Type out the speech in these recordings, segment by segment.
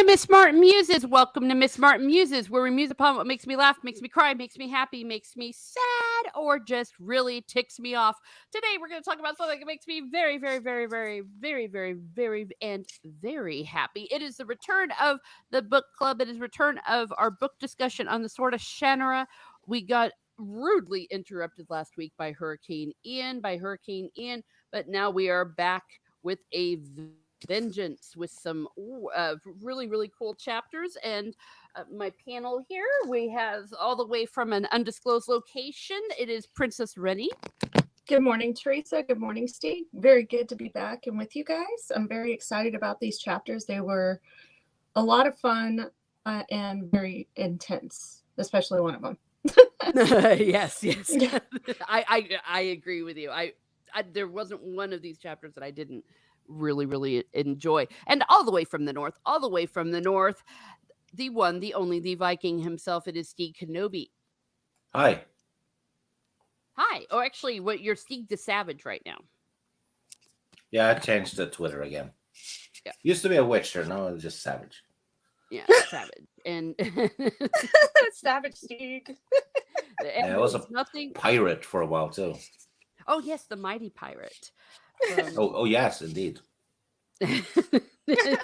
to Miss Martin Muses. Welcome to Miss Martin Muses, where we muse upon what makes me laugh, makes me cry, makes me happy, makes me sad, or just really ticks me off. Today, we're going to talk about something that makes me very, very, very, very, very, very, very, and very happy. It is the return of the book club. It is return of our book discussion on the Sword of Shannara. We got rudely interrupted last week by Hurricane Ian, but now we are back with a vengeance with some really, really cool chapters. And my panel here, we have all the way from an undisclosed location. It is Princess Reni. Good morning, Teresa. Good morning, Stig. Very good to be back and with you guys. I'm very excited about these chapters. They were a lot of fun and very intense, especially one of them. Yes. I agree with you. I there wasn't one of these chapters that I didn't really enjoy. And all the way from the north, the one, the only, the Viking himself, it is Stig Kenobi. Hi. Oh, actually, you're Stig the Savage right now. Yeah, I changed the Twitter again. Yeah. Used to be a Witcher, now it's just Savage. Yeah, Savage. And Savage Stig. Yeah, I was a pirate for a while too. Oh yes, the mighty pirate. Oh yes, indeed.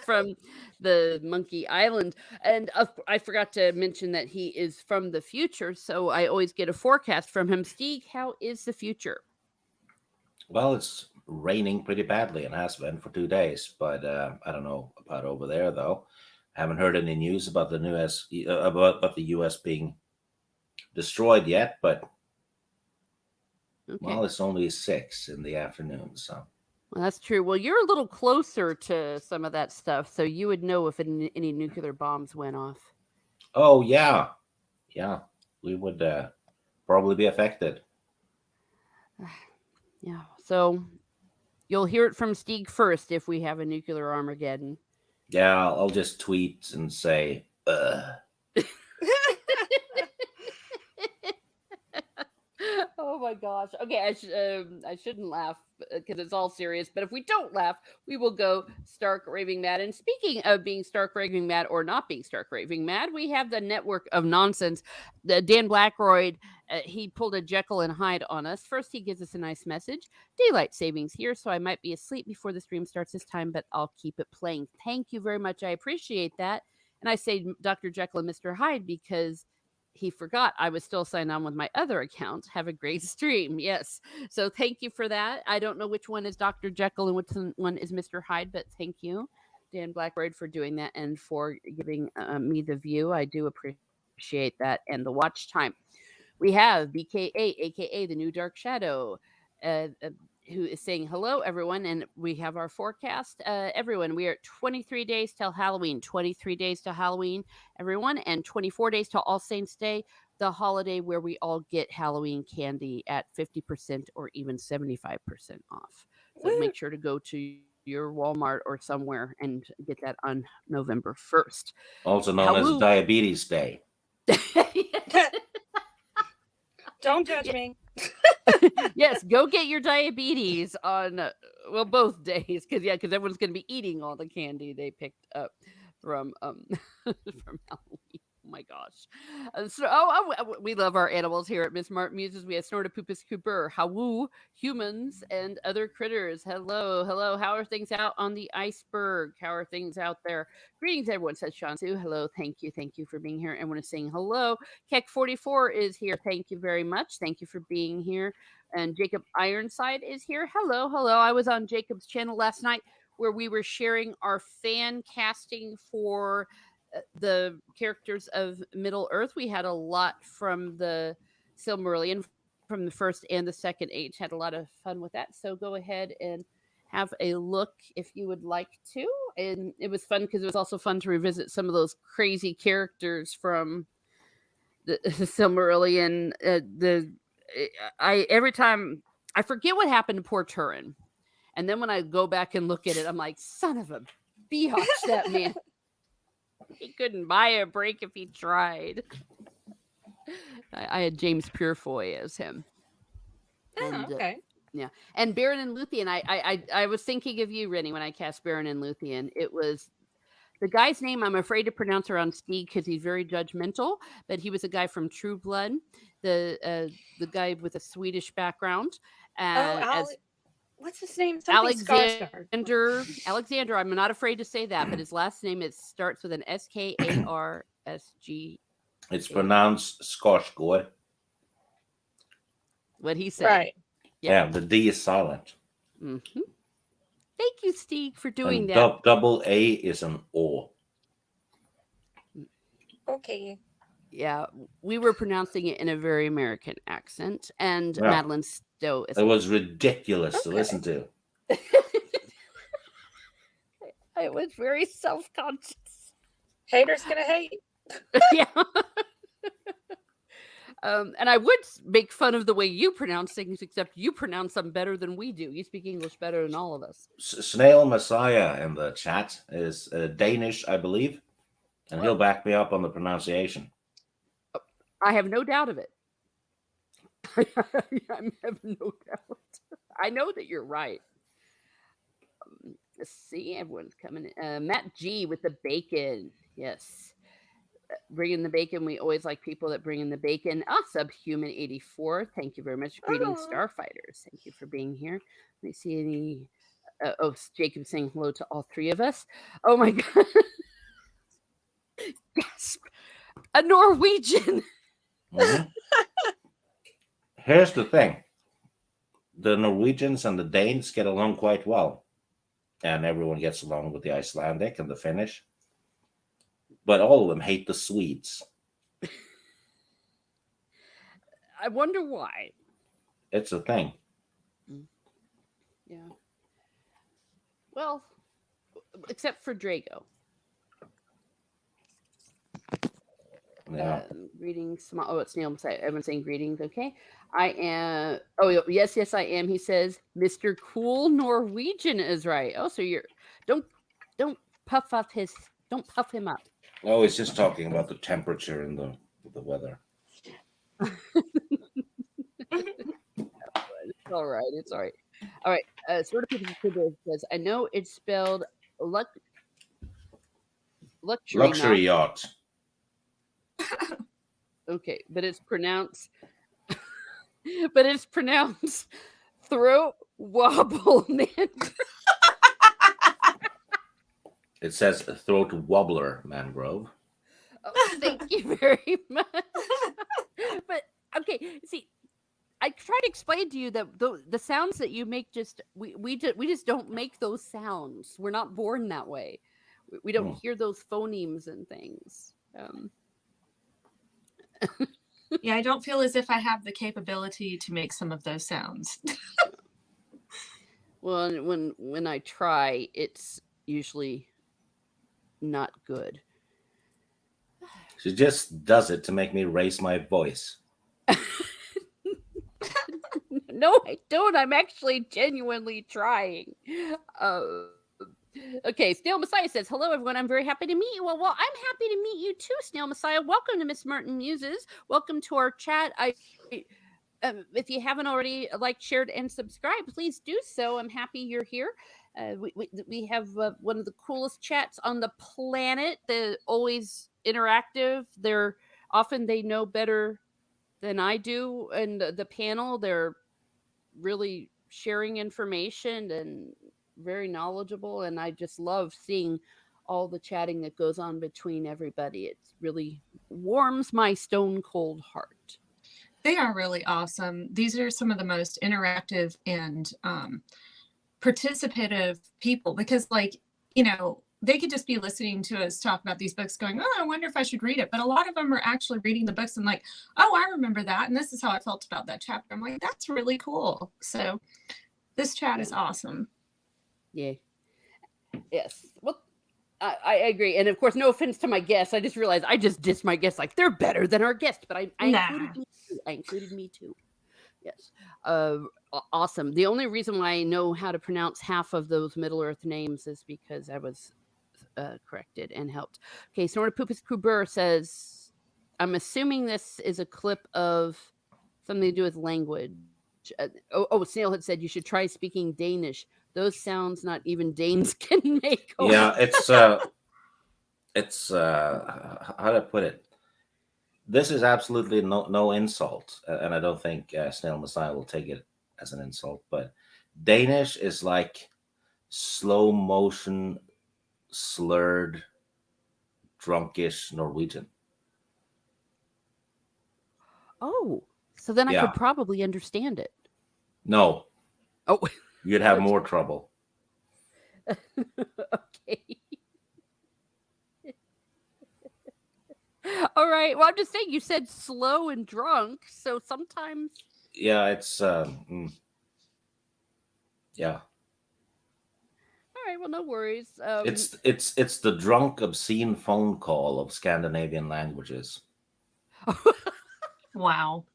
From the Monkey Island. And I forgot to mention that he is from the future, so I always get a forecast from him. Stig, how is the future? Well, it's raining pretty badly and has been for 2 days, but I don't know about over there though. I haven't heard any news about the about the US being destroyed yet, but okay. Well, it's only 6 in the afternoon, so. Well, that's true. Well, you're a little closer to some of that stuff, so you would know if any nuclear bombs went off. Oh, yeah. Yeah, we would probably be affected. Yeah, so you'll hear it from Stig first if we have a nuclear Armageddon. Yeah, I'll just tweet and say, Oh my gosh. Okay, I shouldn't laugh because it's all serious. But if we don't laugh, we will go stark raving mad. And speaking of being stark raving mad or not being stark raving mad, we have the network of nonsense. Dan Blackroyd, he pulled a Jekyll and Hyde on us. First, he gives us a nice message. Daylight savings here, so I might be asleep before the stream starts this time, but I'll keep it playing. Thank you very much. I appreciate that. And I say Dr. Jekyll and Mr. Hyde because he forgot I was still signed on with my other account. Have a great stream. Yes. So thank you for that. I don't know which one is Dr. Jekyll and which one is Mr. Hyde, but thank you, Dan Blackroyd, for doing that and for giving me the view. I do appreciate that and the watch time. We have BKA, aka the New Dark Shadow, who is saying hello, everyone. And we have our forecast. Everyone, we are at 23 days till Halloween. 23 days till Halloween, everyone. And 24 days till All Saints Day, the holiday where we all get Halloween candy at 50% or even 75% off. So make sure to go to your Walmart or somewhere and get that on November 1st. Also known as Diabetes Day. Don't judge me. Yes, go get your diabetes on both days because everyone's going to be eating all the candy they picked up from from Halloween. Oh my gosh! We love our animals here at Miss Martin Muses. We have Snortopupus Cooper, Hawoo, humans, and other critters. Hello. How are things out on the iceberg? How are things out there? Greetings, everyone, says Shansu. Hello, thank you for being here. Everyone is saying hello. Keck44 is here. Thank you very much. Thank you for being here. And Jacob Ironside is here. Hello. I was on Jacob's channel last night where we were sharing our fan casting for the characters of Middle Earth. We had a lot from the Silmarillion, from the first and the second age. Had a lot of fun with that. So go ahead and have a look if you would like to. And it was fun because it was also fun to revisit some of those crazy characters from the Silmarillion. Every time I forget what happened to poor Turin, and then when I go back and look at it, I'm like, son of a biatch, that man. He couldn't buy a break if he tried. I had James Purefoy as him. Okay. Yeah. And Baron and Luthien, I was thinking of you, Reni, when I cast Baron and Luthien. It was The guy's name I'm afraid to pronounce around Stig because he's very judgmental, but he was a guy from True Blood, the guy with a Swedish background, as What's his name? Something Skarsgård. Alexander. I'm not afraid to say that, but his last name starts with an Skarsg. It's pronounced Skarsgård. What he said. Right. Yeah, the D is silent. Mm-hmm. Thank you, Stig, for doing And that. double A is an O. Okay. Yeah, we were pronouncing it in a very American accent, and Yeah. Madeline Stowe. It was ridiculous to listen to. I was very self-conscious. Haters gonna hate. Yeah. And I would make fun of the way you pronounce things, except you pronounce them better than we do. You speak English better than all of us. Snail Messiah in the chat is Danish, I believe, and he'll back me up on the pronunciation. I have no doubt of it. I have no doubt. I know that you're right. Let's see, everyone's coming in. Matt G with the bacon. Yes. Bringing the bacon. We always like people that bring in the bacon. Subhuman 84. Thank you very much. Greetings, Starfighters. Thank you for being here. Let me see any. Jacob saying hello to all three of us. Oh my God. Gasp. A Norwegian. Mm-hmm. Here's the thing. The Norwegians and the Danes get along quite well. And everyone gets along with the Icelandic and the Finnish. But all of them hate the Swedes. I wonder why. It's a thing. Yeah. Well, except for Drago. Yeah. Greetings. It's Neil. Everyone's saying greetings. Okay. I am. Oh, yes, I am. He says, Mr. Cool Norwegian is right. Oh, so you're. Don't puff up his. Don't puff him up. Oh, he's just talking about the temperature and the weather. It's all right. It's all right. All right. Sort of people says, I know it's spelled luxury yacht. Okay, but it's pronounced. Throat wobble man. It says throat wobbler mangrove. Oh, thank you very much. But okay, see, I try to explain to you that the sounds that you make we just don't make those sounds. We're not born that way. We don't hear those phonemes and things. Yeah, I don't feel as if I have the capability to make some of those sounds. Well, when I try, it's usually not good. She just does it to make me raise my voice. No, I don't. I'm actually genuinely trying. Okay, Snail Messiah says, hello, everyone. I'm very happy to meet you. Well, I'm happy to meet you too, Snail Messiah. Welcome to Miss Merton Muses. Welcome to our chat. If you haven't already liked, shared, and subscribed, please do so. I'm happy you're here. We have one of the coolest chats on the planet. They're always interactive. They know better than I do. And the panel, they're really sharing information and very knowledgeable. And I just love seeing all the chatting that goes on between everybody. It really warms my stone cold heart. They are really awesome. These are some of the most interactive and participative people because, they could just be listening to us talk about these books going, oh, I wonder if I should read it. But a lot of them are actually reading the books and like, oh, I remember that. And this is how I felt about that chapter. I'm like, that's really cool. So this chat is awesome. Yeah. Yes. Well, I agree. And of course, no offense to my guests. I just realized I just dissed my guests like they're better than our guests. But I included me too. Yes. Awesome. The only reason why I know how to pronounce half of those Middle Earth names is because I was corrected and helped. Okay, Snorta Poopus Kuber says, I'm assuming this is a clip of something to do with language. Snail had said you should try speaking Danish. Those sounds not even Danes can make. Yeah, it's it's how do I put it? This is absolutely no insult, and I don't think Snail Messiah will take it as an insult. But Danish is like slow motion, slurred, drunkish Norwegian. Oh, so then I Yeah. could probably understand it. No, Oh, you'd have more trouble. okay. All right. Well, I'm just saying you said slow and drunk, so sometimes. Yeah, it's yeah. All right. Well, no worries. It's the drunk obscene phone call of Scandinavian languages. Wow.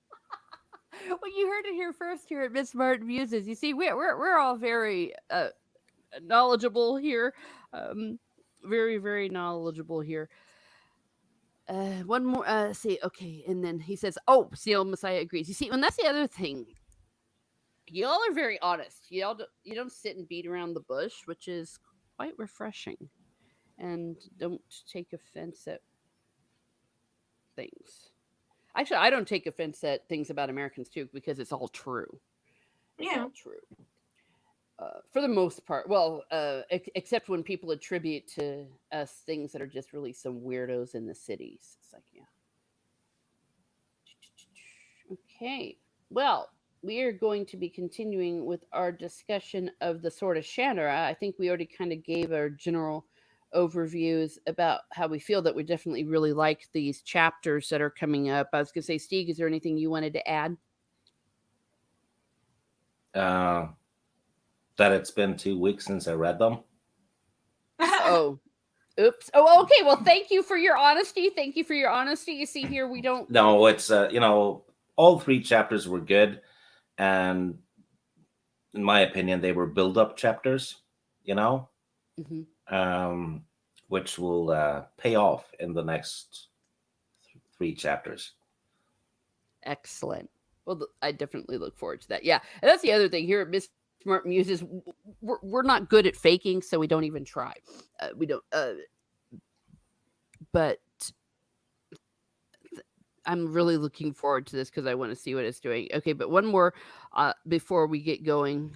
Well, you heard it here first here at Miss Martin Muses. You see, we're all very knowledgeable here, very very knowledgeable here. One more. See, okay, and then he says, "Oh, Seal Messiah agrees." You see, and that's the other thing. Y'all are very honest. You don't sit and beat around the bush, which is quite refreshing, and don't take offense at things. Actually, I don't take offense at things about Americans too because it's all true. It's all true. For the most part, well, except when people attribute to us things that are just really some weirdos in the cities. It's like, yeah. Okay. Well, we are going to be continuing with our discussion of the Sword of Shannara. I think we already kind of gave our general overviews about how we feel that we definitely really like these chapters that are coming up. I was going to say, Stig, is there anything you wanted to add? That it's been 2 weeks since I read them. Oh, oops. Oh, okay. Well, thank you for your honesty. Thank you for your honesty. You see here, we don't. No, it's all 3 chapters were good, and in my opinion, they were build-up chapters. Mm-hmm. Which will pay off in the next 3 chapters. Excellent. Well, I definitely look forward to that. Yeah, and that's the other thing here at Miss Smart Muses. We're not good at faking, so we don't even try. We don't. But I'm really looking forward to this because I want to see what it's doing. Okay, but one more before we get going.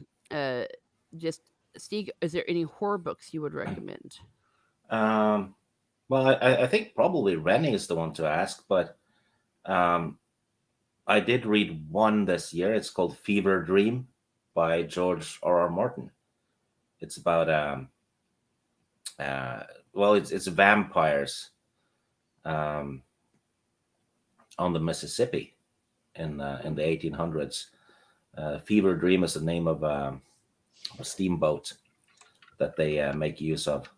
Just Stig, is there any horror books you would recommend? Well, I think probably Reni is the one to ask, but I did read one this year. It's called Fever Dream by George R.R. Martin. It's about it's vampires on the Mississippi in the 1800s. Fever Dream is the name of a steamboat that they make use of.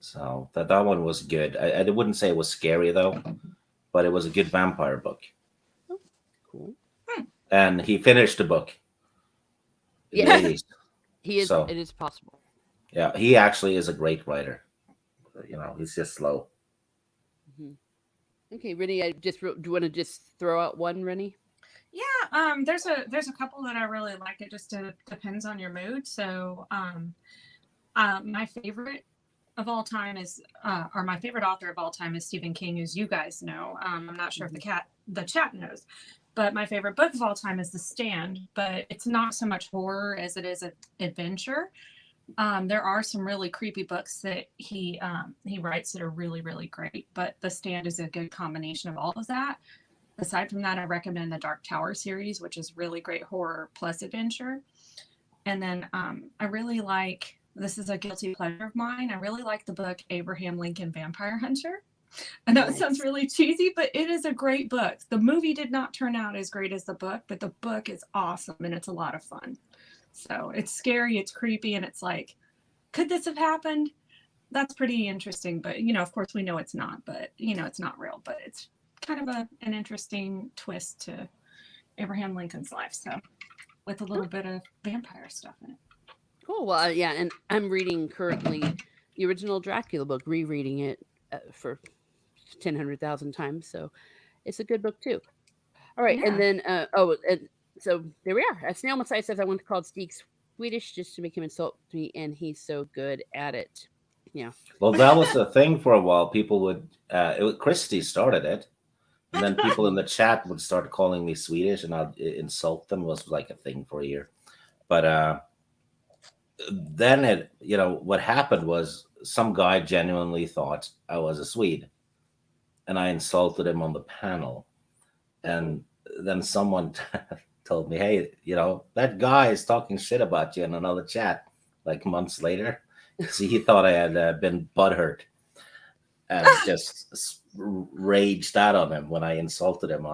So that one was good. I wouldn't say it was scary though, but it was a good vampire book. Oh, cool. And he finished the book. In the 80s. He is. So, it is possible. Yeah, he actually is a great writer. He's just slow. Mm-hmm. Okay, Reni, do you want to just throw out one, Reni? Yeah, there's a couple that I really like. It just depends on your mood. So, my favorite of all time is, or my favorite author of all time is Stephen King, as you guys know. I'm not sure if the chat knows, but my favorite book of all time is The Stand. But it's not so much horror as it is an adventure. There are some really creepy books that he writes that are really, really great. But The Stand is a good combination of all of that. Aside from that, I recommend the Dark Tower series, which is really great horror plus adventure. And then I really like, this is a guilty pleasure of mine, I really like the book Abraham Lincoln Vampire Hunter. I know it sounds really cheesy, but it is a great book. The movie did not turn out as great as the book, but the book is awesome and it's a lot of fun. So it's scary, it's creepy, and it's like, could this have happened? That's pretty interesting. But, of course we know it's not, but, it's not real. But it's kind of an interesting twist to Abraham Lincoln's life. So with a little bit of vampire stuff in it. Cool. Well, yeah, and I'm reading currently the original Dracula book, rereading it for 100,000 times. So it's a good book too. All right, yeah. And then so there we are. Snail Messiah says I want to call Stig Swedish just to make him insult me, and he's so good at it. Yeah. Well, that was the thing for a while. People would, Christy started it, and then people in the chat would start calling me Swedish, and I'd insult them. It was like a thing for a year. But then what happened was some guy genuinely thought I was a Swede, and I insulted him on the panel. And then someone told me, "Hey, that guy is talking shit about you in another chat." Like months later, see, he thought I had been butthurt and just raged out on him when I insulted him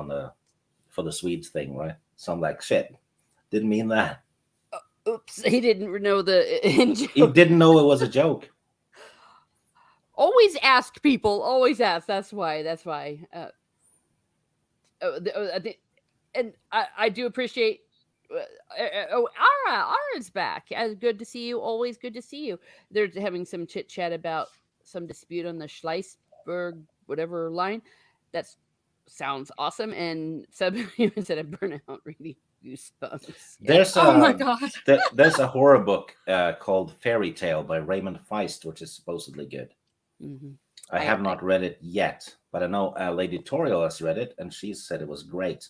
for the Swedes thing, right? So I'm like, shit, didn't mean that. Oops, he didn't know the He didn't know it was a joke. Always ask people. Always ask. That's why. And I do appreciate. Ara's back. Good to see you. Always good to see you. They're having some chit chat about some dispute on the Schleisberg whatever line. That sounds awesome. And Sub even said a burnout reading Goosebumps. There's Oh my God. there's a horror book called Fairy Tale by Raymond Feist, which is supposedly good. Mm-hmm. I have not read it yet, but I know Lady Toriel has read it, and she said it was great.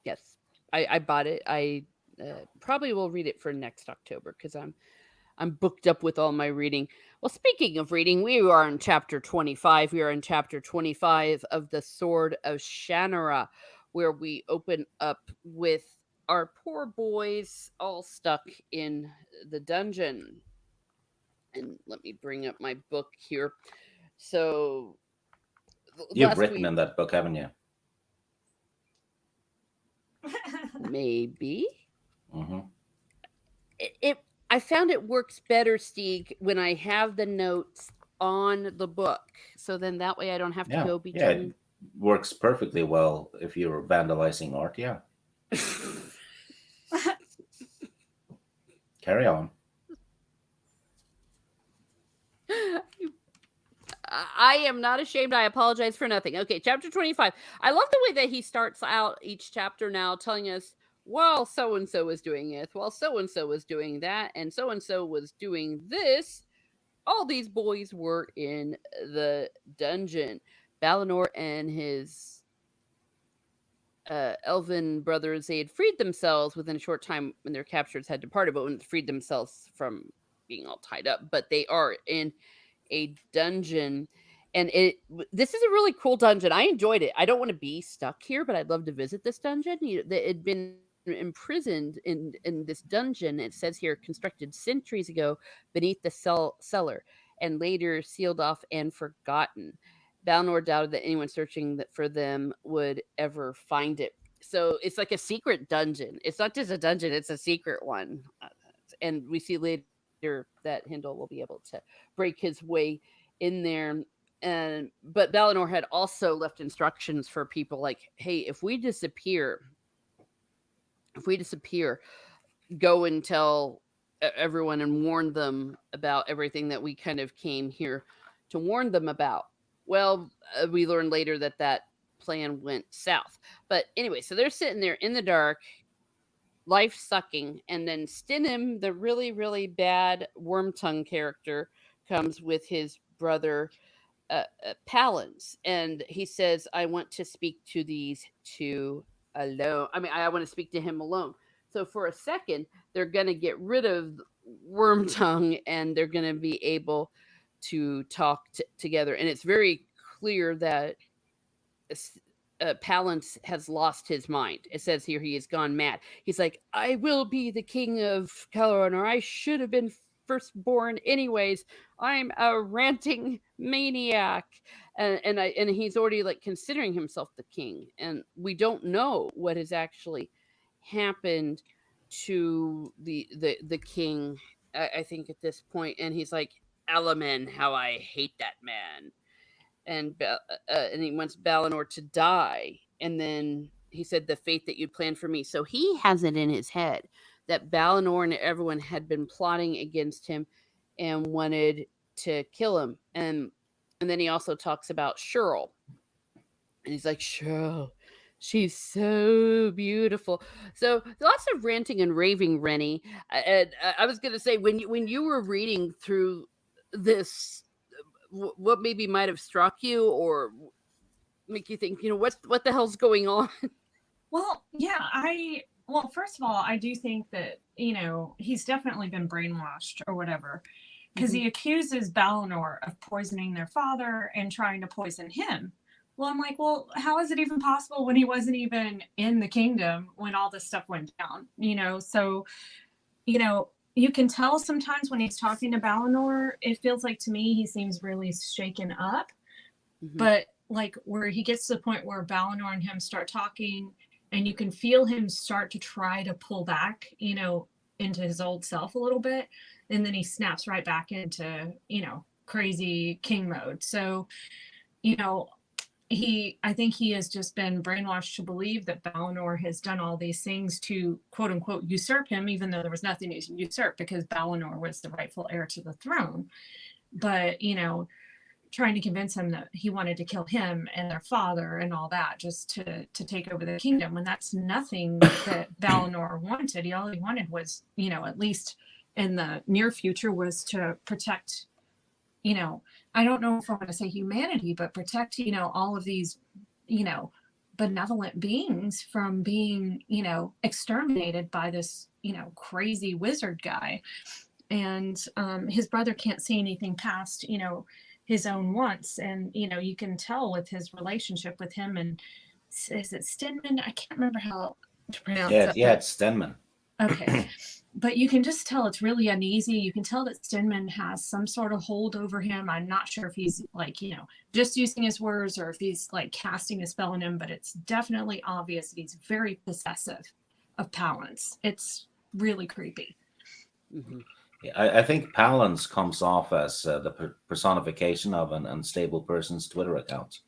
Yes, I bought it. I probably will read it for next October because I'm booked up with all my reading. Well, speaking of reading, we are in chapter 25. We are in chapter 25 of the Sword of Shannara, where we open up with our poor boys all stuck in the dungeon. And let me bring up my book here. So You've written in that book, haven't you? Maybe. Mm-hmm. I found it works better, Stig, when I have the notes on the book. So then that way I don't have to go between. Yeah, it works perfectly well if you're vandalizing art, yeah. Carry on. I am not ashamed. I apologize for nothing. Okay, chapter 25. I love the way that he starts out each chapter now telling us, well, so-and-so was doing it, while so-and-so was doing that, and so-and-so was doing this. All these boys were in the dungeon. Balinor and his elven brothers, they had freed themselves within a short time when their captors had departed, but when freed themselves from being all tied up. But they are in a dungeon, and this is a really cool dungeon. I enjoyed it. I don't want to be stuck here, but I'd love to visit this dungeon. It had been imprisoned in this dungeon. It says here, constructed centuries ago beneath the cellar, and later sealed off and forgotten. Balnor doubted that anyone searching for them would ever find it. So it's like a secret dungeon. It's not just a dungeon; it's a secret one. And we see later that Hindle will be able to break his way in there. But Balinor had also left instructions for people like, hey, if we disappear, go and tell everyone and warn them about everything that we kind of came here to warn them about. Well, we learned later that plan went south. But anyway, so they're sitting there in the dark, life sucking, and then Stinim, the really, really bad Wormtongue character, comes with his brother Palance, and he says, I want to speak to these two alone. I want to speak to him alone. So for a second, they're going to get rid of Wormtongue, and they're going to be able to talk together. And it's very clear that Palance has lost his mind. It says here he has gone mad. He's like, I will be the king of Caloran, or I should have been firstborn anyways. I'm a ranting maniac. And he's already like considering himself the king. And we don't know what has actually happened to the king, I think, at this point. And he's like, Alaman, how I hate that man. And he wants Balinor to die. And then he said, the fate that you planned for me. So he has it in his head that Balinor and everyone had been plotting against him and wanted to kill him. And then he also talks about Shirl. And he's like, Shirl, she's so beautiful. So lots of ranting and raving, Reni. I was going to say, when you were reading through this, what maybe might have struck you or make you think, what the hell's going on? Well, yeah, well, first of all, I do think that, he's definitely been brainwashed or whatever, because he accuses Balinor of poisoning their father and trying to poison him. Well, I'm like, well, how is it even possible when he wasn't even in the kingdom when all this stuff went down? So, you can tell sometimes when he's talking to Balinor, it feels like to me he seems really shaken up. But like where he gets to the point where Balinor and him start talking, and you can feel him start to try to pull back, into his old self a little bit. And then he snaps right back into, crazy king mode. So, I think he has just been brainwashed to believe that Balinor has done all these things to quote unquote usurp him, even though there was nothing to usurp because Balinor was the rightful heir to the throne. But, trying to convince him that he wanted to kill him and their father and all that just to take over the kingdom, when that's nothing that Balinor wanted. All he wanted was, at least in the near future, was to protect, I don't know if I want to say humanity, but protect, all of these, benevolent beings from being, exterminated by this, crazy wizard guy. And his brother can't see anything past, his own wants. And, you can tell with his relationship with him and, is it Stedman? I can't remember how to pronounce it. Yeah, it's Stedman. Okay. But you can just tell it's really uneasy. You can tell that Stedman has some sort of hold over him. I'm not sure if he's like, just using his words or if he's like casting a spell on him, but it's definitely obvious that he's very possessive of Palance. It's really creepy. Yeah, I think Palance comes off as the personification of an unstable person's Twitter account.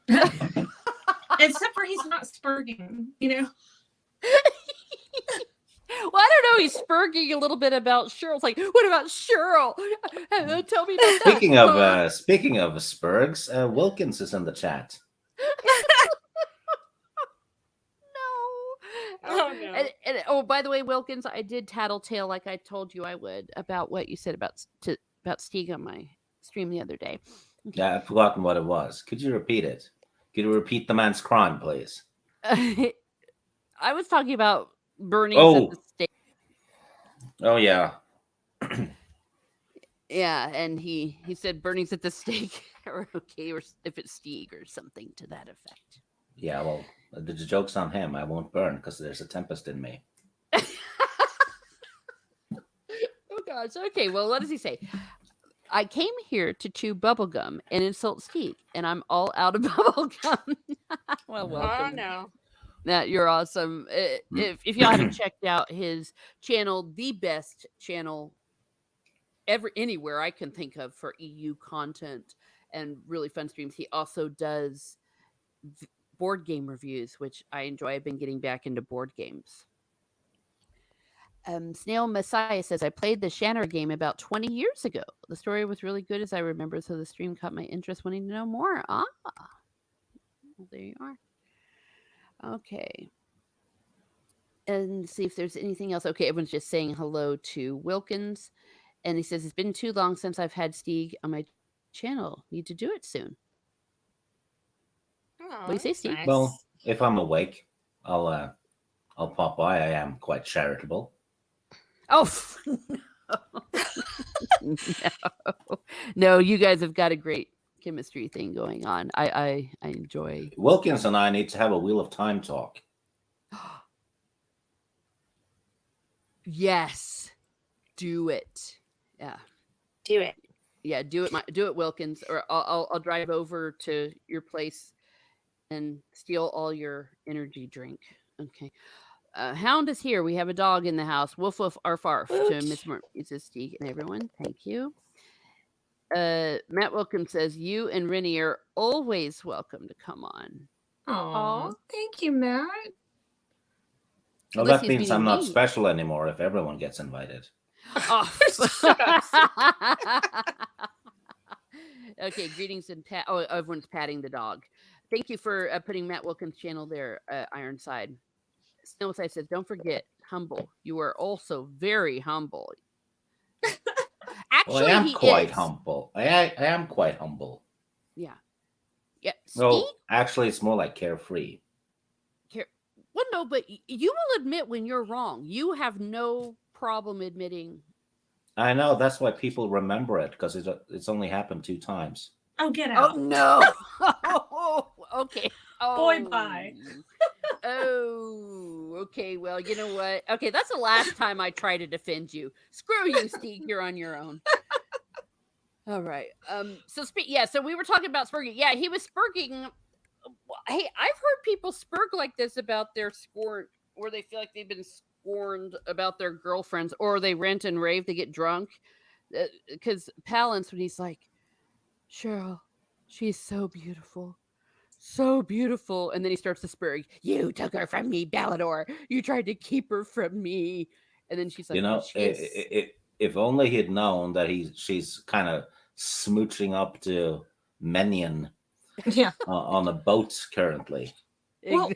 Except for he's not spurging, Well, I don't know. He's spurging a little bit about Cheryl. It's like, what about Cheryl? Tell me about that. Speaking of spurgs, Wilkins is in the chat. Oh, no. And by the way, Wilkins, I did tattletale like I told you I would about what you said about Stig on my stream the other day. Okay. Yeah, I've forgotten what it was. Could you repeat it? Could you repeat the man's crime, please? I was talking about burnings at the stake. Oh, yeah. Yeah, and he said burnings at the stake are okay, or if it's Stig or something to that effect. Yeah, well, the joke's on him. I won't burn because there's a tempest in me. Oh, gosh. Okay, well, what does he say? I came here to chew bubblegum and insult Stig, and I'm all out of bubblegum. Well, welcome. Oh, no. That you're awesome. If y'all haven't checked out his channel, the best channel anywhere I can think of for EU content and really fun streams, he also does board game reviews, which I enjoy. I've been getting back into board games. Snail Messiah says, I played the Shannara game about 20 years ago. The story was really good as I remember, so the stream caught my interest wanting to know more. Well, there you are. Okay. And see if there's anything else. Okay, everyone's just saying hello to Wilkins. And he says, it's been too long since I've had Stig on my channel. Need to do it soon. Oh, What do you say, Stig? nice. Well, if I'm awake, I'll pop by. I am quite charitable. Oh, no. No, you guys have got a great chemistry thing going on. I enjoy. Wilkins and I need to have a Wheel of Time talk. Yes, do it. Yeah, Do it. yeah, do it. Do it, Wilkins, or I'll drive over to your place and steal all your energy drink. Okay. Hound is here. We have a dog in the house. Woof woof arf arf to Miss Mrs. Stig and everyone. Thank you. Matt Wilkins says you and Reni are always welcome to come on. Oh, thank you, Matt. Well, Unless that he's means I'm meaning not me. special anymore if everyone gets invited. Oh. Shut up, Okay, greetings and everyone's patting the dog. Thank you for putting Matt Wilkins' channel there, Ironside. Snowside says, don't forget, humble. You are also very humble. Well, Actually, I am he quite is. humble. I am quite humble. Yeah. Yeah. Stig? Well, actually, it's more like carefree. Well, no, but you will admit when you're wrong. You have no problem admitting. I know that's why people remember it because it's only happened 2 times. Oh, get Oh out. no. Oh, okay. Boy, Oh. bye. Oh, okay. Well, you know what? Okay, that's the last time I try to defend you. Screw you, Steve. You're on your own. All right. So we were talking about spurging. Yeah, he was spurging. Hey, I've heard people spurg like this about their scorn, where they feel like they've been scorned about their girlfriends, or they rent and rave, they get drunk. Because Palance, when he's like, Cheryl, she's so beautiful. So beautiful. And then he starts to spurg. You took her from me, Balador. You tried to keep her from me. And then she's like, You but know, she is. if only he'd known that she's kind of smooching up to Menion Yeah. on a boat currently. Well,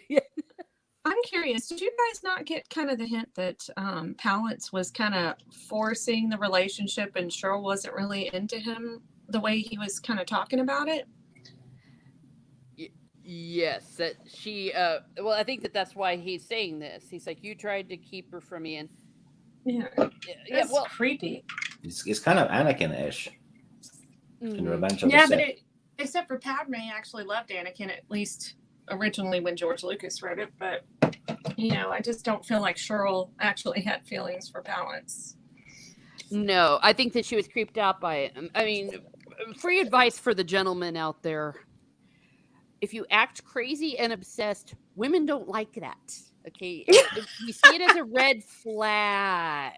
I'm curious, did you guys not get kind of the hint that Palance was kind of forcing the relationship and Cheryl wasn't really into him the way he was kind of talking about it? Yes, that she. Well, I think that's why he's saying this. He's like, you tried to keep her from me, and Yeah. yeah. Well, Creepy. It's kind of Anakin-ish in Revenge of the Yeah, Sith. but except for Padme actually loved Anakin, at least originally when George Lucas wrote it. But, I just don't feel like Cheryl actually had feelings for Palance. No, I think that she was creeped out by it. I mean, free advice for the gentlemen out there. If you act crazy and obsessed, women don't like that. Okay, we see it as a red flag.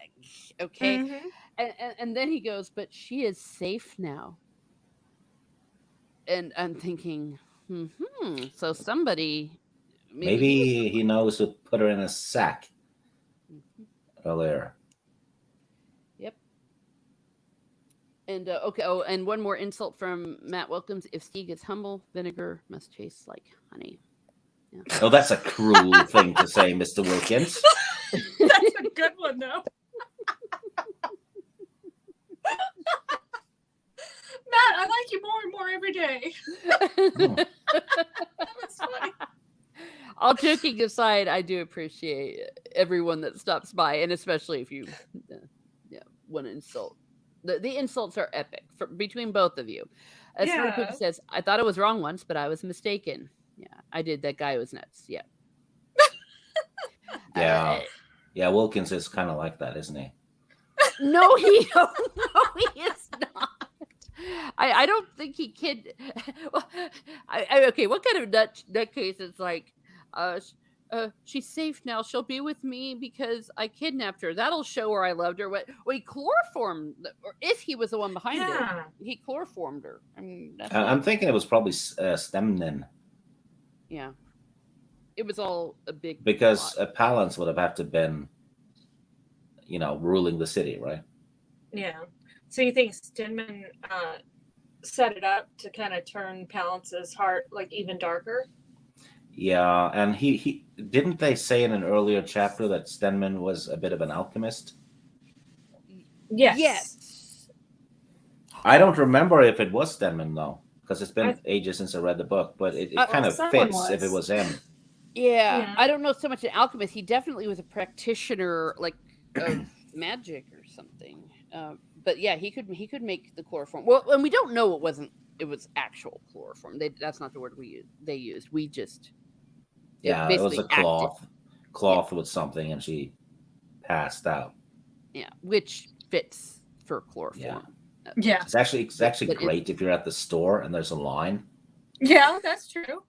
Okay, Mm-hmm. and then he goes, but she is safe now. And I'm thinking, so somebody Maybe he knows to put her in a sack earlier. Yep. And okay. Oh, and one more insult from Matt Wilkins: if Stig is humble, vinegar must taste like honey. Yeah. Oh, that's a cruel thing to say, Mr. Wilkins. That's a good one, though. Matt, I like you more and more every day. That was funny. All joking aside, I do appreciate everyone that stops by, and especially if you, want to insult. The insults are epic between both of you. Snort Poop says, I thought I was wrong once, but I was mistaken. Yeah, I did. That guy was nuts. Yeah. Yeah, Wilkins is kind of like that, isn't he? No, he is not. I don't think he can. Well, okay, what kind of nutcase is like, she's safe now. She'll be with me because I kidnapped her. That'll show her I loved her. What? Well, he chloroformed, or if he was the one behind it, he chloroformed her. I mean, I'm thinking it was probably Stemnin. Yeah, it was all a big because plot. Palance would have had to been, ruling the city, right? Yeah. So you think Stedman set it up to kind of turn Palance's heart like even darker? Yeah, and he didn't they say in an earlier chapter that Stenman was a bit of an alchemist? Yes. I don't remember if it was Stenman though, because it's been ages since I read the book, but it kind of fits if it was him. Yeah, I don't know so much an alchemist. He definitely was a practitioner, like of magic or something. But yeah, he could make the chloroform. Well, and we don't know it was actual chloroform. That's not the word they used. We just it was a cloth with something, and she passed out. Yeah, which fits for chloroform. Yeah, it's actually great if you're at the store and there's a line. Yeah, that's true.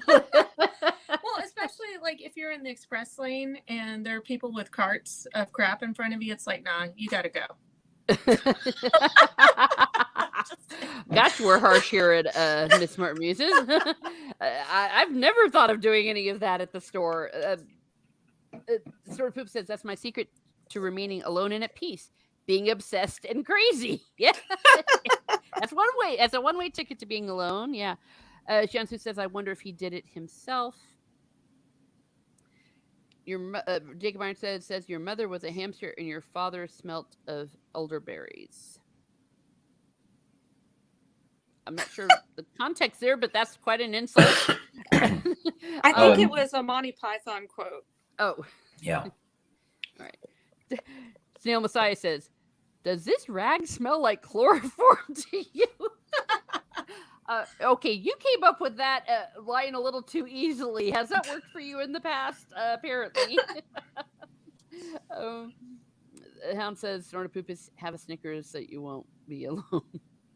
Well, especially like if you're in the express lane and there are people with carts of crap in front of you, it's like, nah, you gotta go. Gosh, we're harsh here at Miss Smart Muses. I've never thought of doing any of that at the store. Sort of Poop says that's my secret to remaining alone and at peace. Being obsessed and crazy. Yeah. That's one way. That's a one-way ticket to being alone. Yeah. Shansu says, I wonder if he did it himself. Jacob Iron says your mother was a hamster and your father smelt of elderberries. I'm not sure the context there, but that's quite an insult. I Oh, think it and- was a Monty Python quote. Oh, Yeah. all right. Snail Messiah says, "Does this rag smell like chloroform to you?" Okay, you came up with that line a little too easily. Has that worked for you in the past? Apparently. um, Hound says, "Snortapoop is have a Snickers so you won't be alone."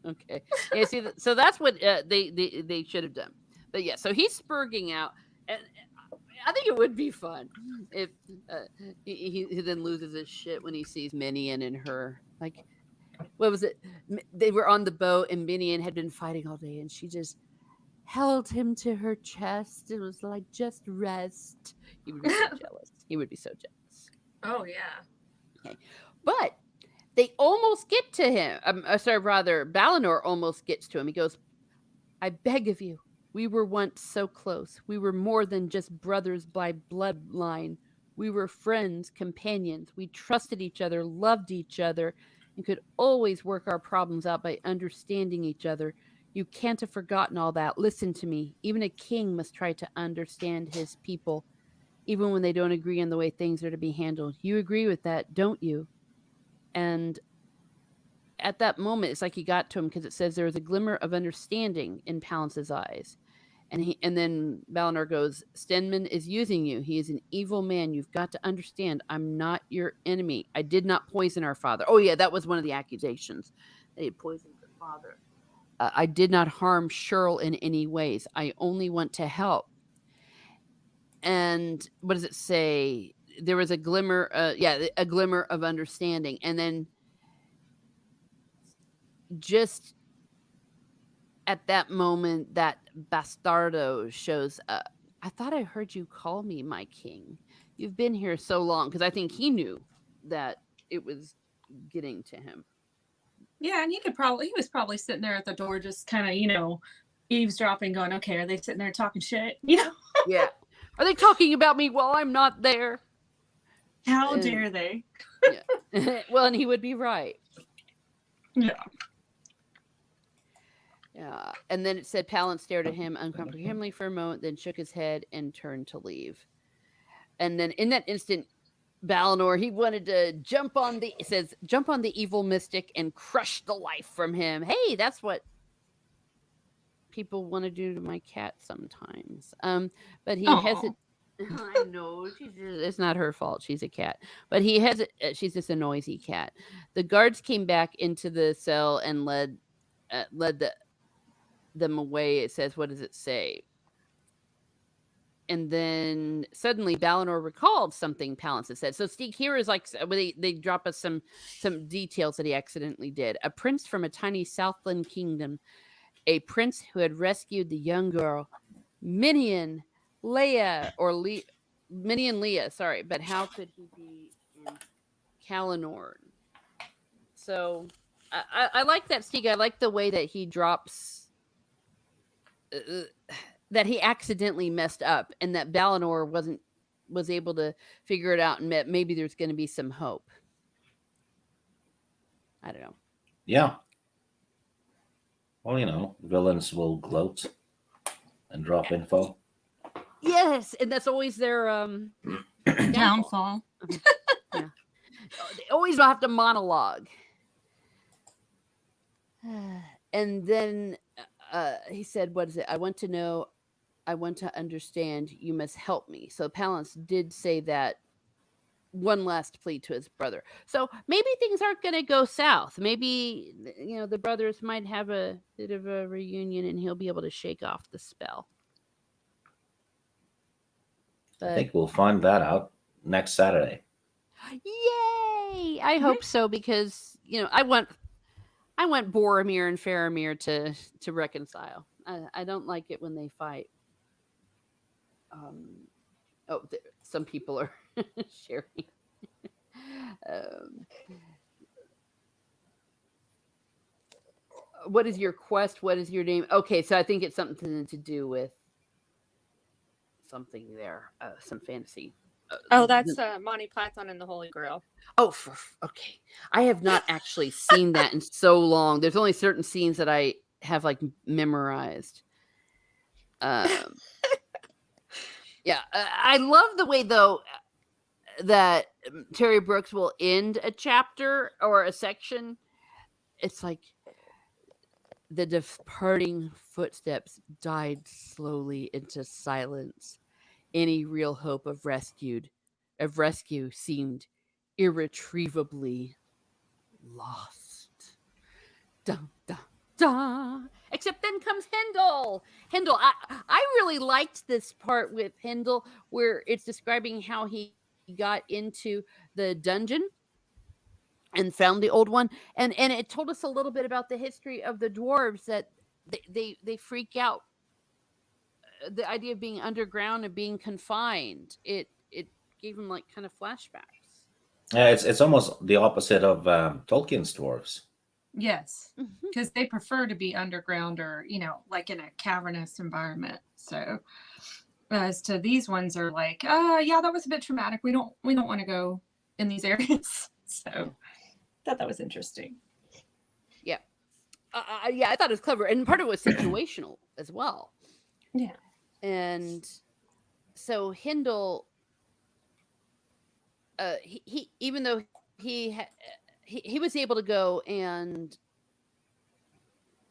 Okay, yeah. See, so that's what they should have done. But yeah, so he's spurging out, and I think it would be fun if he then loses his shit when he sees Minion and her. Like, what was it? They were on the boat, and Minion had been fighting all day, and she just held him to her chest. It was like, just rest. He would be so jealous. He would be so jealous. Oh yeah. Okay. But they almost get to him. Balinor almost gets to him. He goes, "I beg of you. We were once so close. We were more than just brothers by bloodline. We were friends, companions. We trusted each other, loved each other, and could always work our problems out by understanding each other. You can't have forgotten all that. Listen to me. Even a king must try to understand his people, even when they don't agree on the way things are to be handled. You agree with that, don't you?" And at that moment, it's like he got to him because it says there was a glimmer of understanding in Palance's eyes. And then Balinor goes, "Stenman is using you. He is an evil man. You've got to understand, I'm not your enemy. I did not poison our father." Oh, yeah, that was one of the accusations. They had poisoned the father. "I did not harm Shirl in any ways. I only want to help." And what does it say? There was a glimmer, a glimmer of understanding. And then just at that moment, that bastardo shows up. "I thought I heard you call me my king. You've been here so long." Because I think he knew that it was getting to him. Yeah, and he was probably sitting there at the door, just kind of, eavesdropping, going, "Okay, are they sitting there talking shit?" Yeah. "Are they talking about me while I'm not there?" How dare they? Yeah. Well, and he would be right. Yeah. Yeah. And then it said Palance stared at him uncomprehensibly for a moment, then shook his head and turned to leave. And then in that instant, Balinor, he wanted to jump on the evil mystic and crush the life from him. Hey, that's what people want to do to my cat sometimes. But he hesitated. I know, it's not her fault. She's a cat. But she's just a noisy cat. The guards came back into the cell and led them away. It says, what does it say? And then suddenly Balinor recalled something Palance had said. So Stig here is like, they drop us some details that he accidentally did. A prince from a tiny Southland kingdom, a prince who had rescued the young girl, Minion Leia, sorry, but how could he be in Kalanorn? So I like that, Stig. I like the way that he drops that he accidentally messed up, and that Balinor was able to figure it out, and maybe there's going to be some hope. I don't know. Yeah. Well, villains will gloat and drop info. Yes, and that's always their Downfall. Yeah. They always have to monologue. And then he said, what is it? I want to know. I want to understand. You must help me. So Palance did say that one last plea to his brother. So maybe things aren't going to go south. Maybe, the brothers might have a bit of a reunion and he'll be able to shake off the spell. But, I think we'll find that out next Saturday. Yay! I hope so, because, I want Boromir and Faramir to reconcile. I don't like it when they fight. Some people are sharing. What is your quest? What is your name? Okay, so I think it's something to do with something there, some fantasy. Oh, that's Monty Python and the Holy Grail. Oh, okay. I have not actually seen that in so long. There's only certain scenes that I have like memorized. Um, yeah, I love the way though that Terry Brooks will end a chapter or a section. It's like the departing footsteps died slowly into silence. Any real hope of rescue seemed irretrievably lost. Dun, dun, dun. Except then comes Hendel. I really liked this part with Hendel where it's describing how he got into the dungeon and found the old one, and it told us a little bit about the history of the dwarves that they freak out the idea of being underground and being confined. It gave him like kind of flashbacks. Yeah, it's almost the opposite of Tolkien's dwarves. Yes, because they prefer to be underground or, like in a cavernous environment. So as to these ones are like, yeah, that was a bit traumatic. We don't want to go in these areas. So thought that was interesting. Yeah. Yeah, I thought it was clever. And part of it was situational as well. Yeah. And so Hindle, he even though he was able to go and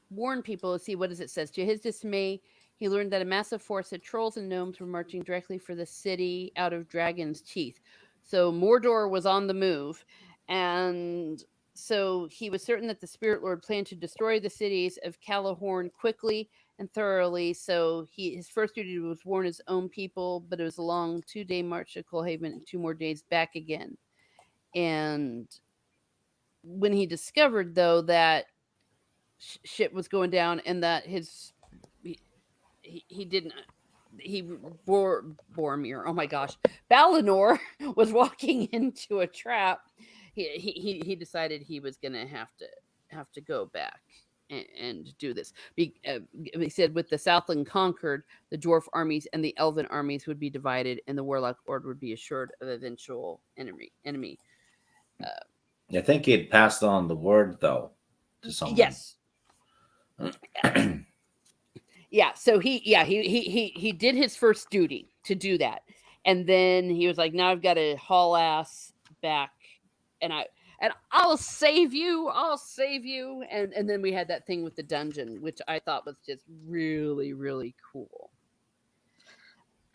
warn people. See, what does it says? To his dismay, he learned that a massive force of trolls and gnomes were marching directly for the city out of Dragon's Teeth. So Mordor was on the move, and so he was certain that the Spirit Lord planned to destroy the cities of Calahorn quickly and thoroughly. So his first duty was warn his own people, but it was a long 2-day march to Coalhaven and 2 more days back again. And when he discovered, though, that shit was going down and that he didn't Boromir, oh my gosh, Balinor was walking into a trap. He decided he was gonna have to go back and do this. He said with the Southland conquered, the dwarf armies and the elven armies would be divided, and the warlock horde would be assured of eventual enemy. I think he'd passed on the word though to someone. Yes. Yeah, so he did his first duty to do that, and then he was like, now I've got to haul ass back, and I'll save you, and then we had that thing with the dungeon, which I thought was just really, really cool.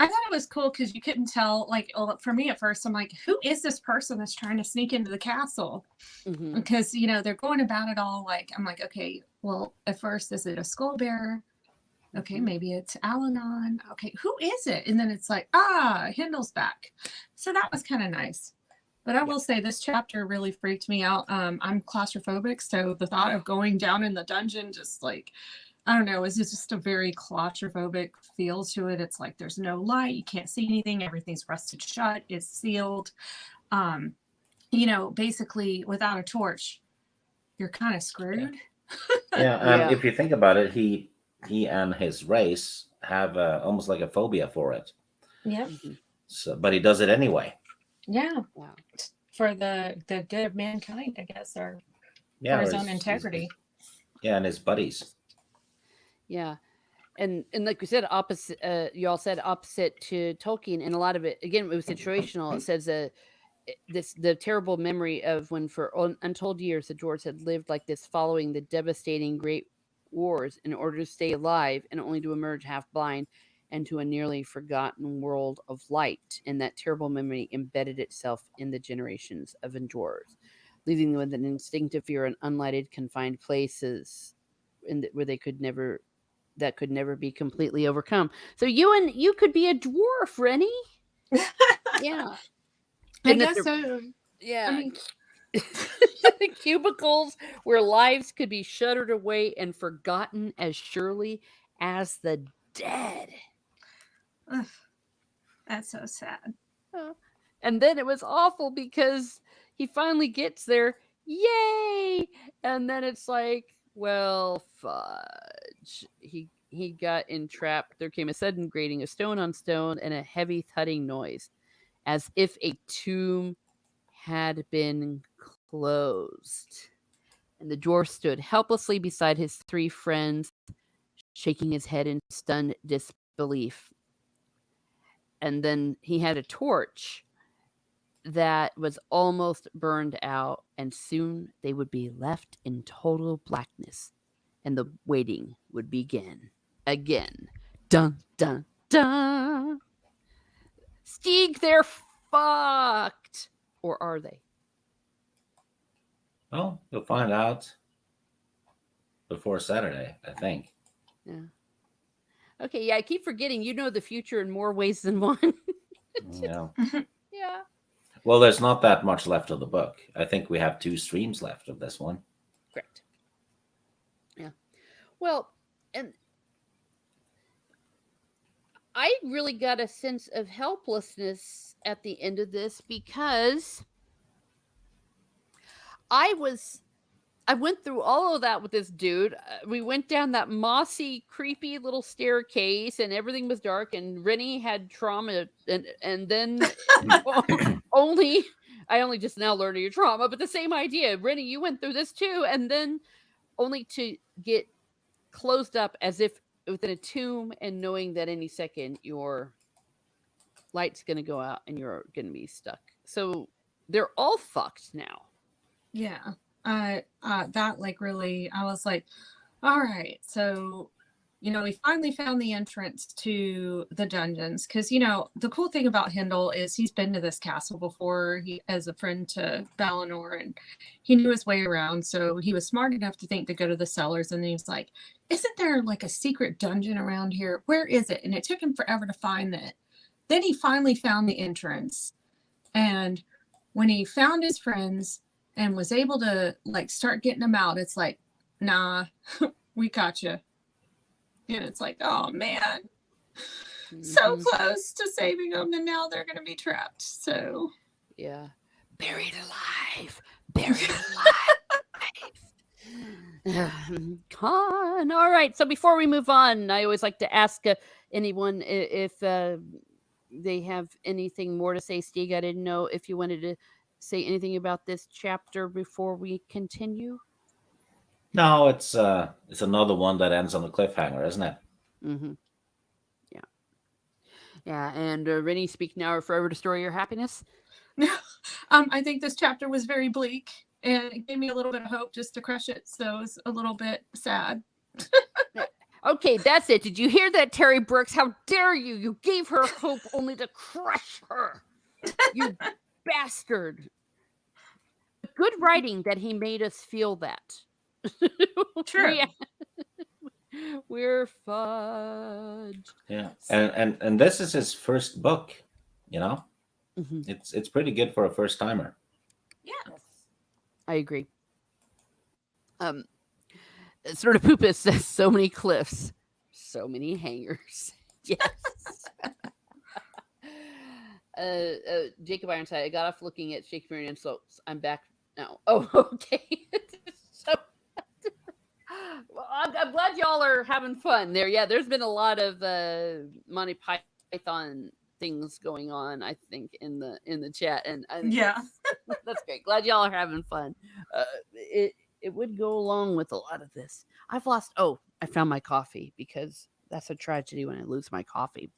I thought it was cool because you couldn't tell, like, for me at first, I'm like, who is this person that's trying to sneak into the castle? Mm-hmm. Because, they're going about it all like, I'm like, okay, well, at first, is it a skull bearer? Okay, maybe it's Alanon. Okay, who is it? And then it's like, Hindel's back. So that was kind of nice. But I will say this chapter really freaked me out. I'm claustrophobic, so the thought of going down in the dungeon just like, I don't know, it's just a very claustrophobic feel to it. It's like there's no light, you can't see anything, everything's rusted shut, it's sealed. Basically without a torch, you're kind of screwed. Yeah, if you think about it, he and his race have almost like a phobia for it. Yeah. So, but he does it anyway. Yeah. Wow. For the good of mankind, I guess, or for his own integrity. And his buddies. Yeah. And like we said, opposite. You all said opposite to Tolkien, and a lot of it again it was situational. It says the terrible memory of when for untold years the dwarves had lived like this, following the devastating great wars in order to stay alive, and only to emerge half blind into a nearly forgotten world of light. And that terrible memory embedded itself in the generations of dwarves, leaving them with an instinctive fear in unlighted, confined places, where they could never be completely overcome. So you could be a dwarf, Reni. Yeah. I guess so. Yeah. I mean, cubicles where lives could be shuddered away and forgotten as surely as the dead. Ugh, that's so sad. And then it was awful because he finally gets there. Yay! And then it's like, well, fudge. He got entrapped. There came a sudden grating of stone on stone and a heavy thudding noise. as if a tomb had been closed. And the dwarf stood helplessly beside his three friends, shaking his head in stunned disbelief. And then he had a torch that was almost burned out, and soon they would be left in total blackness, and the waiting would begin again. Dun, dun, dun. Stig, they're fucked. Or are they? Well, you'll find out before Saturday, I think. Yeah. Okay, yeah, I keep forgetting you know the future in more ways than one. Yeah. Yeah. Well, there's not that much left of the book. I think we have 2 streams left of this one. Correct. Yeah. Well, and I really got a sense of helplessness at the end of this because I went through all of that with this dude. We went down that mossy, creepy little staircase, and everything was dark. And Reni had trauma, and then only I only just now learned of your trauma, but the same idea. Reni, you went through this too, and then only to get closed up as if within a tomb, and knowing that any second your light's gonna go out and you're gonna be stuck. So they're all fucked now. Yeah. That like really, I was like, all right, so we finally found the entrance to the dungeons, because the cool thing about Hindle is he's been to this castle before. He as a friend to Balinor, and he knew his way around, so he was smart enough to think to go to the cellars. And then he was like, isn't there like a secret dungeon around here? Where is it? And it took him forever to find that. Then he finally found the entrance, and when he found his friends and was able to like start getting them out, it's like, nah, we got you. And it's like, oh man, so close to saving them, and now they're gonna be trapped. So Yeah. Buried alive. Buried alive. Con. All right. So before we move on, I always like to ask anyone if they have anything more to say. Stig, I didn't know if you wanted to say anything about this chapter before we continue. No, it's another one that ends on a cliffhanger, isn't it? Mm-hmm. Yeah. Yeah. And Reni, speak now or forever destroy your happiness. I think this chapter was very bleak, and it gave me a little bit of hope just to crush it. So it's a little bit sad. Okay, that's it. Did you hear that, Terry Brooks? How dare you? You gave her hope only to crush her. You bastard. Good writing that he made us feel that. True. We're fudged. Yeah. And this is his first book, Mm-hmm. It's pretty good for a first timer. Yeah. I agree. Sort of Poopus says so many cliffs, so many hangers. Yes. Jacob Ironside, I got off looking at Shakespearean insults. I'm back now. Oh, okay. So, well, I'm glad y'all are having fun there. Yeah, there's been a lot of Monty Python things going on, I think, in the chat, and Yeah. that's great. Glad y'all are having fun. It would go along with a lot of this. I found my coffee, because that's a tragedy when I lose my coffee.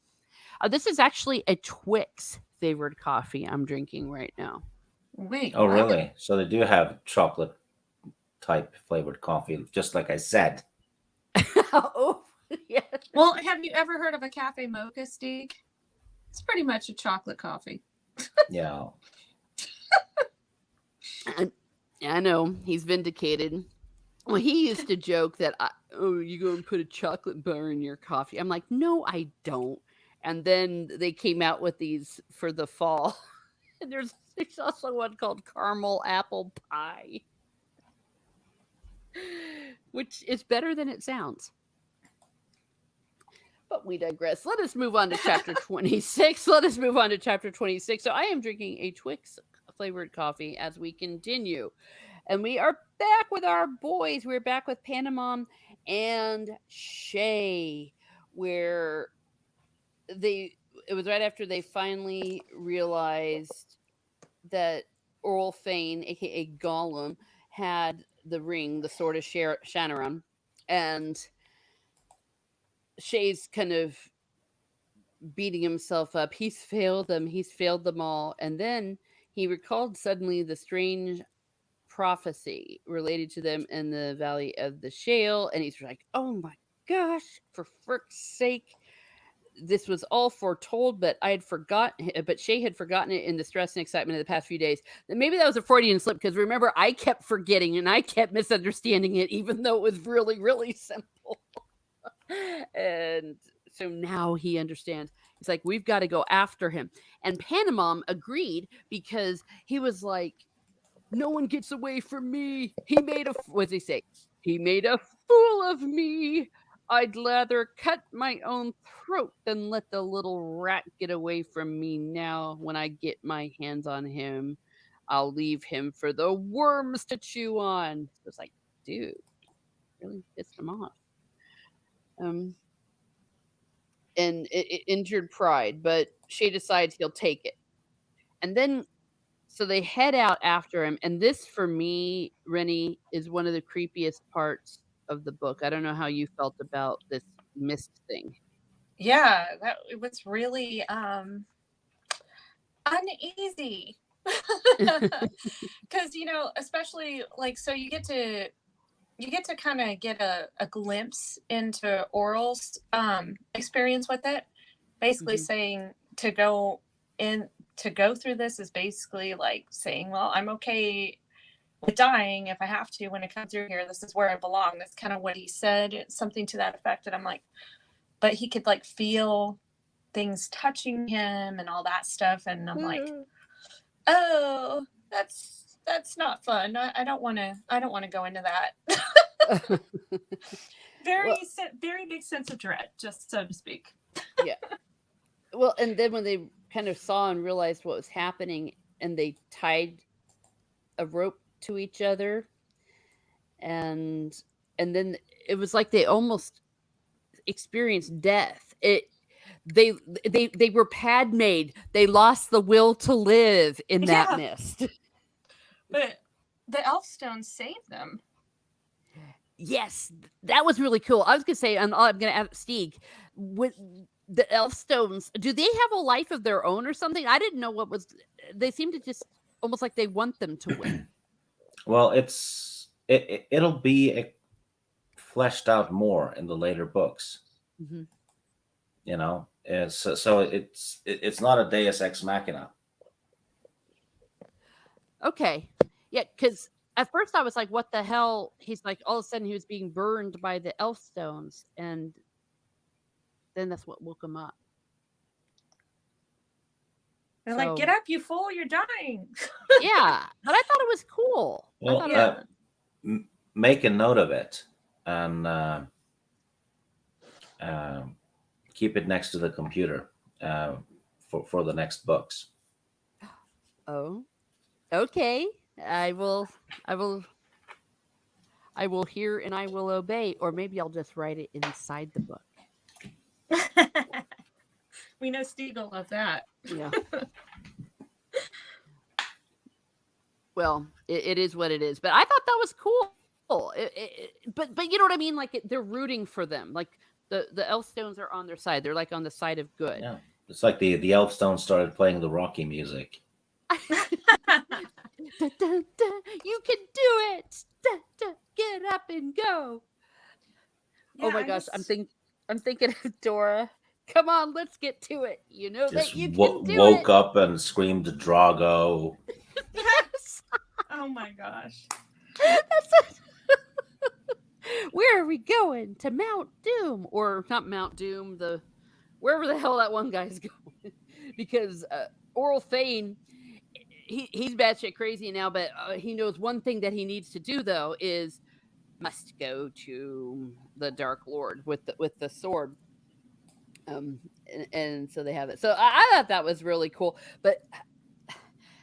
This is actually a Twix flavored coffee I'm drinking right now. Wait. Oh, what? really? So they do have chocolate type flavored coffee, just like I said. Oh, yeah. Well, have you ever heard of a cafe mocha, Stig? It's pretty much a chocolate coffee. Yeah. I know, he's vindicated. Well, he used to joke that, you go and put a chocolate bar in your coffee. I'm like, no, I don't. And then they came out with these for the fall. And there's also one called caramel apple pie, which is better than it sounds. But we digress. Let us move on to chapter 26. So I am drinking a Twix flavored coffee as we continue. And we are back with our boys. We're back with Panamon and Shay, where it was right after they finally realized that Oral Fane, aka Gollum, had the ring, the sword of Shannara, and Shay's kind of beating himself up. He's failed them. He's failed them all. And then he recalled suddenly the strange prophecy related to them in the Valley of the Shale, and he's like, "Oh my gosh! For frick's sake!" This was all foretold, but I had forgotten. But Shay had forgotten it in the stress and excitement of the past few days. And maybe that was a Freudian slip because remember, I kept forgetting and I kept misunderstanding it, even though it was really, really simple. And so now he understands. He's like, we've got to go after him. And Panamom agreed because he was like, no one gets away from me. He made a, what's he say? He made a fool of me. I'd rather cut my own throat than let the little rat get away from me. Now, when I get my hands on him, I'll leave him for the worms to chew on. So it's like, dude, really pissed him off. And it injured pride, but Shay decides he'll take it. And then, so they head out after him. And this, for me, Reni, is one of the creepiest parts of the book. I don't know how you felt about this mist thing. Yeah, that it was really uneasy. Because especially like, so you get to kind of get a glimpse into Oral's experience with it, basically saying to go through this is basically like saying, well, I'm okay with dying if I have to when I come through here. This is where I belong. That's kind of what he said, something to that effect. And I'm like, but he could like feel things touching him and all that stuff, and I'm like, oh, that's not fun. I don't want to go into that. Very big sense of dread, just so to speak. Yeah. Well, and then when they kind of saw and realized what was happening, and they tied a rope to each other, and then it was like they almost experienced death. They were Padma'd. They lost the will to live in that mist. But the Elfstones saved them. Yes, that was really cool. I was gonna say, I'm gonna ask Stig, with the Elfstones, do they have a life of their own or something? I didn't know what was. They seem to just almost like they want them to win. Well, it'll be fleshed out more in the later books. Mm-hmm. So it's not a Deus Ex Machina. Okay, yeah, because at first I was like, "What the hell?" He's like, all of a sudden he was being burned by the Elfstones, and then that's what woke him up. They're like, "Get up, you fool! You're dying." Yeah, but I thought it was cool. Well, make a note of it and keep it next to the computer for the next books. Oh, okay. I will hear and I will obey, or maybe I'll just write it inside the book. We know Stig will love that. Yeah. Well, it is what it is, but I thought that was cool. But you know what I mean? Like they're rooting for them. Like the Elfstones are on their side. They're like on the side of good. Yeah, it's like the Elfstones started playing the Rocky music. Da, da, da, you can do it. Da, da, get up and go. Yeah, oh my gosh, I'm thinking of Dora. Come on, let's get to it. You know just that you can do woke it. up and screamed Drago. Yes. Oh my gosh. Where are we going? To Mount Doom, or not Mount Doom? Wherever the hell that one guy's going, because Oral Fane. He's batshit crazy now, but he knows one thing that he needs to do though is must go to the Dark Lord with the sword. And so they have it. So I thought that was really cool. But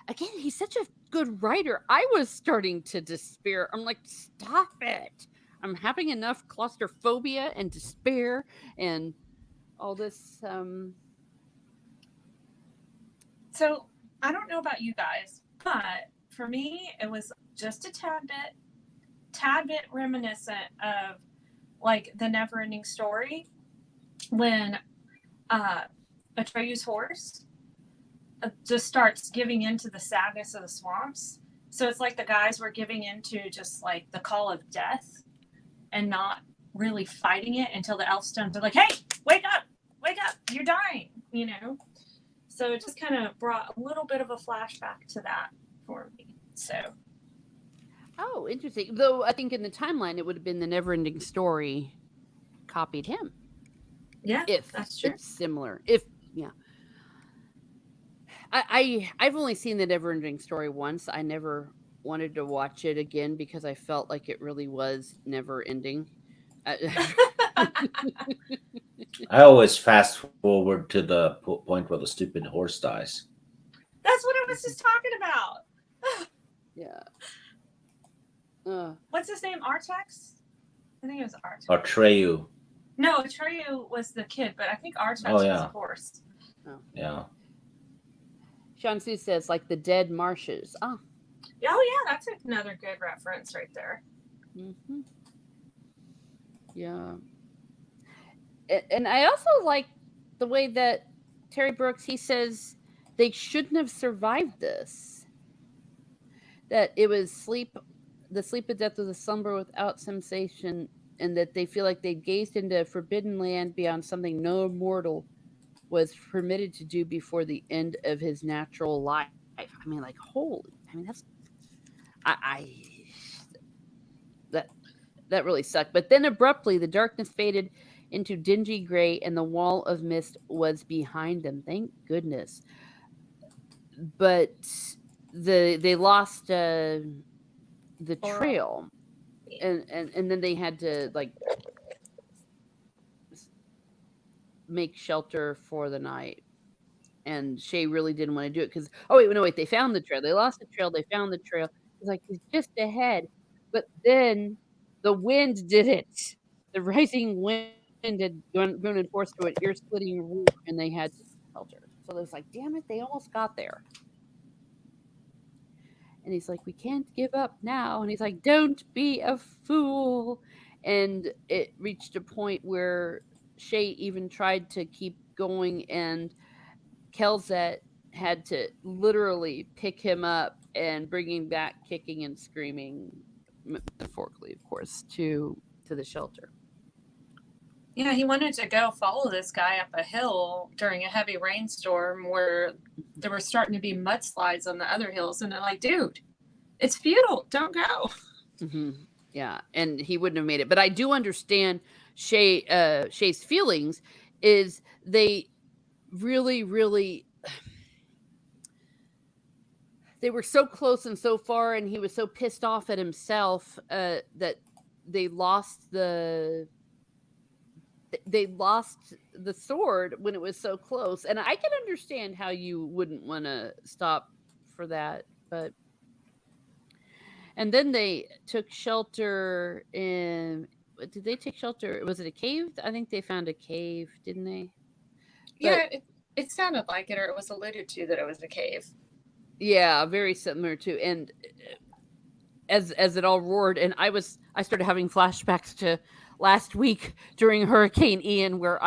again, he's such a good writer. I was starting to despair. I'm like, stop it. I'm having enough claustrophobia and despair and all this So I don't know about you guys, but for me, it was just a tad bit reminiscent of like the Neverending Story when Atreyu's horse just starts giving into the sadness of the swamps. So it's like the guys were giving into just like the call of death and not really fighting it until the Elfstones are like, hey, wake up, you're dying, you know? So it just kind of brought a little bit of a flashback to that for me. So. Oh, interesting. Though I think in the timeline, it would have been the Neverending Story copied him. Yeah, If that's true. it's similar. Yeah. I've only seen the Neverending Story once. I never wanted to watch it again because I felt like it really was never ending. I always fast forward to the point where the stupid horse dies. That's what I was just talking about. Yeah. What's his name? Artax? I think it was Artax. Atreyu. No, Atreyu was the kid, but I think Artax Oh, was yeah. a horse. Oh. Yeah. Sean Sue says, like the dead marshes. Oh. Oh, yeah, that's another good reference right there. Mm-hmm. Yeah. And I also like the way that Terry Brooks, he says they shouldn't have survived this. That it was the sleep of death was a slumber without sensation, and that they feel like they gazed into a forbidden land beyond something no mortal was permitted to do before the end of his natural life. I mean, like, holy, I mean, that's, that really sucked. But then abruptly, the darkness faded into dingy gray, and the wall of mist was behind them. Thank goodness. But they lost the trail, and then they had to like make shelter for the night. And Shay really didn't want to do it because wait, they found the trail. They lost the trail. They found the trail. It's like it's just ahead, but then the wind did it. The rising wind had grown and forced to an ear-splitting roar, and they had to shelter. So it's like, damn it, they almost got there. And he's like, we can't give up now. And he's like, don't be a fool. And it reached a point where Shay even tried to keep going, and Kelzet had to literally pick him up and bring him back kicking and screaming, metaphorically, of course, to the shelter. Yeah, he wanted to go follow this guy up a hill during a heavy rainstorm where there were starting to be mudslides on the other hills. And they're like, dude, it's futile. Don't go. Mm-hmm. Yeah, and he wouldn't have made it. But I do understand Shay's feelings is they really, really, they were so close and so far, and he was so pissed off at himself that they lost the sword when it was so close. And I can understand how you wouldn't want to stop for that, but and then they took shelter in, did they take shelter? Was it a cave? I think they found a cave, didn't they? Yeah, it sounded like it, or it was alluded to that it was a cave. Yeah, very similar to, and as it all roared, and I started having flashbacks to last week during Hurricane Ian, where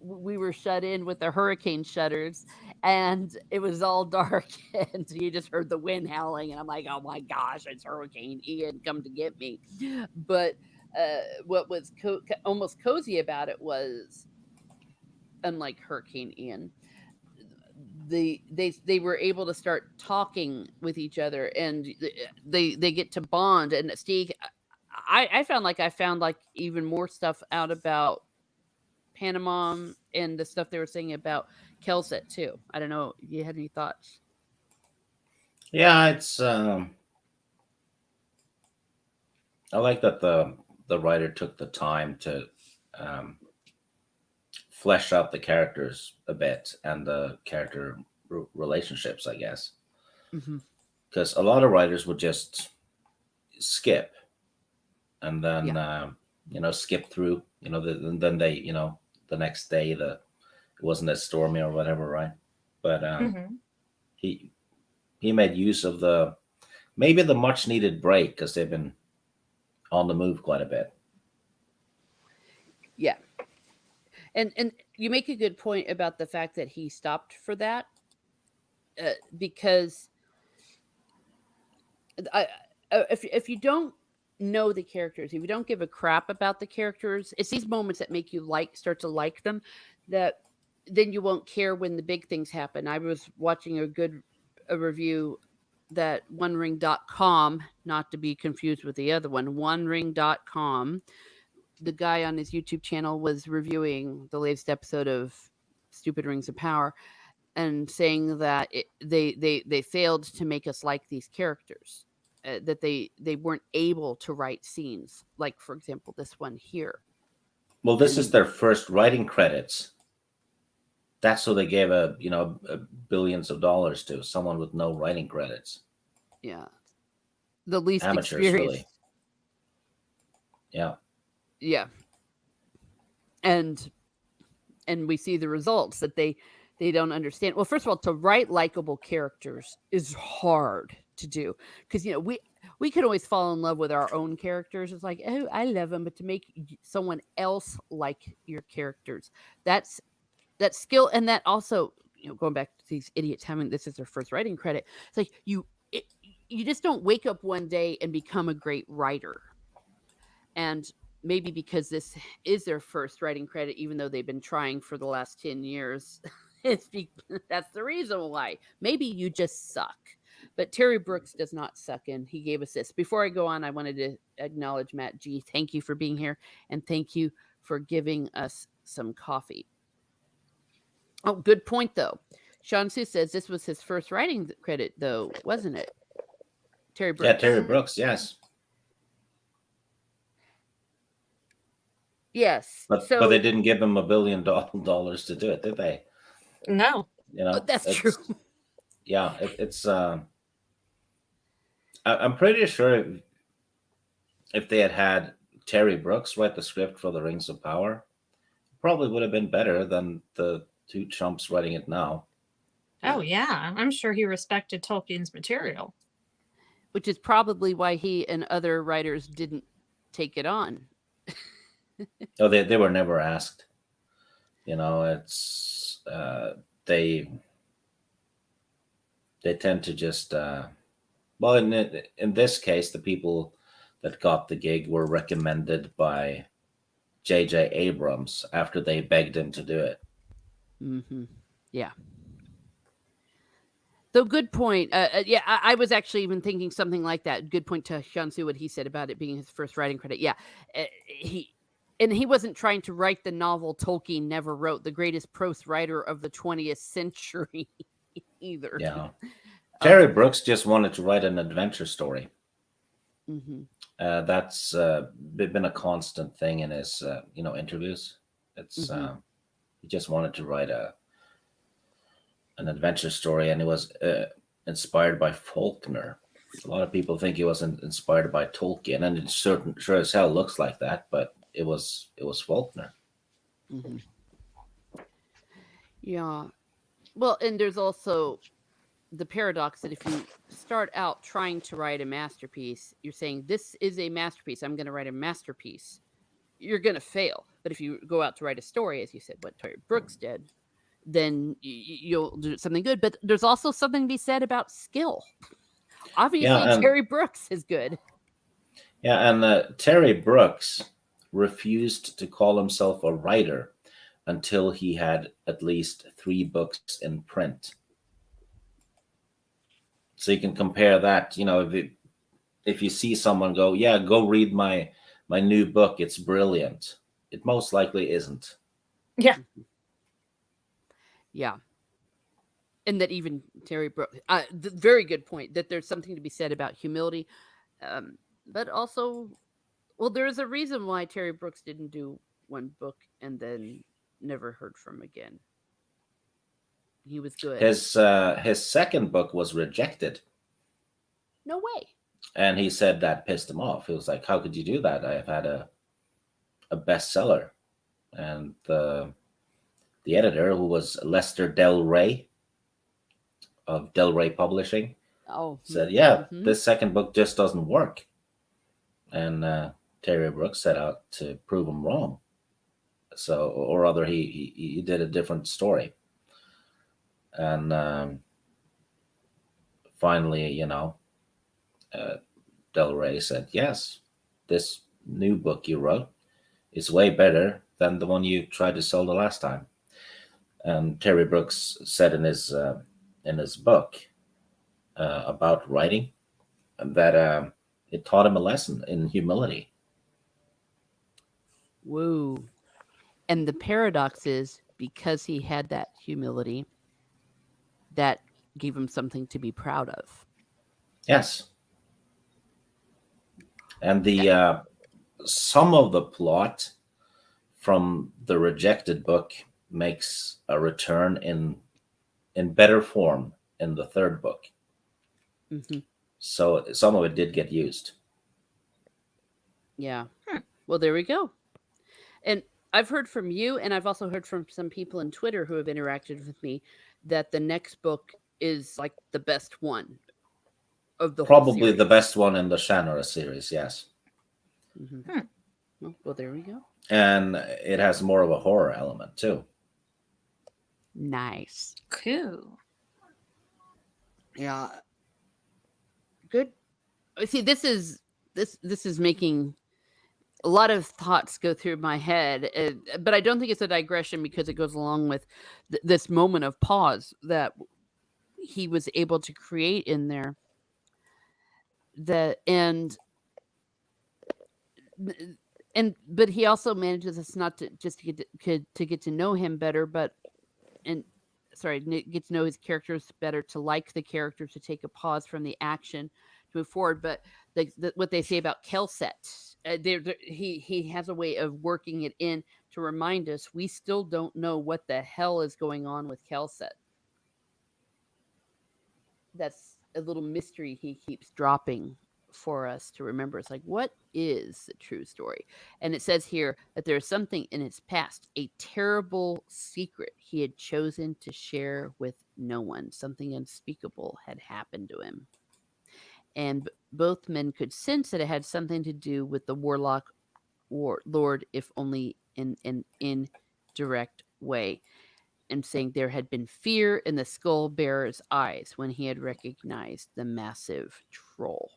we were shut in with the hurricane shutters, and it was all dark, and you just heard the wind howling, and I'm like, oh my gosh, it's Hurricane Ian, come to get me. But what was almost cozy about it was, unlike Hurricane Ian, they were able to start talking with each other, and they get to bond. And Stig, I found like even more stuff out about Panama and the stuff they were saying about Kelset too. I don't know. You had any thoughts? Yeah, it's I like that the writer took the time to flesh out the characters a bit and the character relationships, I guess. Because a lot of writers would just skip and then skip through, then they, the next day it wasn't as stormy or whatever, right? But he made use of maybe the much needed break, because they've been on the move quite a bit. Yeah. And you make a good point about the fact that he stopped for that, because I, if you don't know the characters, if you don't give a crap about the characters, it's these moments that make you start to like them, that then you won't care when the big things happen. I was watching a review that OneRing.com, not to be confused with the other one, OneRing.com. The guy on his YouTube channel was reviewing the latest episode of Stupid Rings of Power, and saying that they failed to make us like these characters, that they weren't able to write scenes like, for example, this one here. Well, this is their first writing credits. That's who they gave billions of dollars to, someone with no writing credits. Yeah, the least Amateurs, experienced. really. Yeah. Yeah, and we see the results that they don't understand. Well, first of all, to write likable characters is hard to do, because we can always fall in love with our own characters. It's like, oh, I love them, but to make someone else like your characters, that's skill. And that also, going back to these idiots having this as their first writing credit, it's like you just don't wake up one day and become a great writer. And maybe because this is their first writing credit, even though they've been trying for the last 10 years, that's the reason why. Maybe you just suck. But Terry Brooks does not suck, and he gave us this. Before I go on, I wanted to acknowledge Matt G. Thank you for being here, and thank you for giving us some coffee. Oh, good point, though. Sean Sue says this was his first writing credit, though, wasn't it? Terry Brooks. Yeah, Terry Brooks, yes. Yes. But they didn't give him $1 billion to do it, did they? No. That's true. Yeah, it's. I'm pretty sure if they had Terry Brooks write the script for the Rings of Power, probably would have been better than the two chumps writing it now. Oh yeah, I'm sure he respected Tolkien's material. Which is probably why he and other writers didn't take it on. Oh, they were never asked. It's they tend to just well, in this case, the people that got the gig were recommended by J.J. Abrams after they begged him to do it. Mm-hmm. Yeah. So good point. Yeah, I was actually even thinking something like that. Good point to Shansu, what he said about it being his first writing credit. Yeah, he wasn't trying to write the novel Tolkien never wrote, the greatest prose writer of the 20th century either. Yeah. Terry Brooks just wanted to write an adventure story. Mm-hmm. That's been a constant thing in his interviews. It's he just wanted to write an adventure story, and he was inspired by Faulkner. A lot of people think he was inspired by Tolkien, and it sure as hell looks like that, but it was Faulkner. Mm-hmm. Yeah. Well, and there's also the paradox that if you start out trying to write a masterpiece, you're saying, this is a masterpiece, I'm going to write a masterpiece. You're going to fail. But if you go out to write a story, as you said, what Terry Brooks did, then you'll do something good. But there's also something to be said about skill. Obviously, Terry Brooks is good. Yeah, and Terry Brooks refused to call himself a writer until he had at least 3 books in print. So you can compare that, if you see someone go, yeah, go read my new book, it's brilliant. It most likely isn't. Yeah. Yeah. And that even Terry Brooks, very good point, that there's something to be said about humility. But also, well, there's a reason why Terry Brooks didn't do one book and then never heard from again. He was good. His second book was rejected. No way. And he said that pissed him off. He was like, how could you do that? I have had a bestseller. And the editor, who was Lester Del Rey, Del Rey Publishing Oh. said, "Yeah, mhm. this second book just doesn't work," and Terry Brooks set out to prove him wrong. So, or rather, he did a different story, and finally, uh, Del Rey said, "Yes, this new book you wrote is way better than the one you tried to sell the last time." And Terry Brooks said in his book about writing that it taught him a lesson in humility. Whoa. And the paradox is because he had that humility, that gave him something to be proud of. Yes, and That- the some of the plot from the rejected book makes a return in better form in the third book. mhm. So some of it did get used. Yeah. Well, there we go. And I've heard from you, and I've also heard from some people on Twitter who have interacted with me that the next book is like the best one of the whole Probably the series. best one in the Shannara series, yes. Mhm. Well, there we go. And it has more of a horror element too. Nice. Cool. Yeah. Good. See, this is making a lot of thoughts go through my head, but I don't think it's a digression because it goes along with this moment of pause that he was able to create in there. That and but he also manages us not to just to get to know him better, but and sorry, get to know his characters better, to like the characters, to take a pause from the action to move forward. But what they say about Kelset, he has a way of working it in to remind us we still don't know what the hell is going on with Kelset. That's a little mystery he keeps dropping for us to remember. It's like, what is the true story? And it says here that there is something in his past, a terrible secret he had chosen to share with no one. Something unspeakable had happened to him. And both men could sense that it had something to do with the warlock lord, if only in an indirect way. And saying there had been fear in the skull bearer's eyes when he had recognized the massive troll.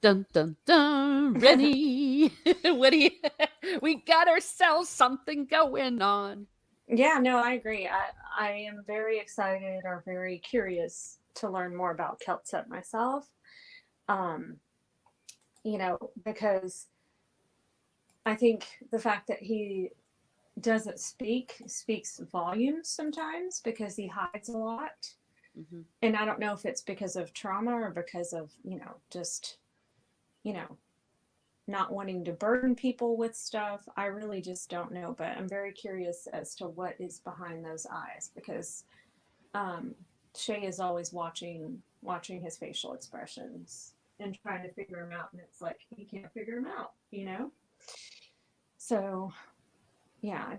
Dun dun dun, Reni. What do you? We got ourselves something going on. Yeah, no, I agree. I am very excited or very curious to learn more about Keltset myself. Um, because I think the fact that he doesn't speaks volumes sometimes because he hides a lot. Mm-hmm. And I don't know if it's because of trauma or because of, just, not wanting to burden people with stuff. I really just don't know, but I'm very curious as to what is behind those eyes because Shay is always watching his facial expressions and trying to figure him out, and it's like he can't figure him out, So, yeah,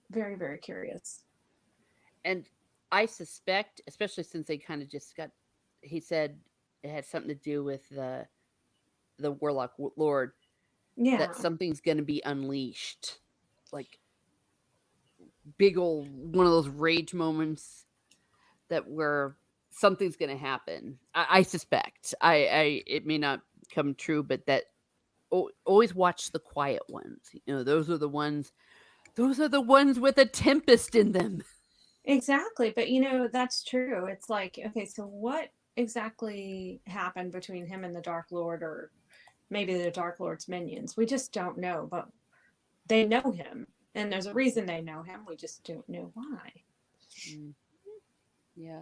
very, very curious. And I suspect, especially since they kind of just got, he said it had something to do with the warlock lord, Yeah, that something's going to be unleashed, like big old one of those rage moments that where something's going to happen. I suspect. It may not come true, but that always watch the quiet ones. Those are the ones. Those are the ones with a tempest in them. exactly. But that's true. It's like, okay, so what exactly happened between him and the Dark Lord, or maybe the Dark Lord's minions? We just don't know, but they know him, and there's a reason they know him. We just don't know why. Yeah.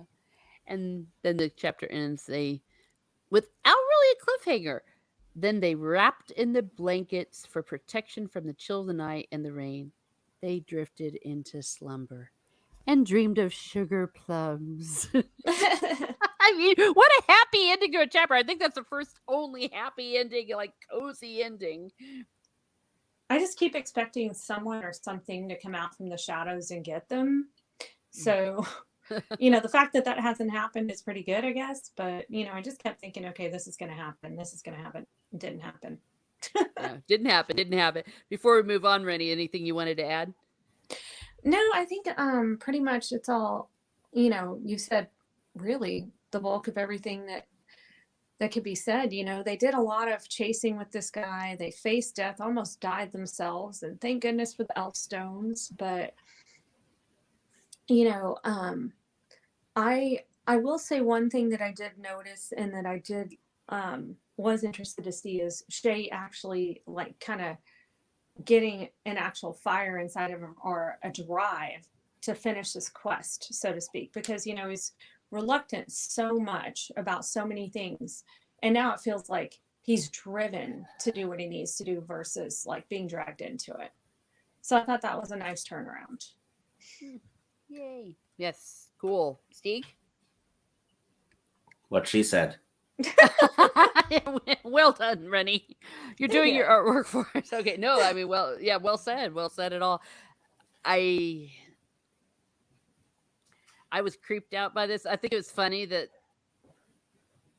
And then the chapter ends without really a cliffhanger. Then they wrapped in the blankets for protection from the chill of the night and the rain. They drifted into slumber and dreamed of sugar plums. I mean, what a happy ending to a chapter. I think that's the first only happy ending, like cozy ending. I just keep expecting someone or something to come out from the shadows and get them. So The fact that hasn't happened is pretty good, I guess. But, I just kept thinking, okay, this is going to happen. This is going to happen. It didn't happen. Yeah, didn't happen. Before we move on, Reni, anything you wanted to add? No, I think pretty much it's all, you said really the bulk of everything that could be said. They did a lot of chasing with this guy. They faced death, almost died themselves, and thank goodness for the elf stones. But I will say one thing that I did notice and that I did was interested to see is Shay actually like kind of getting an actual fire inside of him, or a drive to finish this quest, so to speak, because he's reluctant so much about so many things, and now it feels like he's driven to do what he needs to do versus like being dragged into it. So I thought that was a nice turnaround. Yay. Yes, cool. Stig? What she said. Well done, Reni. You're doing your artwork for us. Okay, no, I mean, well said at all. I was creeped out by this. I think it was funny that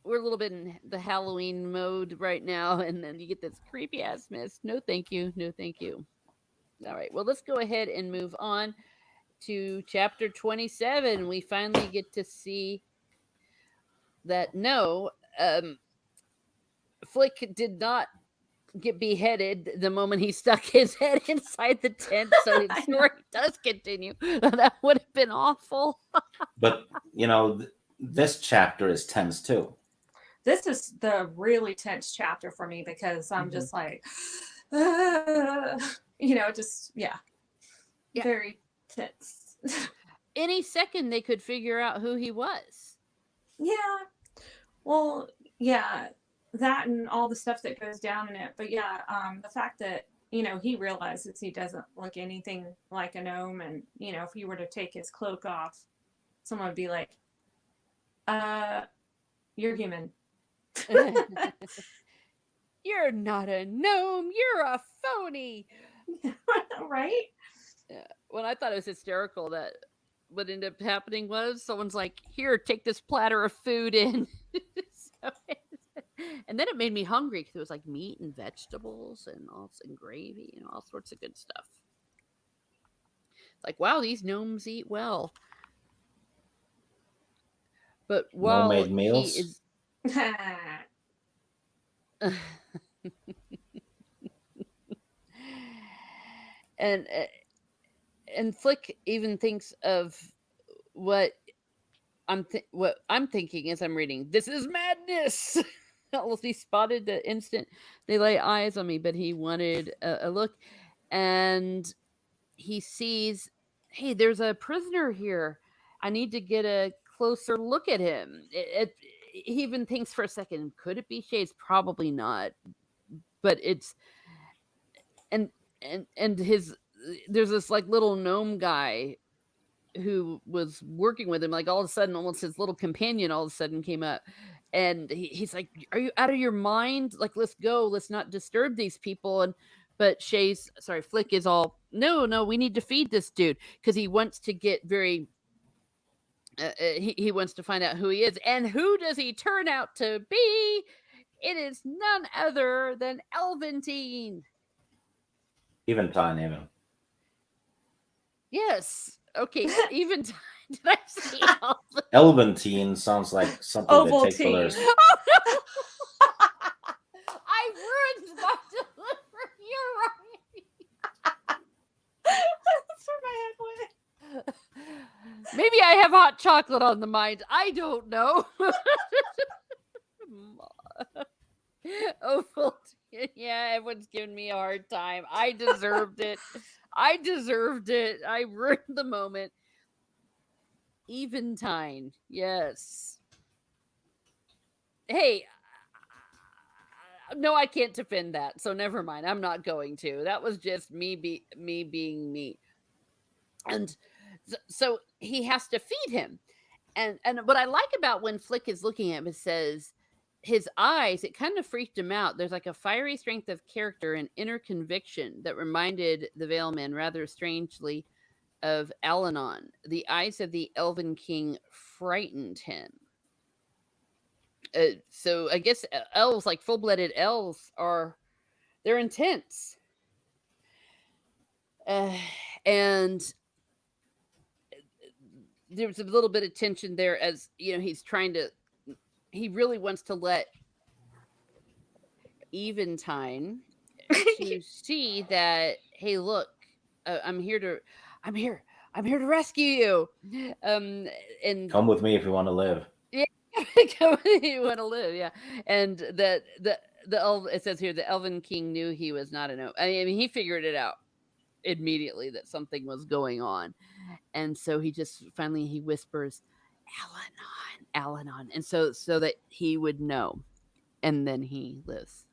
we're a little bit in the Halloween mode right now, and then you get this creepy ass mist. No, thank you. All right, well, let's go ahead and move on to chapter 27. We finally get to see that Flick did not get beheaded the moment he stuck his head inside the tent, so the story does continue. That would have been awful. But this chapter is tense too. This is the really tense chapter for me because I'm just like, very tense. Any second they could figure out who he was. Yeah. Well, yeah, that and all the stuff that goes down in it. But yeah, the fact that, he realizes he doesn't look anything like a gnome. And, if he were to take his cloak off, someone would be like, you're human. You're not a gnome. You're a phony. Right? Yeah. Well, I thought it was hysterical that what ended up happening was someone's like, here, take this platter of food in. And then it made me hungry because it was like meat and vegetables and gravy and all sorts of good stuff. It's like, wow, these gnomes eat well. But while No-made meals? he is and Flick even thinks of what I'm thinking as I'm reading. This is madness. He spotted the instant they lay eyes on me, but he wanted a look, and he sees, hey, there's a prisoner here. I need to get a closer look at him. He even thinks for a second, could it be Shades? Probably not, but it's and his there's this like little gnome guy who was working with him. Like all of a sudden, almost his little companion all of a sudden came up, and he's like, "Are you out of your mind? Like, let's go. Let's not disturb these people." And but Flick is all, no, we need to feed this dude because he wants to get very. He wants to find out who he is, and who does he turn out to be? It is none other than Elventine. Eventide. Yes. Okay. Eventide. Did I say Elventine sounds like something they take for their. Oh, no. I ruined my delivery. You're right. That's where my head went. Maybe I have hot chocolate on the mind. I don't know. Oh, yeah, everyone's giving me a hard time. I deserved it. I ruined the moment. Eventine. Yes. Hey, no, I can't defend that. So never mind. I'm not going to. That was just me being me. And so he has to feed him. And what I like about when Flick is looking at him, it says his eyes, it kind of freaked him out. There's like a fiery strength of character and inner conviction that reminded the Veilman rather strangely of Alanon. The eyes of the Elven King frightened him. So I guess elves, like full-blooded elves, they're intense. And there's a little bit of tension there, as you know, he really wants to let Eventine to see that, hey, look, I'm here to rescue you. And Come with me if you want to live. yeah, come if you want to live, yeah. And that it says here, the Elven King knew he was not I mean, he figured it out immediately that something was going on. And so he just finally he whispers, Alanon, and so that he would know, and then he lives.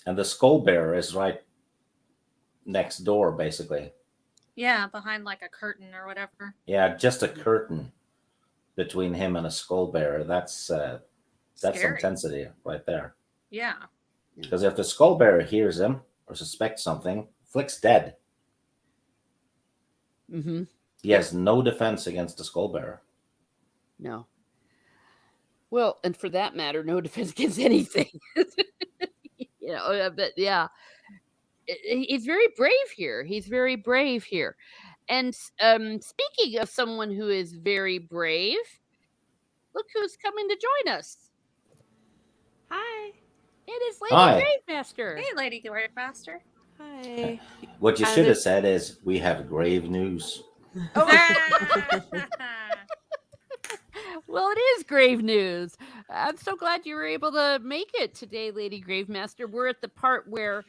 And the skull bearer is right next door, basically. Yeah, behind like a curtain or whatever. Yeah, just a curtain between him and a skull bearer. That's some Scary. intensity right there. Yeah. Because if the skull bearer hears him or suspects something, Flick's dead. Mm-hmm. He has no defense against the skull bearer. No. Well, and for that matter, no defense against anything. You know, but yeah, he's very brave here. He's very brave here. And speaking of someone who is very brave, look who's coming to join us. Hi. It is Lady Hi. Gravemaster. Hey, Lady Gravemaster. Hi. What you should have said is, we have grave news. Well, it is grave news. I'm so glad you were able to make it today, Lady Gravemaster. We're at the part where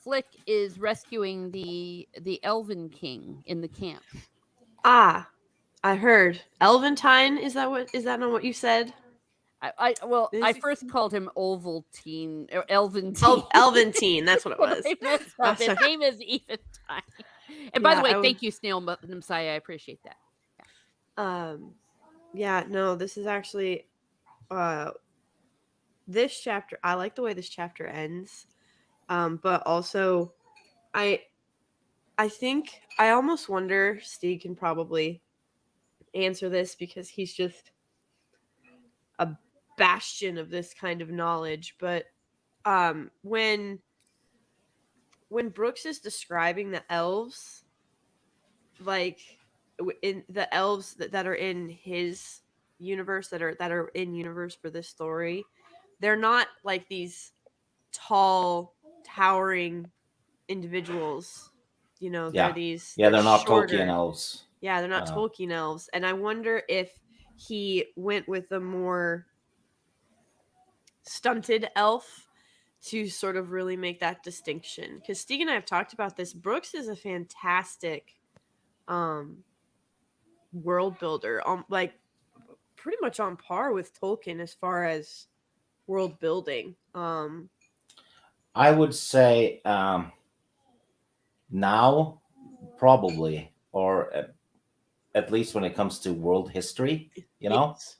Flick is rescuing the Elven King in the camp. Ah, I heard. Elventine, is that not what you said? I This- first called him Ovaltine or Elventine. Elventine, that's what it was. His name is Eventine. And by the way, Yeah, thank you, Snail Messiah. I appreciate that. Yeah, no, this is actually this chapter, I like the way this chapter ends. But also I think I almost wonder, Stig can probably answer this because he's just a bastion of this kind of knowledge, but when Brooks is describing the elves, like in the elves that are in his universe, that are in universe for this story, they're not like these tall, towering individuals. You know, Yeah. they're these. Yeah, they're not shorter. Tolkien elves. Yeah, they're not Tolkien elves, and I wonder if he went with a more stunted elf to sort of really make that distinction. Because Stig and I have talked about this. Brooks is a fantastic world builder, like pretty much on par with Tolkien as far as world building. I would say now, probably, or at least when it comes to world history, you know. Yes.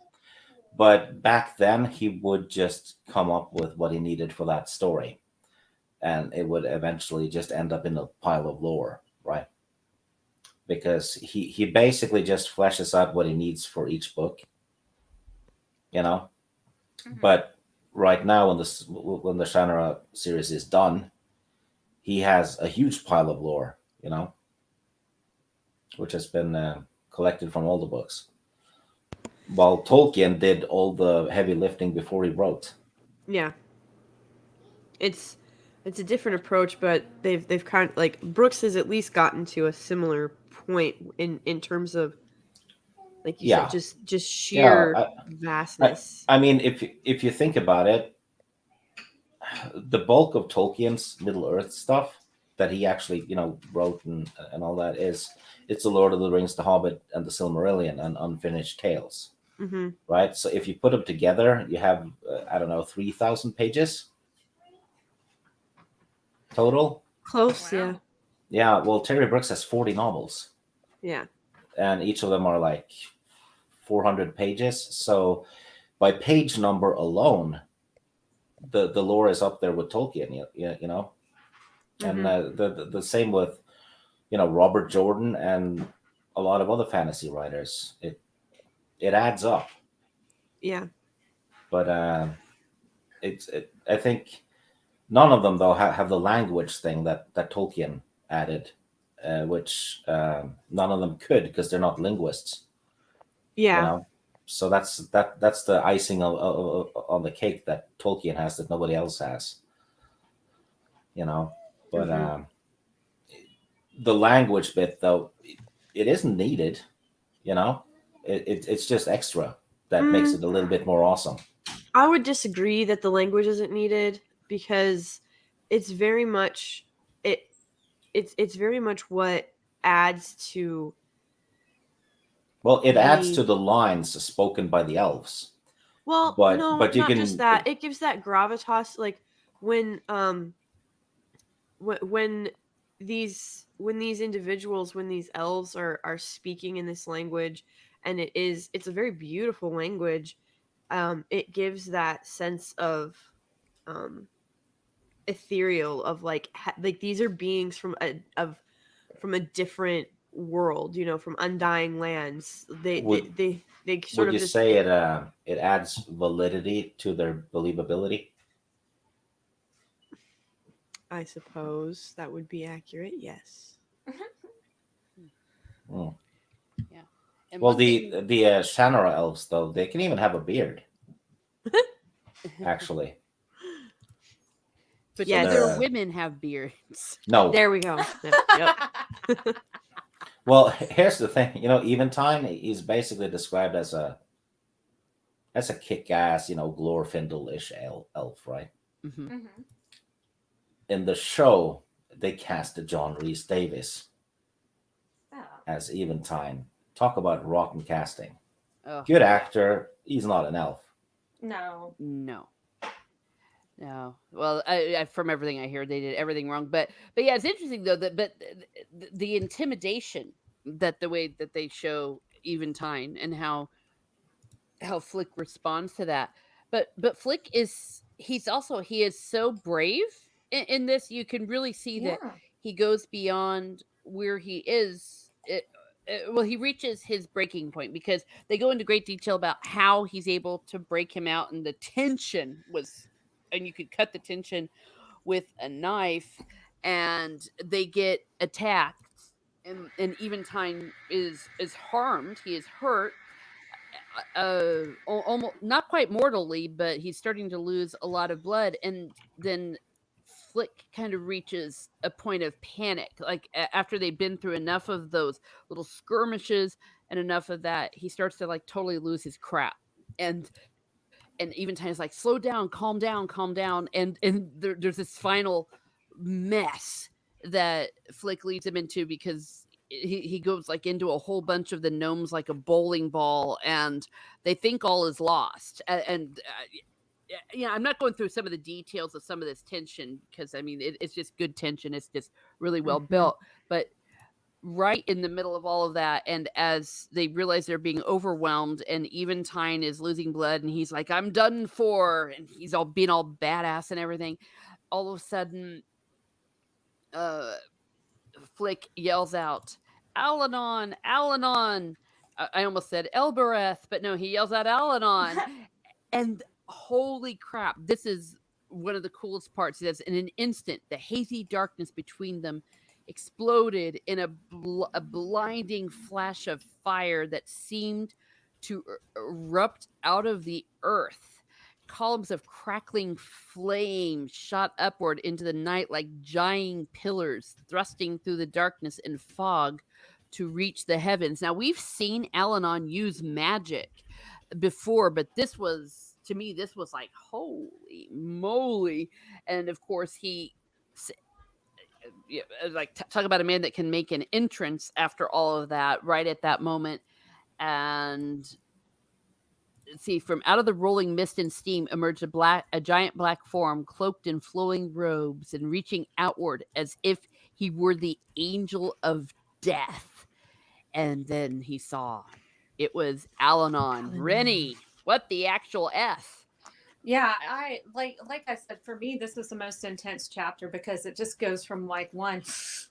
But back then, he would just come up with what he needed for that story, and it would eventually just end up in a pile of lore, right? Because he basically just fleshes out what he needs for each book, you know. Mhm. But right now, when the Shannara series is done, he has a huge pile of lore, you know, which has been collected from all the books. While Tolkien did all the heavy lifting before he wrote. Yeah. It's a different approach, but they've kind of, like, Brooks has at least gotten to a similar point in terms of, like you Yeah. said, just sheer Yeah, vastness. I mean, if you think about it, the bulk of Tolkien's Middle Earth stuff that he actually, you know, wrote and all that it's the Lord of the Rings, the Hobbit, and the Silmarillion, and Unfinished Tales, Mm-hmm. right? So if you put them together, you have 3,000 pages total. Close, Wow. yeah. Yeah, well, Terry Brooks has 40 novels, Yeah. and each of them are like 400 pages. So by page number alone, the lore is up there with Tolkien, you know. And Mhm. the same with Robert Jordan and a lot of other fantasy writers. It adds up, Yeah. but I think none of them though have the language thing that Tolkien added, which none of them could because they're not linguists. Yeah. So that's the icing on the cake that Tolkien has that nobody else has. But Mhm. the language bit though, it isn't needed. You know, it's just extra that makes Mm, it a little bit more awesome. I would disagree that the language isn't needed because it's very much it it's very much what adds to Well, it adds to the the lines spoken by the elves, well, no, but you not just can that. It gives that gravitas like when when these individuals, when these elves are speaking in this language, and it's a very beautiful language. It gives that sense of um ethereal, of like like these are beings from a different world, from undying lands. would They sort would of you just say it adds validity to their believability? I suppose that would be accurate. Yes. Hmm. Yeah. And Well, one the thing, the Shannara elves though they can even have a beard actually. but So do Yes. their they're women have beards? no. There we go. Yep. Well, here's the thing. Eventide is basically described as a kick-ass, Glorfindel-ish elf, right? Hmm. Mhm. In the show, they casted John Rhys Davis Oh. as Eventide. Talk about rotten casting. Oh, Good yeah. actor. He's not an elf. No. No. No. Well, from everything I hear, they did everything wrong. But yeah, it's interesting though that the intimidation that the way that they show Eventide and how Flick responds to that. But Flick he is so brave in this. You can really see that Yeah. he goes beyond where he is. Well, he reaches his breaking point because they go into great detail about how he's able to break him out, and the tension was, and you could cut the tension with a knife, and they get attacked, and Eventide is harmed. He is hurt, almost not quite mortally, but he's starting to lose a lot of blood, and then Flick kind of reaches a point of panic, like after they've been through enough of those little skirmishes and enough of that, he starts to like totally lose his crap, and Eventide is like, slow down, calm down, and there's this final mess that Flick leads him into because he goes like into a whole bunch of the gnomes like a bowling ball, and they think all is lost. And yeah, I'm not going through some of the details of some of this tension because I mean it's just good tension. It's just really well Mhm. built, but right in the middle of all of that, and as they realize they're being overwhelmed and Eventide is losing blood and he's like, I'm done for, and he's all being all badass and everything, all of a sudden uh Flick yells out, Alanon, Alanon. I almost said Elbereth, but no, he yells out Alanon. And holy crap, this is one of the coolest parts. He says, in an instant, the hazy darkness between them exploded in a blinding flash of fire that seemed to erupt out of the earth. Columns of crackling flame shot upward into the night like giant pillars, thrusting through the darkness and fog to reach the heavens. Now, we've seen Alanon use magic before, but this was, to me, this was like, holy moly. And of course, like, talk about a man that can make an entrance after all of that, right at that moment. And see, from out of the rolling mist and steam emerged a giant black form cloaked in flowing robes and reaching outward as if he were the angel of death. And then he saw it was Alanon. Reni, what the actual F? Yeah, I like I said, for me this was the most intense chapter because it just goes from like one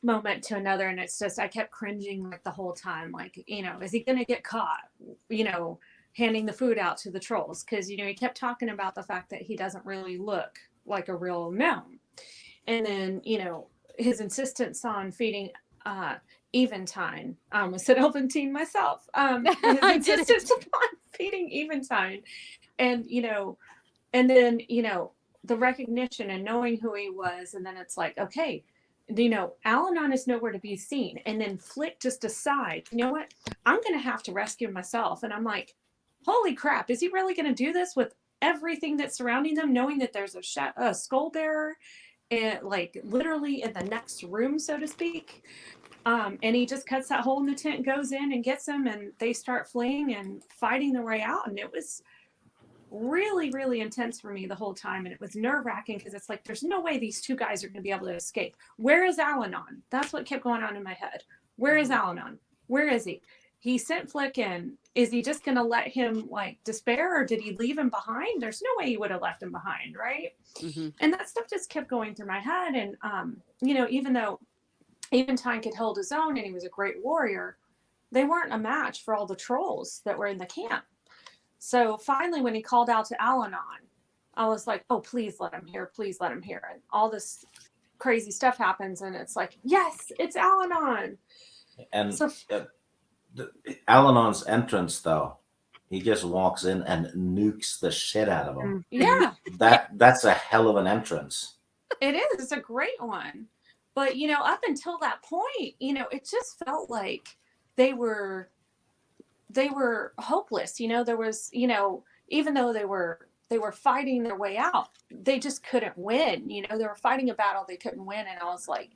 moment to another, and it's just I kept cringing like the whole time, like, is he gonna get caught, handing the food out to the trolls? Because he kept talking about the fact that he doesn't really look like a real gnome, and then his insistence on feeding Eventine. I almost said Elventine myself. His insistence upon feeding Eventine, and and then the recognition and knowing who he was, and then it's like, okay, Al-Anon is nowhere to be seen, and then Flick just decides, you know what, I'm gonna have to rescue myself. And I'm like, holy crap, is he really gonna do this with everything that's surrounding them, knowing that there's a skull bearer and like literally in the next room, so to speak? And he just cuts that hole in the tent, goes in and gets them, and they start fleeing and fighting their way out. And it was really, really intense for me the whole time. And it was nerve-wracking because it's like, there's no way these two guys are going to be able to escape. Where is Al-Anon? That's what kept going on in my head. Where is Al-Anon? Where is he? He sent Flick in. Is he just going to let him like despair, or did he leave him behind? There's no way he would have left him behind, right? Mm-hmm. And that stuff just kept going through my head. And, even though Eventine could hold his own and he was a great warrior, they weren't a match for all the trolls that were in the camp. So finally, when he called out to Al-Anon, I was like, oh, please let him hear. Please let him hear. And all this crazy stuff happens. And it's like, yes, it's Al-Anon. And so, Al-Anon's entrance, though, he just walks in and nukes the shit out of him. Yeah. That's a hell of an entrance. It is. It's a great one. But, up until that point, it just felt like they were hopeless. There was, even though they were fighting their way out, they just couldn't win. They were fighting a battle they couldn't win. And I was like,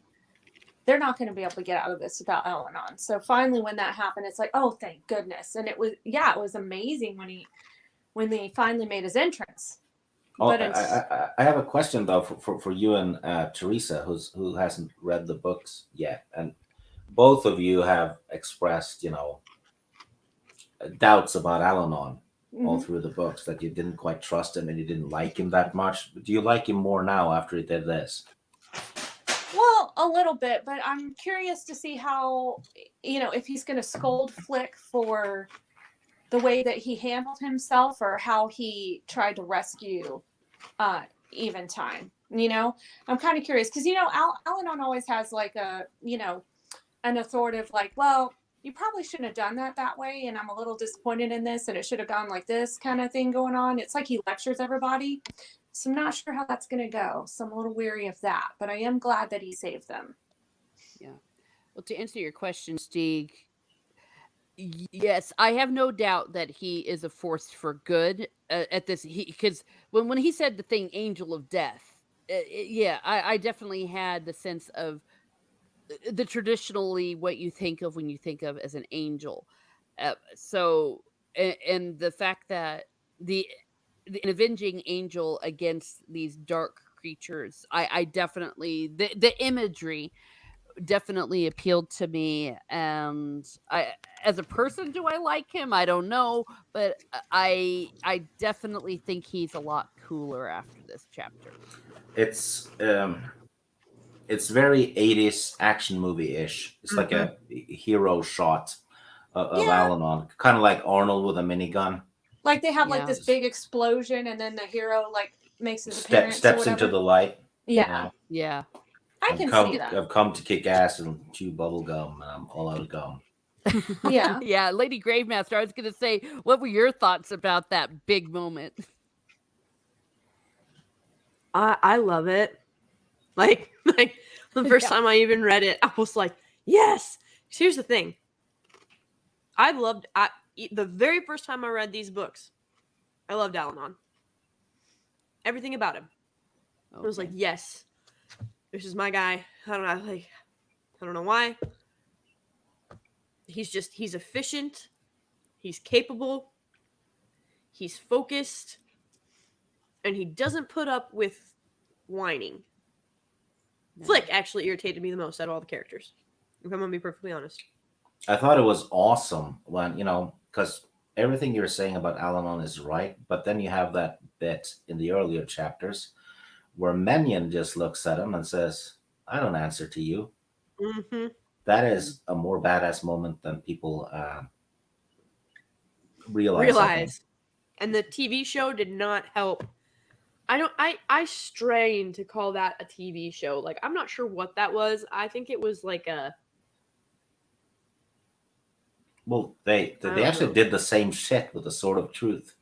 they're not going to be able to get out of this without Al-Anon. So finally, when that happened, it's like, oh, thank goodness. And it was amazing when they finally made his entrance. Oh, I have a question though for you and Teresa, who hasn't read the books yet, and both of you have expressed, doubts about Al-Anon all through the books, that you didn't quite trust him and you didn't like him that much. Do you like him more now after he did this? Well, a little bit, but I'm curious to see how, if he's going to scold Flick for the way that he handled himself, or how he tried to rescue Eventine. I'm kind of curious because Al-Anon always has like a an authoritative, like, well, you probably shouldn't have done that way, and I'm a little disappointed in this, and it should have gone like this kind of thing going on. It's like he lectures everybody, so I'm not sure how that's going to go. So I'm a little weary of that, but I am glad that he saved them. Yeah. Well, to answer your question, Stig, yes, I have no doubt that he is a force for good at this. Because when he said the thing, "Angel of Death," I definitely had the sense of the traditionally what you think of when you think of as an angel. So, and the fact that an avenging angel against these dark creatures, I definitely the imagery definitely appealed to me. And I, as a person, do I like him? I don't know, but I definitely think he's a lot cooler after this chapter. It's very 80s action movie-ish. It's like a hero shot of Al-Anon, kind of like Arnold with a minigun. Like they have like this big explosion, and then the hero like makes his appearance. Steps into the light. Yeah. Yeah. I can see that. I've come to kick ass and chew bubble gum, and I'm all out of gum. Yeah. Yeah, Lady Gravemaster, I was going to say, what were your thoughts about that big moment? I love it. Like the first time I even read it, I was like, yes. Here's the thing. The very first time I read these books, I loved Al-Anon. Everything about him. Okay. I was like, yes, this is my guy. I don't know why. He's efficient. He's capable. He's focused. And he doesn't put up with whining. No. Flick actually irritated me the most out of all the characters, if I'm going to be perfectly honest. I thought it was awesome when, because everything you're saying about Al-Anon is right, but then you have that bit in the earlier chapters where Menyon just looks at him and says, I don't answer to you. Mm-hmm. That is a more badass moment than people realize. I think. Realize. And the TV show did not help. I strain to call that a TV show. Like, I'm not sure what that was. I think it was like a Well, they I they don't actually know. did the same shit with the Sword of Truth.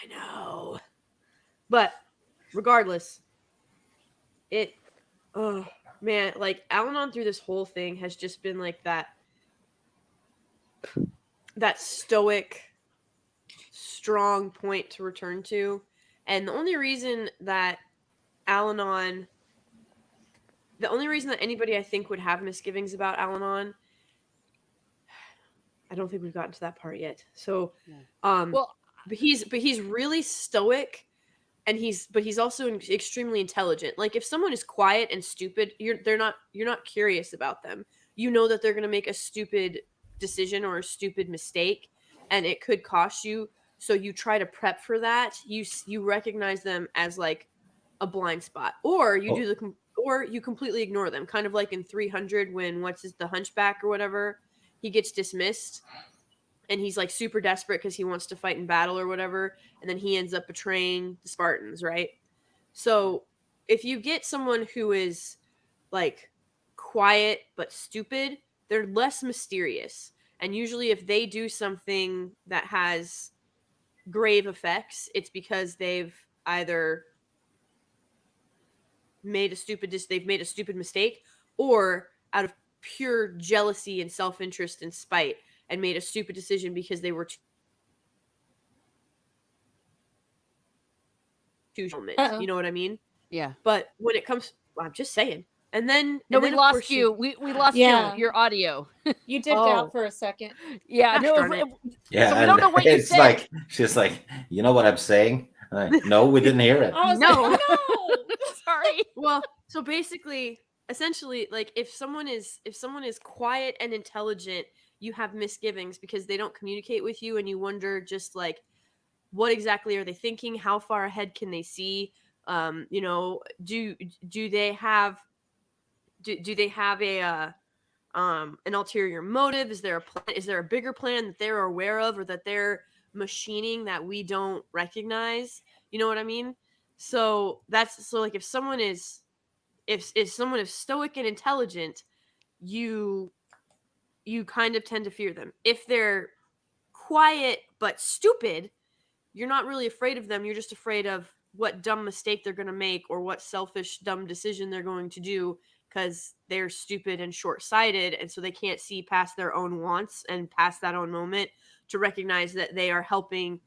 I know. But regardless, it oh man, like Al-Anon through this whole thing has just been like that stoic, strong point to return to. And the only reason that Al-Anon the only reason that anybody I think would have misgivings about Al-Anon, I don't think we've gotten to that part yet. So Yeah. but Well, he's really stoic, and he's also extremely intelligent. Like, if someone is quiet and stupid, you're not curious about them. You know that they're going to make a stupid decision or a stupid mistake, and it could cost you. So you try to prep for that. You recognize them as like a blind spot, or you Oh. do or you completely ignore them. Kind of like in 300 when the Hunchback or whatever, he gets dismissed and he's like super desperate because he wants to fight in battle or whatever, and then he ends up betraying the Spartans, right? So if you get someone who is like quiet but stupid, they're less mysterious. And usually if they do something that has grave effects, it's because they've either made a stupid mistake, or out of pure jealousy and self-interest and spite, and made a stupid decision because they were too Uh-oh. you know what I mean? yeah. But when it comes, well, I'm just saying. And then No, and we then of lost course you. We lost Yeah. your audio. You dipped Oh. out for a second. Yeah, Gosh no. darn it. Yeah, So we and don't know what you it's said. like she's like, you know what I'm saying? No, we didn't hear it. I was No. like, oh no. Sorry. Well, so basically, essentially, like if someone is quiet and intelligent, you have misgivings because they don't communicate with you, and you wonder just like, what exactly are they thinking? How far ahead can they see? You know, do they have do they have a an ulterior motive? Is there a plan? Is there a bigger plan that they're aware of, or that they're machining that we don't recognize? You know what I mean? So like if someone is stoic and intelligent, you kind of tend to fear them. If they're quiet but stupid, you're not really afraid of them. You're just afraid of what dumb mistake they're going to make, or what selfish dumb decision they're going to do, because they're stupid and short-sighted, and so they can't see past their own wants and past that own moment to recognize that they are helping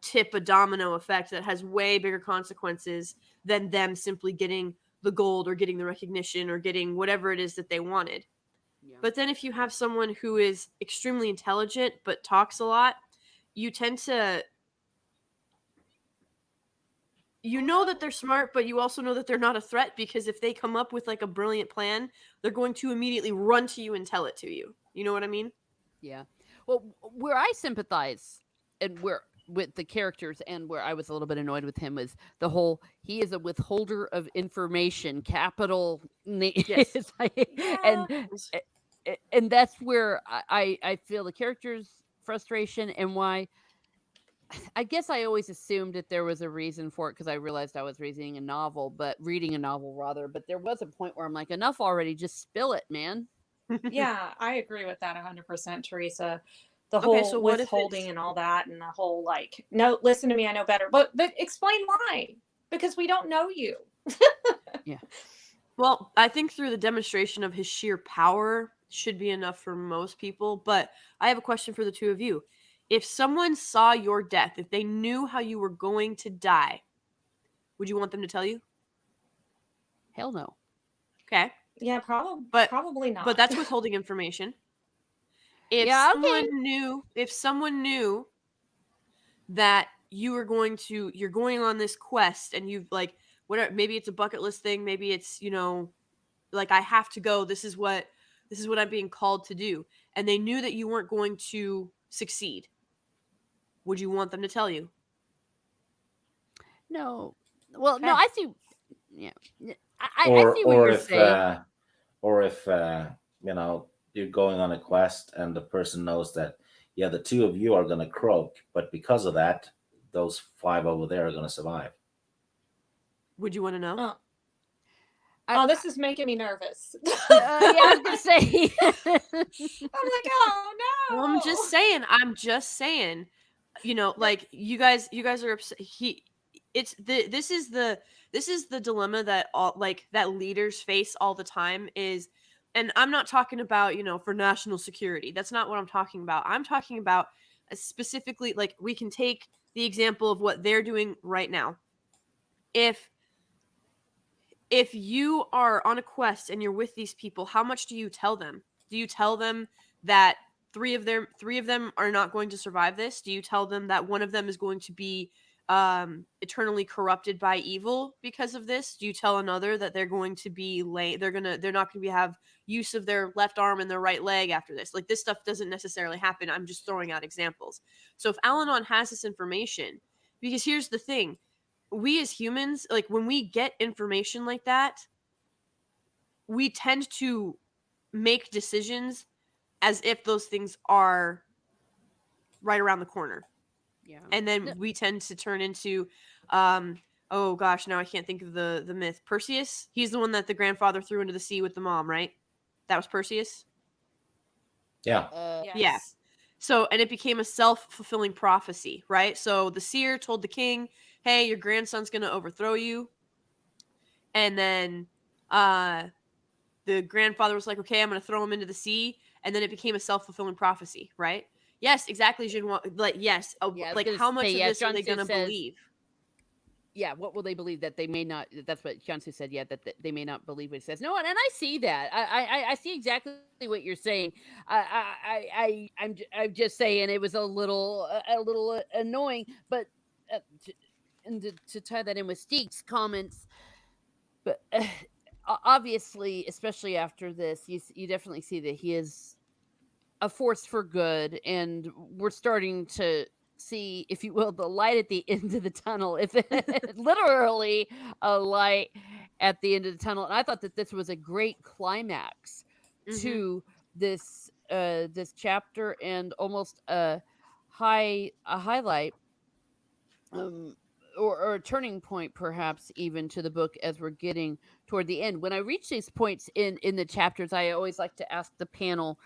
tip a domino effect that has way bigger consequences than them simply getting the gold or getting the recognition or getting whatever it is that they wanted. Yeah. But then if you have someone who is extremely intelligent but talks a lot, you tend to know that they're smart, but you also know that they're not a threat, because if they come up with like a brilliant plan, they're going to immediately run to you and tell it to you. You know what I mean? Yeah. Well, where I sympathize and where with the characters and where I was a little bit annoyed with him was the whole he is a withholder of information, capital Yes. it's like- and that's where I feel the character's frustration, and why I guess I always assumed that there was a reason for it because I realized I was reading a novel, but there was a point where I'm like, enough already, just spill it, man. Yeah, I agree with that 100%, Teresa. The Okay, whole so what if withholding it's- and all that, and the whole like, no, listen to me, I know better. But explain why, because we don't know you. Well, I think through the demonstration of his sheer power should be enough for most people. But I have a question for the two of you. If someone saw your death, if they knew how you were going to die, would you want them to tell you? Hell no. Okay. Yeah, probably, But- probably not. But that's withholding information. If Yeah, someone knew that you're going on this quest, and you've like, whatever, maybe it's a bucket list thing, maybe it's, like, I have to go, this is what I'm being called to do, and they knew that you weren't going to succeed, would you want them to tell you? No. Well, no, Okay. I see. Yeah. I or see what or you're if saying. or if you're going on a quest and the person knows that, yeah, the two of you are going to croak, but because of that, those five over there are going to survive. Would you want to know? Oh, I- this is making me nervous. yeah, I was gonna say. I'm like, oh no. Well, I'm just saying, like you guys are upset. This is the dilemma that that leaders face all the time is, and I'm not talking about, for national security. That's not what I'm talking about. I'm talking about specifically, like, we can take the example of what they're doing right now. If you are on a quest and you're with these people, how much do you tell them? Do you tell them that three of them are not going to survive this? Do you tell them that one of them is going to be eternally corrupted by evil because of this? Do you tell another that they're going to be they're not going to have use of their left arm and their right leg after this? Like, this stuff doesn't necessarily happen. I'm just throwing out examples. So if Al-Anon has this information, because here's the thing, we as humans, like, when we get information like that, we tend to make decisions as if those things are right around the corner. Yeah. And then we tend to turn into, oh gosh, now I can't think of the myth. Perseus? He's the one that the grandfather threw into the sea with the mom, right? That was Perseus? Yeah. Yes. Yeah. So, and it became a self-fulfilling prophecy, right? So the seer told the king, hey, your grandson's going to overthrow you. And then the grandfather was like, okay, I'm going to throw him into the sea. And then it became a self-fulfilling prophecy, right? Yes, exactly. Like, yes. Yeah, like, how much of this are John they going to says, believe? Yeah, what will they believe that they may not? That's what Hyunsu said. Yeah, that they may not believe what he says. No, and I see that. I see exactly what you're saying. I'm just saying it was a little annoying, but to tie that in with Stig's comments, but obviously, especially after this, you definitely see that he is a force for good, and we're starting to see, if you will, the light at the end of the tunnel. If literally a light at the end of the tunnel, and I thought that this was a great climax to this this chapter, and almost a highlight, or a turning point, perhaps even, to the book as we're getting toward the end. When I reach these points in the chapters, I always like to ask the panel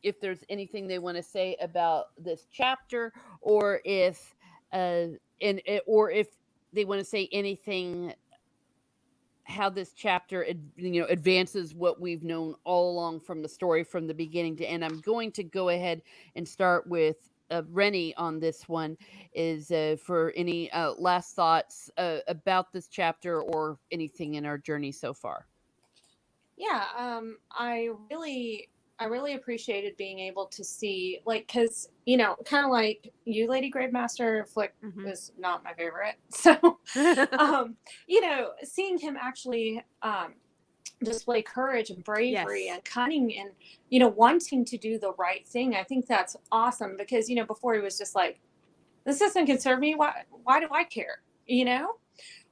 if there's anything they want to say about this chapter, or if or if they want to say anything, how this chapter advances what we've known all along from the story from the beginning to end. I'm going to go ahead and start with Reni on this one, is for any last thoughts about this chapter or anything in our journey so far. Yeah, I really appreciated being able to see, like, because, kind of like you, Lady Gravemaster, Flick was not my favorite. So, seeing him actually display courage and bravery and cunning and, wanting to do the right thing, I think that's awesome, because, before he was just like, this doesn't concern me. Why do I care?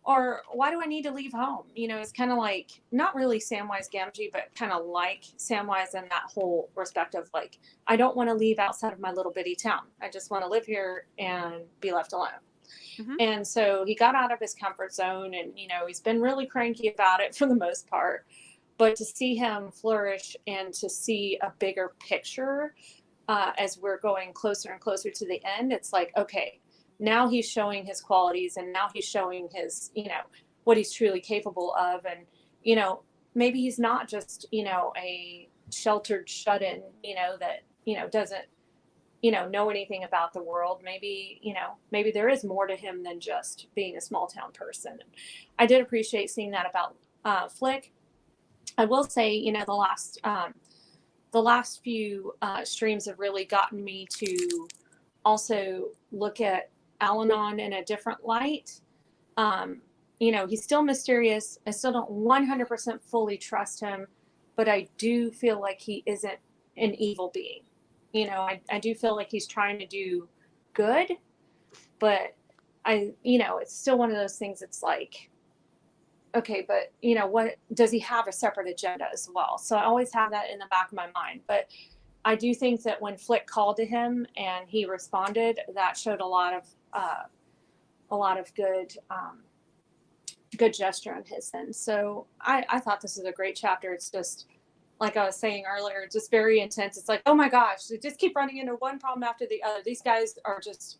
Or why do I need to leave home? It's kind of like, not really Samwise Gamgee, but kind of like Samwise in that whole respect of, like, I don't want to leave outside of my little bitty town. I just want to live here and be left alone. And so he got out of his comfort zone, and, he's been really cranky about it for the most part. But to see him flourish and to see a bigger picture as we're going closer and closer to the end, it's like, okay, now he's showing his qualities, and now he's showing his, what he's truly capable of. And, maybe he's not just, a sheltered shut-in, that, doesn't, know anything about the world. Maybe, maybe there is more to him than just being a small town person. And I did appreciate seeing that about Flick. I will say, the last few streams have really gotten me to also look at Al-Anon in a different light. He's still mysterious. I still don't 100% fully trust him, but I do feel like he isn't an evil being. I do feel like he's trying to do good, but it's still one of those things. It's like, okay, but you know, what does he have a separate agenda as well? So I always have that in the back of my mind. But I do think that when Flick called to him and he responded, that showed a lot of good gesture on his end. So I thought this was a great chapter. It's just like I was saying earlier, just very intense. It's like, oh my gosh, they just keep running into one problem after the other. These guys are just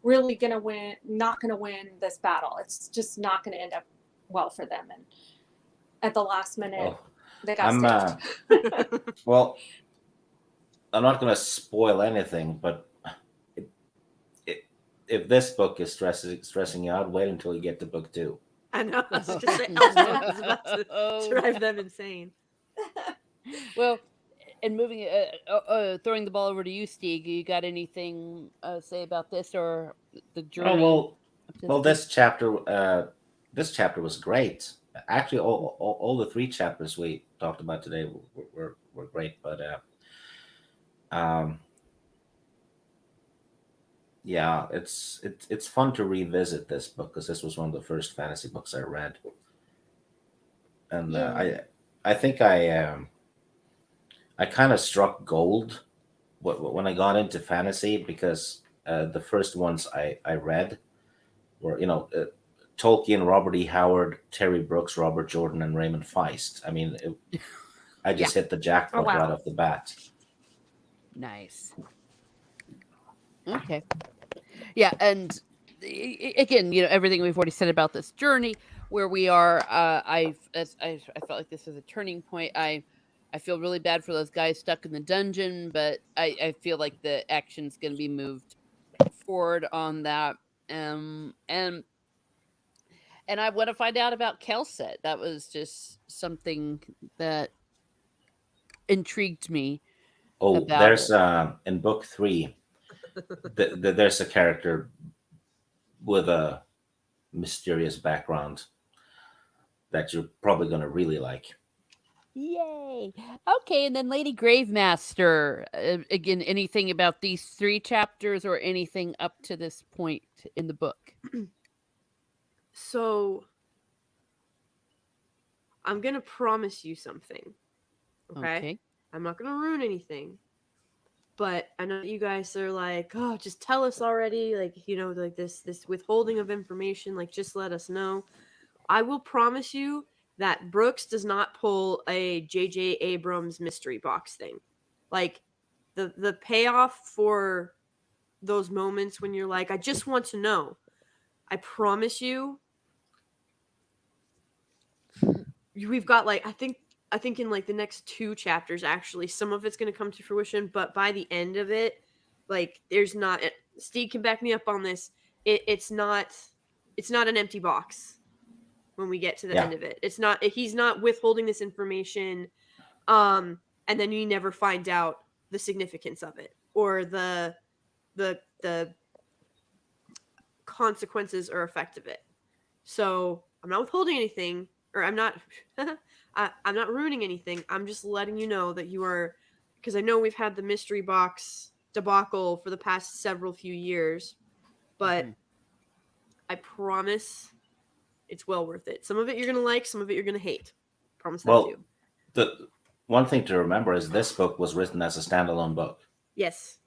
really not gonna win this battle. It's just not gonna end up well for them. And at the last minute, Well, they got I'm saved. well, I'm not going to spoil anything, but if this book is stressing you out, wait until you get to book 2. I know. I was just saying, I was about to drive them insane. Well, and moving, throwing the ball over to you, Stig. You got anything say about this or the journey? Oh well, point? this chapter was great. Actually, all the 3 chapters we talked about today were great. But yeah, it's fun to revisit this book because this was one of the first fantasy books I read, and I think I kind of struck gold when I got into fantasy because the first ones I read were Tolkien, Robert E. Howard, Terry Brooks, Robert Jordan, and Raymond Feist. I mean, I just hit the jackpot wow. right off the bat. Nice. Okay. Yeah, and again, everything we've already said about this journey, where we are. I felt like this was a turning point. I feel really bad for those guys stuck in the dungeon, but I feel like the action's going to be moved forward on that. And I want to find out about Kelset. That was just something that intrigued me. Oh, about there's it. In book 3, there's a character with a mysterious background that you're probably going to really like. Yay! Okay, and then Lady Gravemaster. Again, anything about these 3 chapters or anything up to this point in the book? So I'm gonna promise you something. Okay? I'm not gonna ruin anything. But I know that you guys are like, oh, just tell us already. Like, like this withholding of information, like just let us know. I will promise you that Brooks does not pull a J.J. Abrams mystery box thing. Like the payoff for those moments when you're like, I just want to know. I promise you, we've got like I think in like the next 2 chapters, actually, some of it's going to come to fruition, but by the end of it, like there's not. Steve can back me up on this. It's not an empty box when we get to the end of it. It's not. He's not withholding this information, and then you never find out the significance of it or the consequences or effect of it. So I'm not withholding anything, or I'm not I'm not ruining anything. I'm just letting you know that you are, because I know we've had the mystery box debacle for the past several few years, but I promise it's well worth it. Some of it you're gonna like, some of it you're gonna hate. Promise that too. The one thing to remember is this book was written as a standalone book. Yes.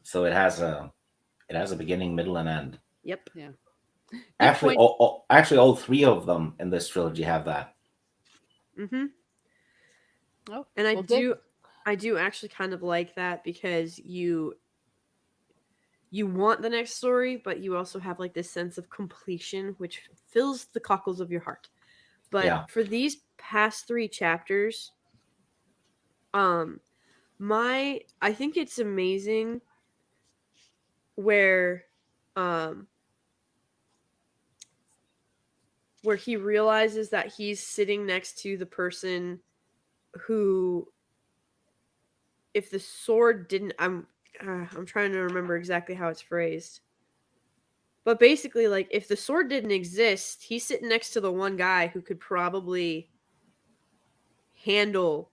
So it has a beginning, middle, and end. Yep. Yeah. Actually, all 3 of them in this trilogy have that. Mm-hmm. Oh, and I do actually kind of like that because you want the next story, but you also have like this sense of completion, which fills the cockles of your heart. But for these past 3 chapters, I think it's amazing where he realizes that he's sitting next to the person who, if the sword didn't, I'm trying to remember exactly how it's phrased. But basically, like, if the sword didn't exist, he's sitting next to the one guy who could probably handle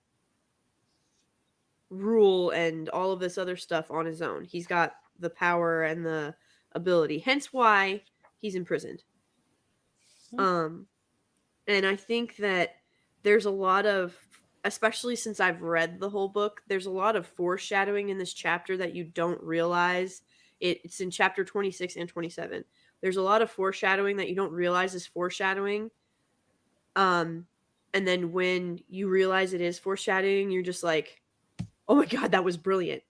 rule and all of this other stuff on his own. He's got the power and the ability. Hence why he's imprisoned. And I think that there's a lot of, especially since I've read the whole book, there's a lot of foreshadowing in this chapter that you don't realize. It's in chapter 26 and 27. There's a lot of foreshadowing that you don't realize is foreshadowing. And then when you realize it is foreshadowing, you're just like, oh my God, that was brilliant.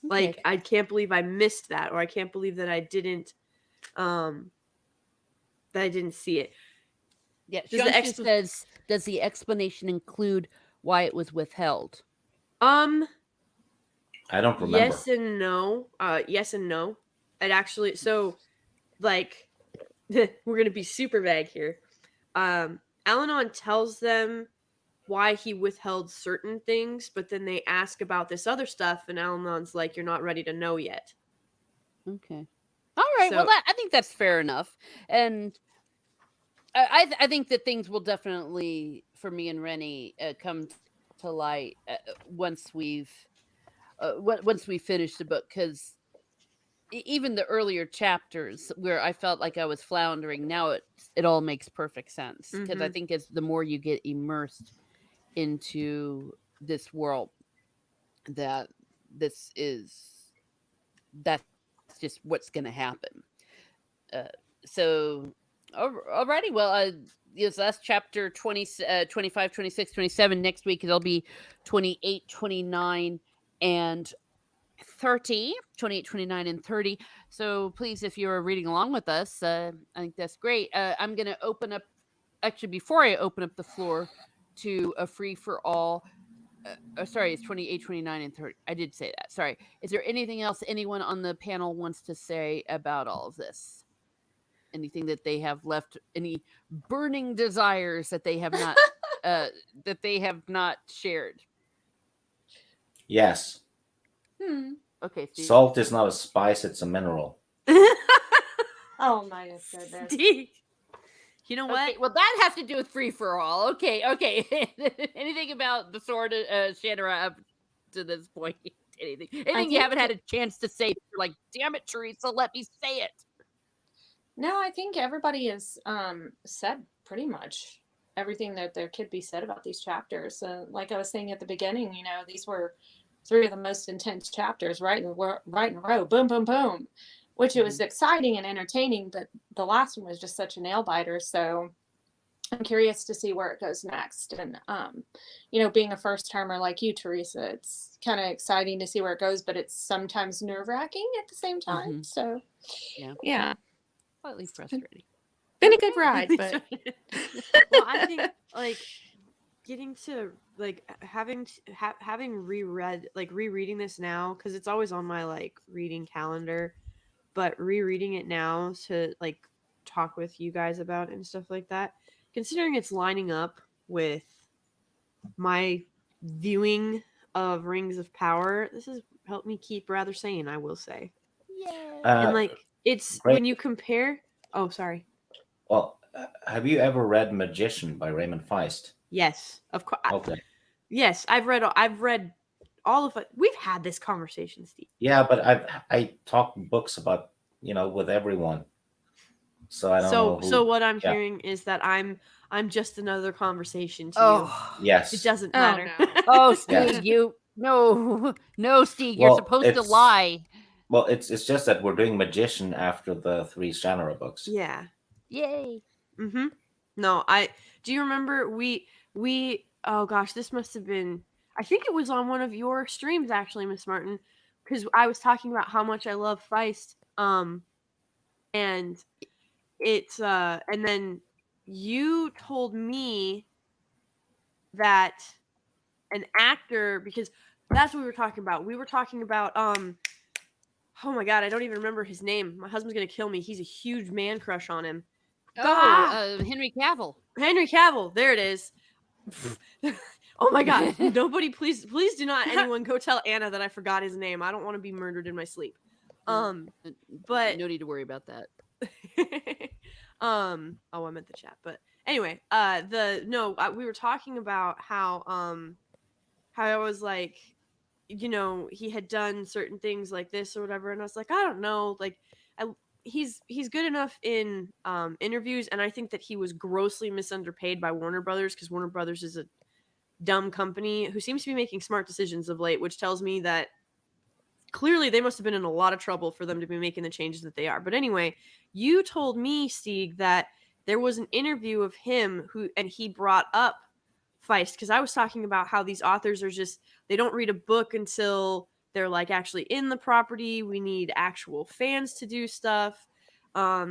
Like, Okay. I can't believe I missed that, or I can't believe that I didn't see it. Yeah, Does the Shanshu says, does the explanation include why it was withheld? I don't remember. Yes and no. Yes and no. It actually, so like we're gonna be super vague here. Al-Anon tells them why he withheld certain things, but then they ask about this other stuff, and Al-Anon's like, "You're not ready to know yet." Okay. All right. Well, So- I think that's fair enough, and I think that things will definitely, for me and Reni, come to light once we finish the book, because even the earlier chapters where I felt like I was floundering, now it all makes perfect sense, because I Mhm. think as the more you get immersed into this world, that that's just what's going to happen. So alrighty, well, yes, that's chapter 20, 25, 26, 27. Next week it'll be 28, 29, and 30. 28, 29, and 30. So please, if you're reading along with us, I think that's great. I'm going to open up, actually, before I open up the floor to a free for all. Sorry, it's 28, 29, and 30. I did say that. Sorry. Is there anything else anyone on the panel wants to say about all of this? Anything that they have left, any burning desires that they have not shared? Yes. Okay, Steve. Salt is not a spice, it's a mineral. Oh my goodness. Stig. You know what? Okay, well, that has to do with free for all. Okay. Anything about the sword, Shannara, up to this point? Anything you think haven't had a chance to say? You're like, damn it, Teresa, let me say it. No, I think everybody has said pretty much everything that there could be said about these chapters. Like I was saying at the beginning, these were 3 of the most intense chapters, right in a row, boom, boom, boom, which it was exciting and entertaining, but the last one was just such a nail biter. So I'm curious to see where it goes next. And, being a first timer like you, Teresa, it's kind of exciting to see where it goes, but it's sometimes nerve wracking at the same time. So, yeah. Slightly frustrating. Been a good ride, but Well, I think like getting to like having rereading this now, because it's always on my like reading calendar, but rereading it now to like talk with you guys about it and stuff like that, considering it's lining up with my viewing of Rings of Power, this has helped me keep rather sane, I will say. And like it's great. when you compare. Oh, sorry. Well, have you ever read Magician by Raymond Feist? Yes, of course. Okay. Yes, I've read all of it. We've had this conversation, Steve. Yeah, but I talk books about, with everyone. So I don't know. So what I'm hearing is that I'm just another conversation to you. Yes. It doesn't matter. no. Oh, Steve, Yes. no, Steve, you're Well, supposed to it's- lie. Well, it's just that we're doing Magician after the 3 Shannara books. Yeah. Yay. Mm-hmm. No, do you remember we oh gosh, this must have been, I think it was on one of your streams actually, Miss Martin, because I was talking about how much I love Feist. And it's and then you told me that an actor, because that's what we were talking about. We were talking about oh my god, I don't even remember his name. My husband's gonna kill me. He's a huge man crush on him. Henry Cavill. Henry Cavill, there it is. Oh my god. Nobody, please do not anyone go tell Anna that I forgot his name. I don't want to be murdered in my sleep. But no need to worry about that. oh, I meant the chat. But anyway, we were talking about how I was like, he had done certain things like this or whatever, and I was like, I don't know, like he's good enough in interviews, and I think that he was grossly misunderpaid by Warner Brothers, because Warner Brothers is a dumb company who seems to be making smart decisions of late, which tells me that clearly they must have been in a lot of trouble for them to be making the changes that they are. But anyway, you told me, Stig, that there was an interview of him and he brought up Feist, because I was talking about how these authors are just, they don't read a book until they're like actually in the property. We need actual fans to do stuff. I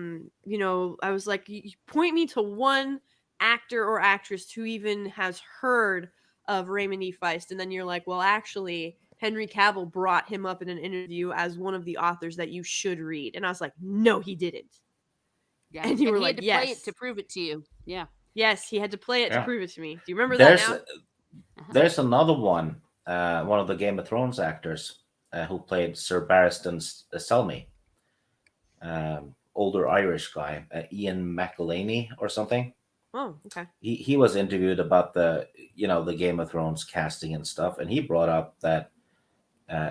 was like, you point me to one actor or actress who even has heard of Raymond E. Feist, and then you're like, well, actually, Henry Cavill brought him up in an interview as one of the authors that you should read. And I was like, no, he didn't. Yeah. And you were he like, had to yes. play it to prove it to you. Yeah. Yes, he had to play it to Yeah. prove it to me. Do you remember There's that now? there's another one of the Game of Thrones actors who played Sir Barristan Selmy, older Irish guy, Ian McElhaney or something. Oh, okay. He was interviewed about the Game of Thrones casting and stuff, and he brought up that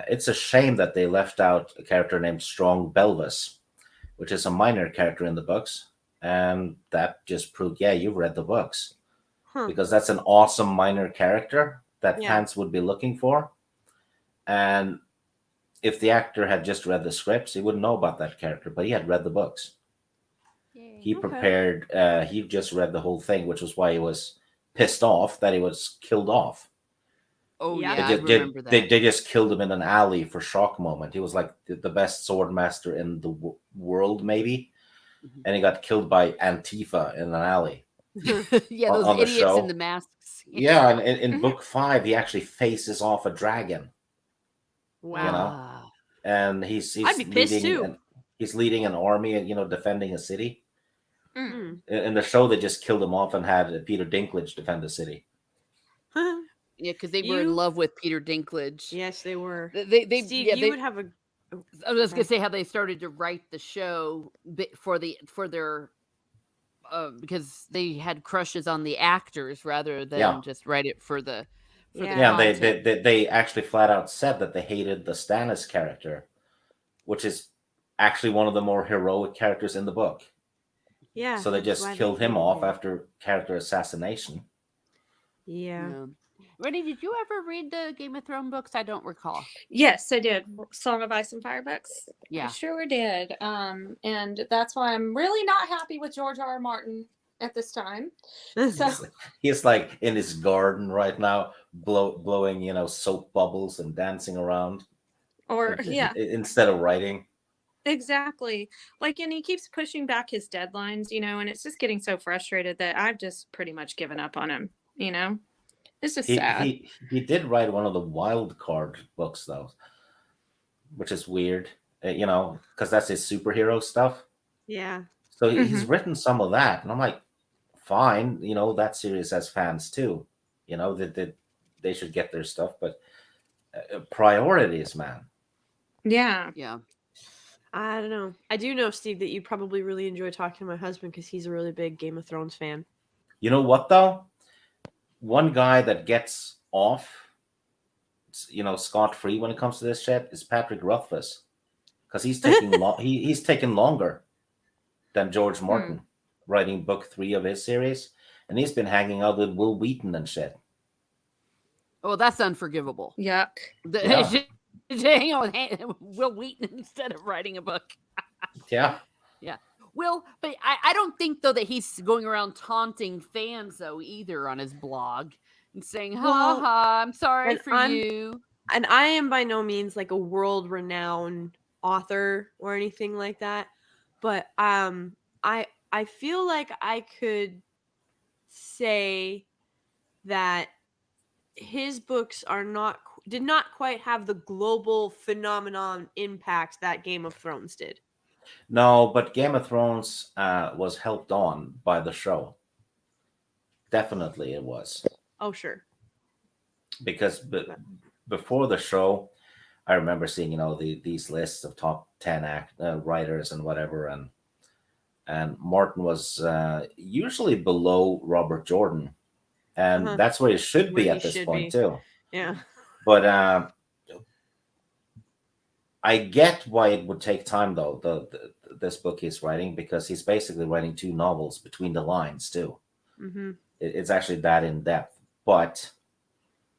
it's a shame that they left out a character named Strong Belvis, which is a minor character in the books, and that just proved, yeah, you've read the books, because that's an awesome minor character that fans would be looking for. And if the actor had just read the scripts, he wouldn't know about that character, but he had read the books. Yay. He prepared, he just read the whole thing, which was why he was pissed off that he was killed off. Oh, Yeah. yeah, I remember that. They just killed him in an alley for shock moment. He was like the best sword master in the world, maybe. Mhm. And he got killed by Antifa in an alley. Yeah, on those the idiots show. in the masks. Yeah, and in book 5, he actually faces off a dragon. Wow. You know? Ah. And he's I'd be pissed too. He's leading an army, defending a city. Mm. In the show, they just killed him off and had Peter Dinklage defend the city. Yeah, because they were in love with Peter Dinklage. Yes, they were. They Steve, yeah, you would have a. I was gonna say how they started to write the show for their because they had crushes on the actors rather than just write it for the content. They actually flat out said that they hated the Stannis character, which is actually one of the more heroic characters in the book. Yeah. So they just killed him off after character assassination. Yeah. Reni, did you ever read the Game of Thrones books? I don't recall. Yes, I did. Song of Ice and Fire books. Yeah. I sure did. And that's why I'm really not happy with George R. R. Martin at this time. So He's like in his garden right now, blowing soap bubbles and dancing around. Instead of writing. Exactly. And he keeps pushing back his deadlines, and it's just getting so frustrated that I've just pretty much given up on him, It's just sad. He did write one of the wild card books though, which is weird, because that's his superhero stuff. Yeah. So he's written some of that, and I'm like, fine, that series has fans too, that they should get their stuff, but priorities, man. Yeah. Yeah. I don't know. I do know, Steve, that you probably really enjoy talking to my husband because he's a really big Game of Thrones fan. You know what though? One guy that gets off, scot-free when it comes to this shit is Patrick Rothfuss, because he's taking he's taken longer than George Martin writing book 3 of his series, and he's been hanging out with Will Wheaton and shit. Oh, that's unforgivable. Yuck. Hang on with Will Wheaton instead of writing a book. Yeah. Will, but I don't think though that he's going around taunting fans though either on his blog and saying, "Ha ha, I'm sorry for you." And I am by no means like a world-renowned author or anything like that, but I feel like I could say that his books did not quite have the global phenomenon impact that Game of Thrones did. No, but Game of Thrones was helped on by the show. Definitely it was. Oh, sure. Because before the show, I remember seeing, these lists of top 10 writers and whatever, and Martin was usually below Robert Jordan, and that's where he should be at this point too. Yeah. But I get why it would take time though. this book he's writing, because he's basically writing 2 novels between the lines too. Mm-hmm. It's actually that in depth. But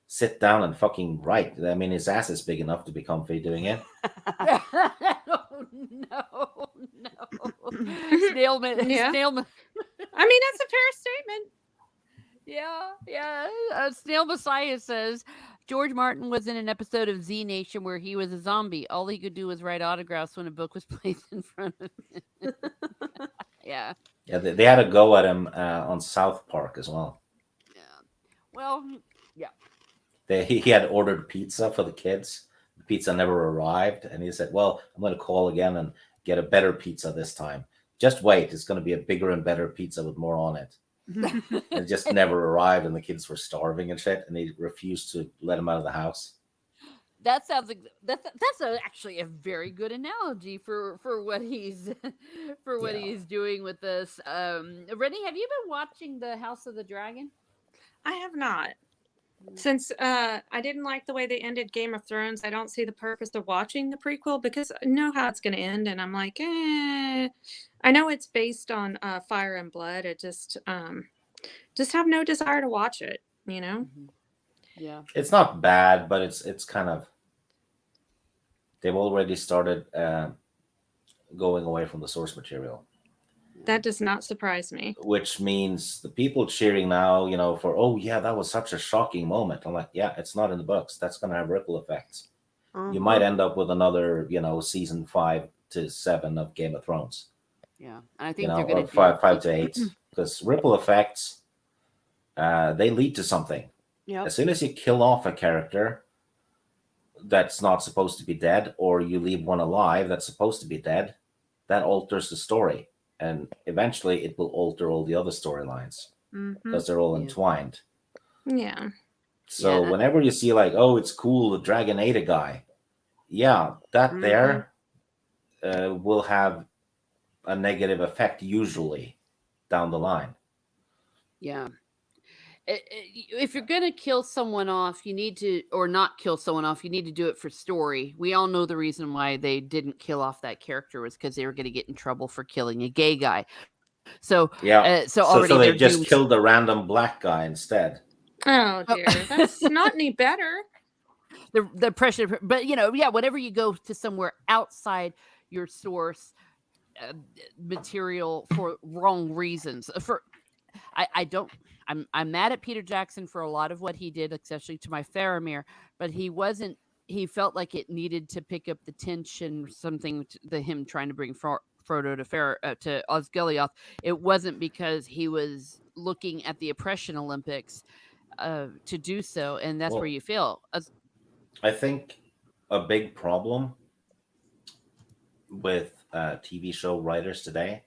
sit down and fucking write. I mean, his ass is big enough to be comfy doing it. Oh, no. Snailman. Yeah. Snailman. I mean, that's a fair statement. Yeah. Snail Messiah says George Martin was in an episode of Z Nation where he was a zombie. All he could do was write autographs when a book was placed in front of him. Yeah. Yeah, they had a go at him on South Park as well. Yeah. Well, yeah. He had ordered pizza for the kids. The pizza never arrived, and he said, "Well, I'm going to call again and get a better pizza this time. Just wait, it's going to be a bigger and better pizza with more on it." It just never arrived, and the kids were starving and shit, and he refused to let them out of the house. That sounds like that's actually a very good analogy for what he's he's doing with this. Reni, have you been watching the House of the Dragon? I have not. Since I didn't like the way they ended Game of Thrones, I don't see the purpose of watching the prequel because I know how it's going to end, and I'm like, I know it's based on Fire and Blood. It just have no desire to watch it. You know? Yeah, it's not bad, but it's kind of, they've already started going away from the source material. That does not surprise me. Which means the people cheering now, for, oh yeah, that was such a shocking moment. I'm like, yeah, it's not in the books. That's going to have ripple effects. You might end up with another, season 5 to 7 of Game of Thrones. Yeah, and I think they're going to 5 to 8, because ripple effects, they lead to something. Yep. As soon as you kill off a character that's not supposed to be dead, or you leave one alive that's supposed to be dead, that alters the story. And eventually it will alter all the other storylines because they're all entwined. Yeah. So whenever you see like, oh, it's cool, the dragon ate a guy. Yeah, that there will have a negative effect usually down the line. Yeah. If you're going to kill someone off, you need to, or not kill someone off, you need to do it for story. We all know the reason why they didn't kill off that character was because they were going to get in trouble for killing a gay guy. So, so they just killed a random black guy instead. Oh dear, that's not any better. The pressure, but whenever you go to somewhere outside your source material for wrong reasons, I'm mad at Peter Jackson for a lot of what he did, especially to my Faramir, but he felt like it needed to pick up the tension, something to him trying to bring Frodo to Osgiliath. It wasn't because he was looking at the Oppression Olympics to do so, and that's where you fail. I think a big problem with TV show writers today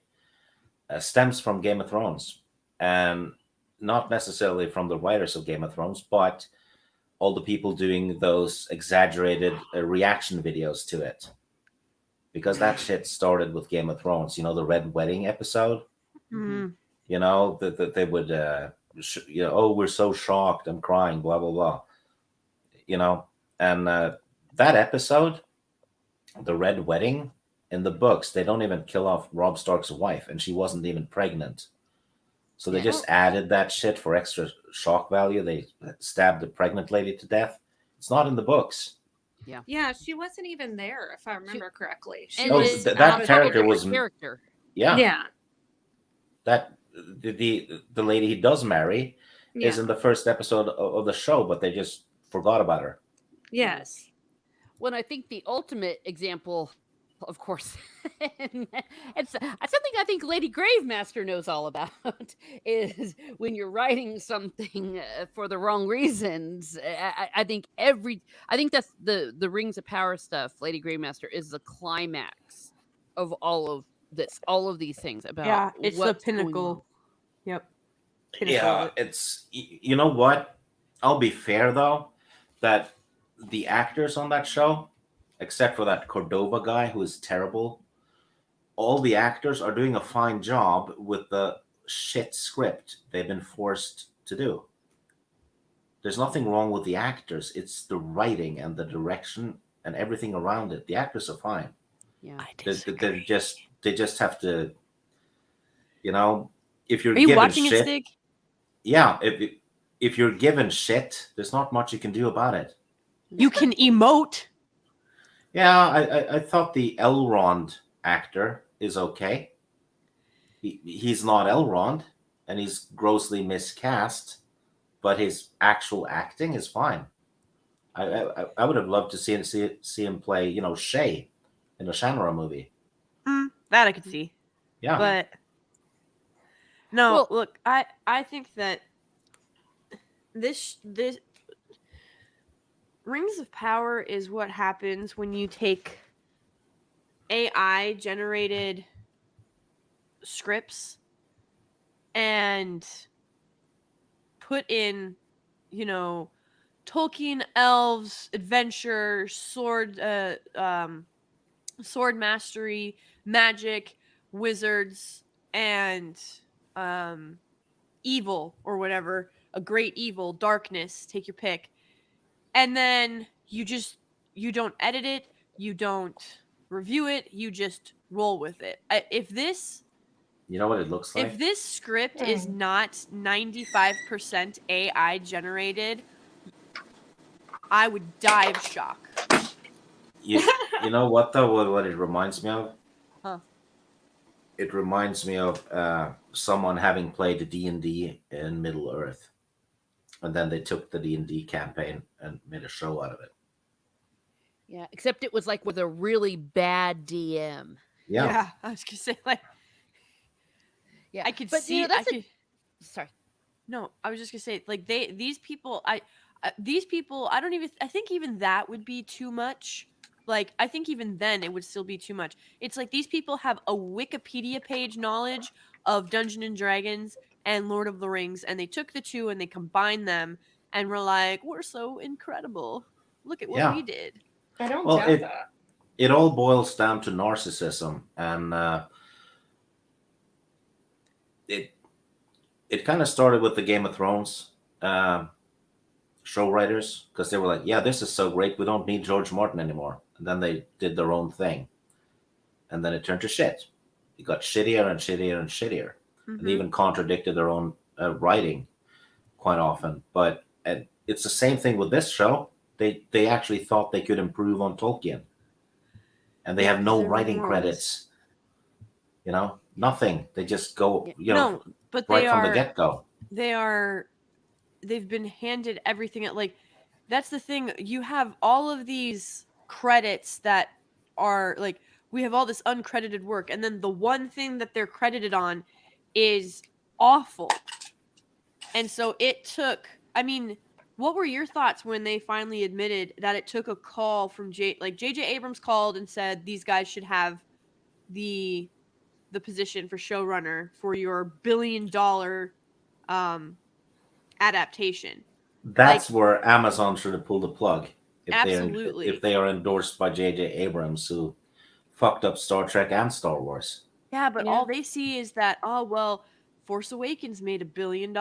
stems from Game of Thrones, and not necessarily from the writers of Game of Thrones, but all the people doing those exaggerated reaction videos to it. Because that shit started with Game of Thrones. The Red Wedding episode? That they would, oh, we're so shocked, I'm crying, blah, blah, blah. And that episode, The Red Wedding, in the books, they don't even kill off Robb Stark's wife, and she wasn't even pregnant. So they just added that shit for extra shock value. They stabbed the pregnant lady to death. It's not in the books. Yeah, she wasn't even there, if I remember correctly. That character was character. Yeah. That the lady he does marry is in the first episode of the show, but they just forgot about her. Yes. When I think the ultimate example, of course, it's something I think Lady Gravemaster knows all about, is when you're writing something for the wrong reasons. I think that's the Rings of Power stuff. Lady Gravemaster is the climax of all of these things about it's the pinnacle. Yep. Pinnacle it's, you know what? I'll be fair though, that the actors on that show, except for that Cordova guy who is terrible, all the actors are doing a fine job with the shit script they've been forced to do. There's nothing wrong with the actors. It's the writing and the direction and everything around it. The actors are fine. Yeah, they're just they just have to, if you're Are you given watching shit, it, Stig? yeah, if you're given shit, there's not much you can do about it. You can emote. Yeah, I thought the Elrond actor is okay. He's not Elrond, and he's grossly miscast, but his actual acting is fine. I would have loved to see him play, Shay in the Shannara movie. That I could see. Yeah. But no, Well- look, I think that this Rings of Power is what happens when you take AI generated scripts and put in, Tolkien elves, adventure, sword mastery, magic, wizards, and evil or whatever, a great evil, darkness, take your pick. And then you don't edit it, you don't review it, you just roll with it. If this You know what it looks like? if this script is not 95% AI generated, I would die of shock. You know what though? What it reminds me of? Huh. It reminds me of someone having played D&D in Middle Earth, and then they took the D&D campaign and made a show out of it. Yeah, except it was like with a really bad DM. Yeah. I was gonna say, like, Yeah, I could but see. sorry. No, I was just gonna say, like, these people, I don't even. I think even that would be too much. Like, I think even then it would still be too much. It's like these people have a Wikipedia page knowledge of Dungeons and Dragons and Lord of the Rings, and they took the two and they combined them and were like, we're so incredible. Look at what we did. I don't Well, doubt that. it all boils down to narcissism, and it kind of started with the Game of Thrones show writers, because they were like, yeah, this is so great, we don't need George Martin anymore. And then they did their own thing, and then it turned to shit. It got shittier and shittier and shittier, and even contradicted their own writing quite often. But it's the same thing with this show. They actually thought they could improve on Tolkien, and they have no They're writing morons. credits. Nothing. They just go, No, but right they from are. the get go. They've been handed everything at, like, that's the thing. You have all of these credits that are like, we have all this uncredited work, and then the one thing that they're credited on is awful. And so it took, I mean, what were your thoughts when they finally admitted that it took a call from J.J. Abrams called and said these guys should have the position for showrunner for your $1 billion adaptation. That's where Amazon should have pulled the plug. Absolutely. If they are endorsed by J.J. Abrams, who fucked up Star Trek and Star Wars. Yeah, but Yeah. all they see is that, oh, well, Force Awakens made $1 billion.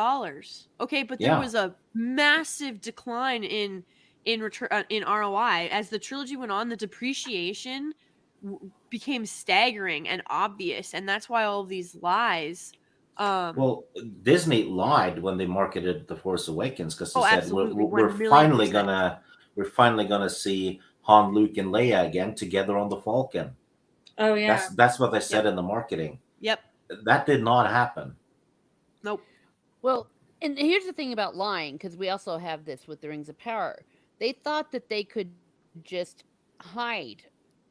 Okay, but there Yeah. was a massive decline in return in ROI as the trilogy went on. The depreciation became staggering and obvious, and that's why all of these lies. Well, Disney lied when they marketed The Force Awakens, because they Oh, said absolutely, we're 1,000,000%. finally gonna see Han, Luke, and Leia again together on the Falcon. Oh yeah. That's what they said in the marketing. Yep. That did not happen. Nope. Well, and here's the thing about lying, because we also have this with the Rings of Power. They thought that they could just hide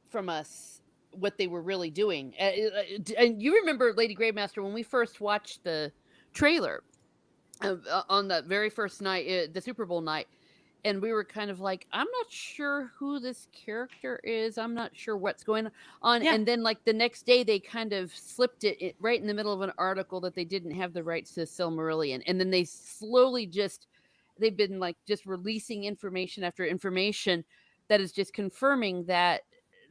from us what they were really doing. And you remember, Lady Gravemaster, when we first watched the trailer on the very first night, the Super Bowl night, and we were kind of like, I'm not sure who this character is. I'm not sure what's going on. Yeah. And then, like, the next day, they kind of slipped it right in the middle of an article that they didn't have the rights to Silmarillion. And then they slowly they've been, like, just releasing information after information that is just confirming that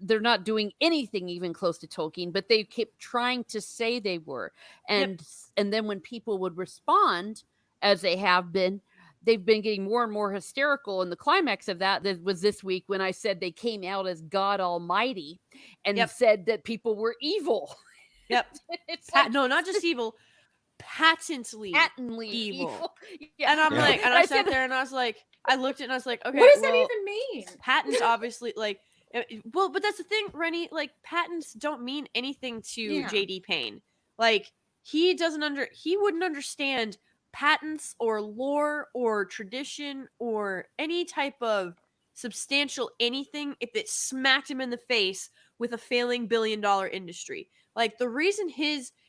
they're not doing anything even close to Tolkien, but they kept trying to say they were. And then when people would respond, as they have been, they've been getting more and more hysterical. And the climax of that was this week when I said they came out as God Almighty and said that people were evil. Yep. It's like No, not just evil, patently patently evil. Yeah. And I'm Yeah. like, and I sat said- there and I was like, I looked at it and I was like, okay, What does well, that even mean? patents obviously like, well, but that's the thing, Reni, like patents don't mean anything to Yeah. JD Payne. Like he wouldn't understand patents or lore or tradition or any type of substantial anything if it smacked him in the face with a failing billion-dollar industry. Like the reason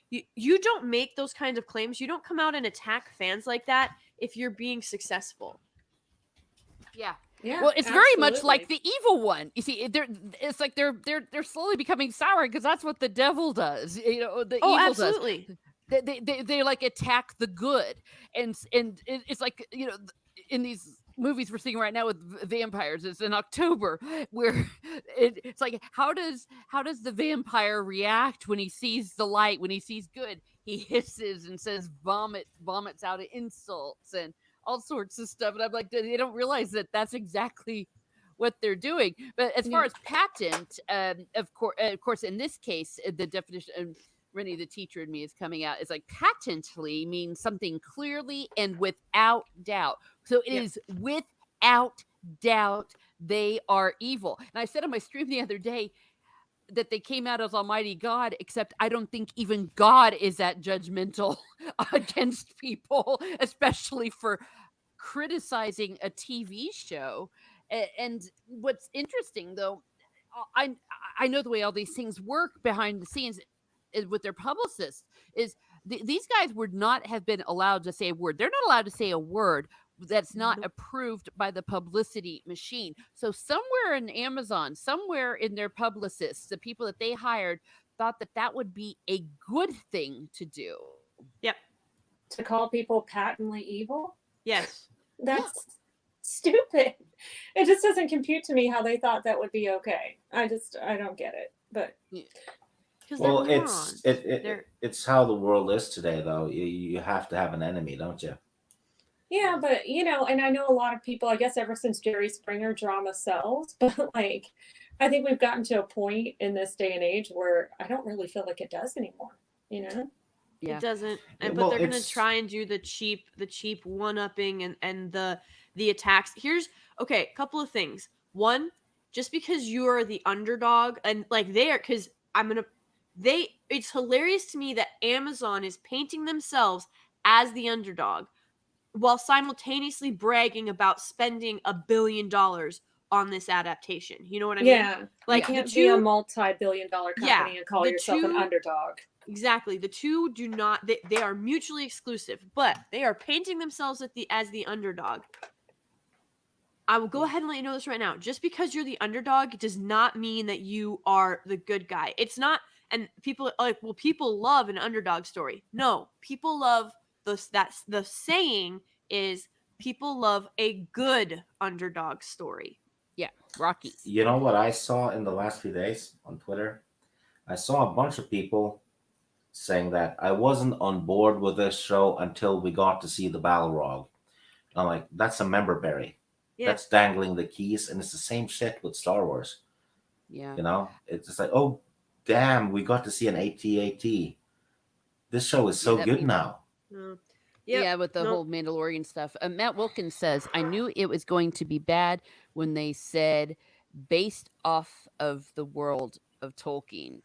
you don't make those kinds of claims, you don't come out and attack fans like that if you're being successful. Yeah. Yeah. Well, it's very much absolutely. like the evil one. You see, it's like they're slowly becoming sour because that's what the devil does. The evil Absolutely. does. They like attack the good, and it's like in these movies we're seeing right now with vampires. It's in October where it's like how does the vampire react when he sees the light, when he sees good? He hisses and says vomits out insults and all sorts of stuff, and I'm like, they don't realize that that's exactly what they're doing. But as far as patent, of course, in this case, the definition. Reni, the teacher in me, is coming out. It's like patently means something clearly and without doubt. So it is without doubt they are evil. And I said on my stream the other day that they came out as Almighty God, except I don't think even God is that judgmental against people, especially for criticizing a TV show. And what's interesting, though, I know the way all these things work behind the scenes with their publicists is these guys would not have been allowed to say a word. They're not allowed to say a word that's not approved by the publicity machine. So somewhere in Amazon, somewhere in their publicists, the people that they hired thought that that would be a good thing to do. Yep. To call people patently evil? Yes. That's stupid. It just doesn't compute to me how they thought that would be okay. I don't get it. But Well, it's how the world is today, though. You have to have an enemy, don't you? yeah, but and I know a lot of people, I guess ever since Jerry Springer drama sells, but like I think we've gotten to a point in this day and age where I don't really feel like it does anymore, Yeah. It doesn't. But Well, they're going to try and do the cheap one-upping and the attacks. Here's a couple of things. One, just because you are the underdog and like they are, because it's hilarious to me that Amazon is painting themselves as the underdog while simultaneously bragging about spending $1 billion on this adaptation. You know what I mean? Yeah. Like you can't be a multi-billion-dollar company and call yourself an underdog. Exactly. The two do not they are mutually exclusive, but they are painting themselves as the underdog. I will go ahead and let you know this right now. Just because you're the underdog does not mean that you are the good guy. It's not, and people are like, well, people love an underdog story. No, people love the saying is people love a good underdog story. Yeah, Rocky. You know what I saw in the last few days on Twitter? I saw a bunch of people saying that I wasn't on board with this show until we got to see the Balrog. I'm like, that's a member berry. Yeah. That's dangling the keys, and it's the same shit with Star Wars. Yeah. It's just like, oh, damn, we got to see an AT-AT. This show is so good now. Yeah, with the whole Mandalorian stuff. Matt Wilkins says, I knew it was going to be bad when they said based off of the world of Tolkien.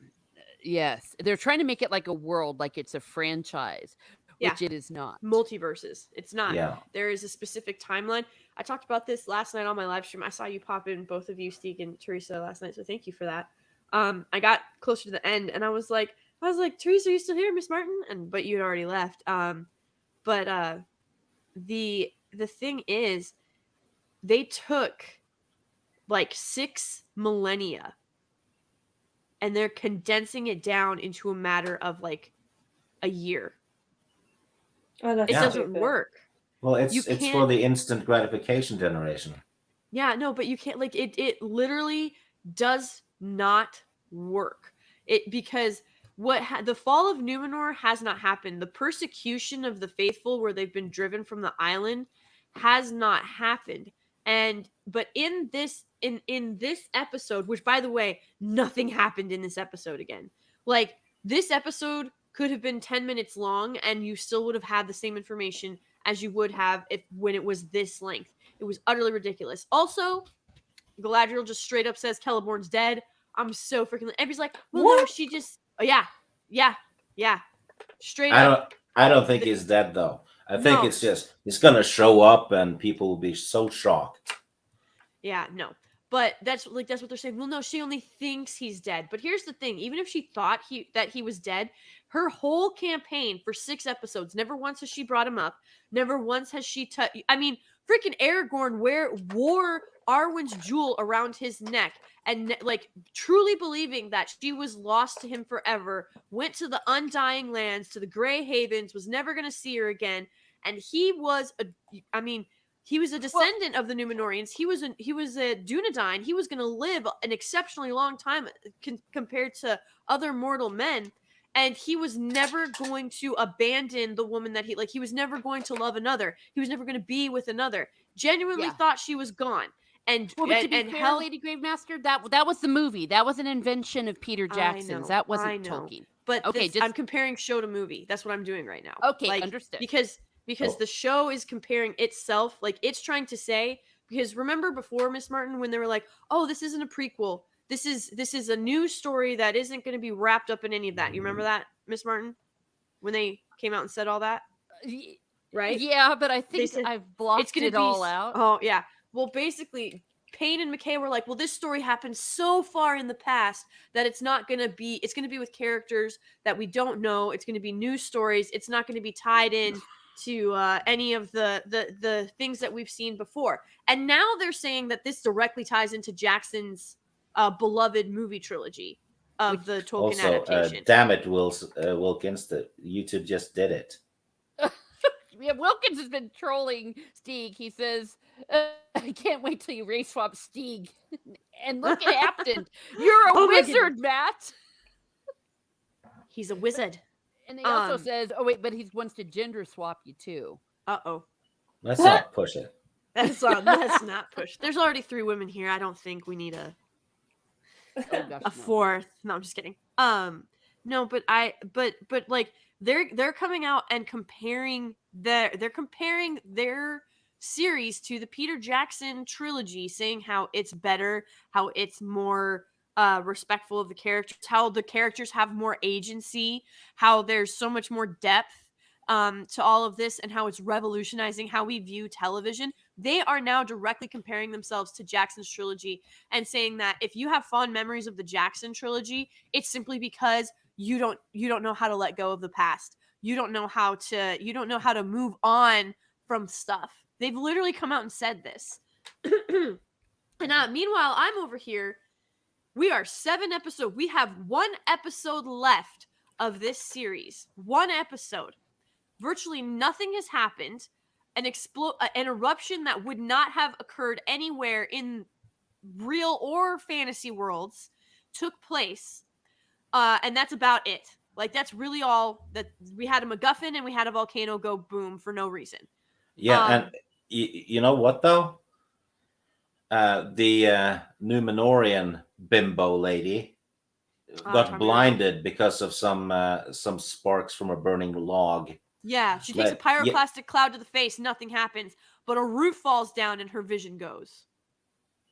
Yes, they're trying to make it like a world, like it's a franchise, which it is not. Multiverses. It's not. Yeah. There is a specific timeline. I talked about this last night on my live stream. I saw you pop in, both of you, Stig and Teresa, last night, so thank you for that. I got closer to the end, and I was like, Teresa, are you still here, Miss Martin? But you had already left. But the thing is, they took like 6 millennia, and they're condensing it down into a matter of like a year. Oh, it doesn't work. Well, it's for the instant gratification generation. Yeah, no, but you can't, like, it literally does not work. Because the fall of Numenor has not happened. The persecution of the faithful, where they've been driven from the island, has not happened. But in this episode, which by the way, nothing happened in this episode again. Like, this episode could have been 10 minutes long and you still would have had the same information as you would have if when it was this length. It was utterly ridiculous. Also, Galadriel just straight up says Celeborn's dead. I'm so freaking. Everybody's like, well, no, she just. Oh yeah. Straight up. I don't think he's dead though. I think No. it's just he's gonna show up and people will be so shocked. Yeah, no. But that's what they're saying. Well, no, she only thinks he's dead. But here's the thing: even if she thought that he was dead, her whole campaign for 6 episodes, never once has she brought him up. Never once has she touched. I mean, freaking Aragorn wore Arwen's jewel around his neck, and like truly believing that she was lost to him forever. Went to the Undying Lands, to the Grey Havens, was never going to see her again, and he was he was a descendant of the Númenóreans. He was a Dunedain. He was going to live an exceptionally long time compared to other mortal men, and he was never going to abandon the woman that he was never going to love another. He was never going to be with another. Genuinely thought she was gone. And Well, but to be and fair, held, Lady Gravemaster, that was the movie. That was an invention of Peter Jackson's. That wasn't Tolkien. But okay, I'm comparing show to movie. That's what I'm doing right now. Okay, understood. Because the show is comparing itself, like it's trying to say, because remember before, Miss Martin, when they were like, oh, this isn't a prequel. This is a new story that isn't going to be wrapped up in any of that. You remember that, Miss Martin? When they came out and said all that? Right? Yeah, but I think I've blocked it all out. Oh, yeah. Well, basically, Payne and McKay were like, well, this story happened so far in the past that it's going to be with characters that we don't know. It's going to be new stories. It's not going to be tied in to any of the things that we've seen before. And now they're saying that this directly ties into Jackson's beloved movie trilogy of the Tolkien adaptation. Damn it, Wilkins, YouTube just did it. Yeah, Wilkins has been trolling Stig. He says, I can't wait till you race swap Stig. And look, it happened. You're a wizard, Matt. He's a wizard. And he also says, oh, wait, but he wants to gender swap you, too. Uh-oh. Let's not push it. Let's not push. There's already 3 women here. I don't think we need a fourth. No, I'm just kidding. No, but like they're coming out and comparing their series to the Peter Jackson trilogy, saying how it's better, how it's more respectful of the characters, how the characters have more agency, how there's so much more depth to all of this, and how it's revolutionizing how we view television. They are now directly comparing themselves to Jackson's trilogy and saying that if you have fond memories of the Jackson trilogy, it's simply because you don't know how to let go of the past. You don't know how to move on from stuff. They've literally come out and said this. And meanwhile, I'm over here. We are 7 episodes. We have 1 episode left of this series. 1 episode. Virtually nothing has happened. An eruption that would not have occurred anywhere in real or fantasy worlds took place. And that's about it. Like, that's really all that we had. A MacGuffin and we had a volcano go boom for no reason. Yeah, and you know what though? The Númenórean bimbo lady got blinded because of some sparks from a burning log. Yeah, she takes a pyroclastic cloud to the face. Nothing happens, but a roof falls down and her vision goes.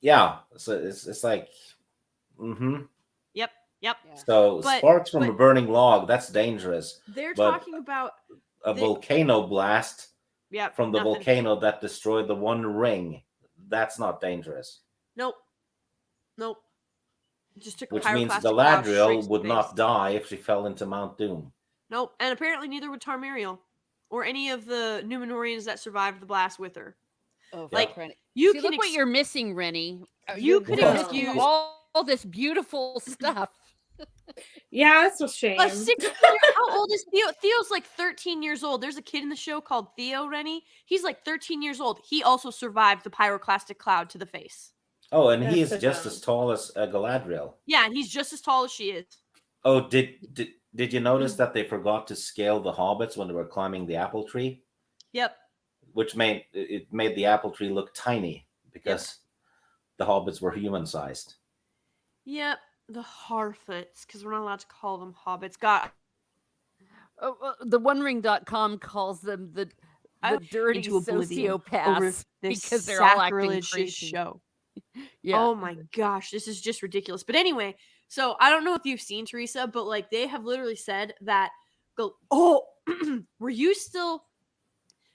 Yeah, so it's like, Yep. Yeah. So sparks from a burning log, that's dangerous. They're talking about a volcano blast from the volcano that destroyed the One Ring. That's not dangerous. Nope. Just took Which a means Galadriel would not die if she fell into Mount Doom. Nope. And apparently neither would Tarmiriel or any of the Númenóreans that survived the blast with her. Oh, like, Reni. you look what you're missing, Reni. You could excuse all this beautiful stuff. Yeah, that's a shame. How old is Theo? Theo's like 13 years old. There's a kid in the show called Theo, Reni. He's like 13 years old. He also survived the pyroclastic cloud to the face. Oh, and he is just as tall as Galadriel. Yeah, and he's just as tall as she is. Oh, did you notice that they forgot to scale the hobbits when they were climbing the apple tree? Yep. Which made the apple tree look tiny because the hobbits were human-sized. Yep. the Harfoots, because we're not allowed to call them hobbits. God, The OneRing.com calls them the dirty into oblivion over sociopaths this because they're all acting sacrilegious crazy. show. Yeah. Oh my gosh, this is just ridiculous. But anyway, so I don't know if you've seen Teresa, but like they have literally said that were you still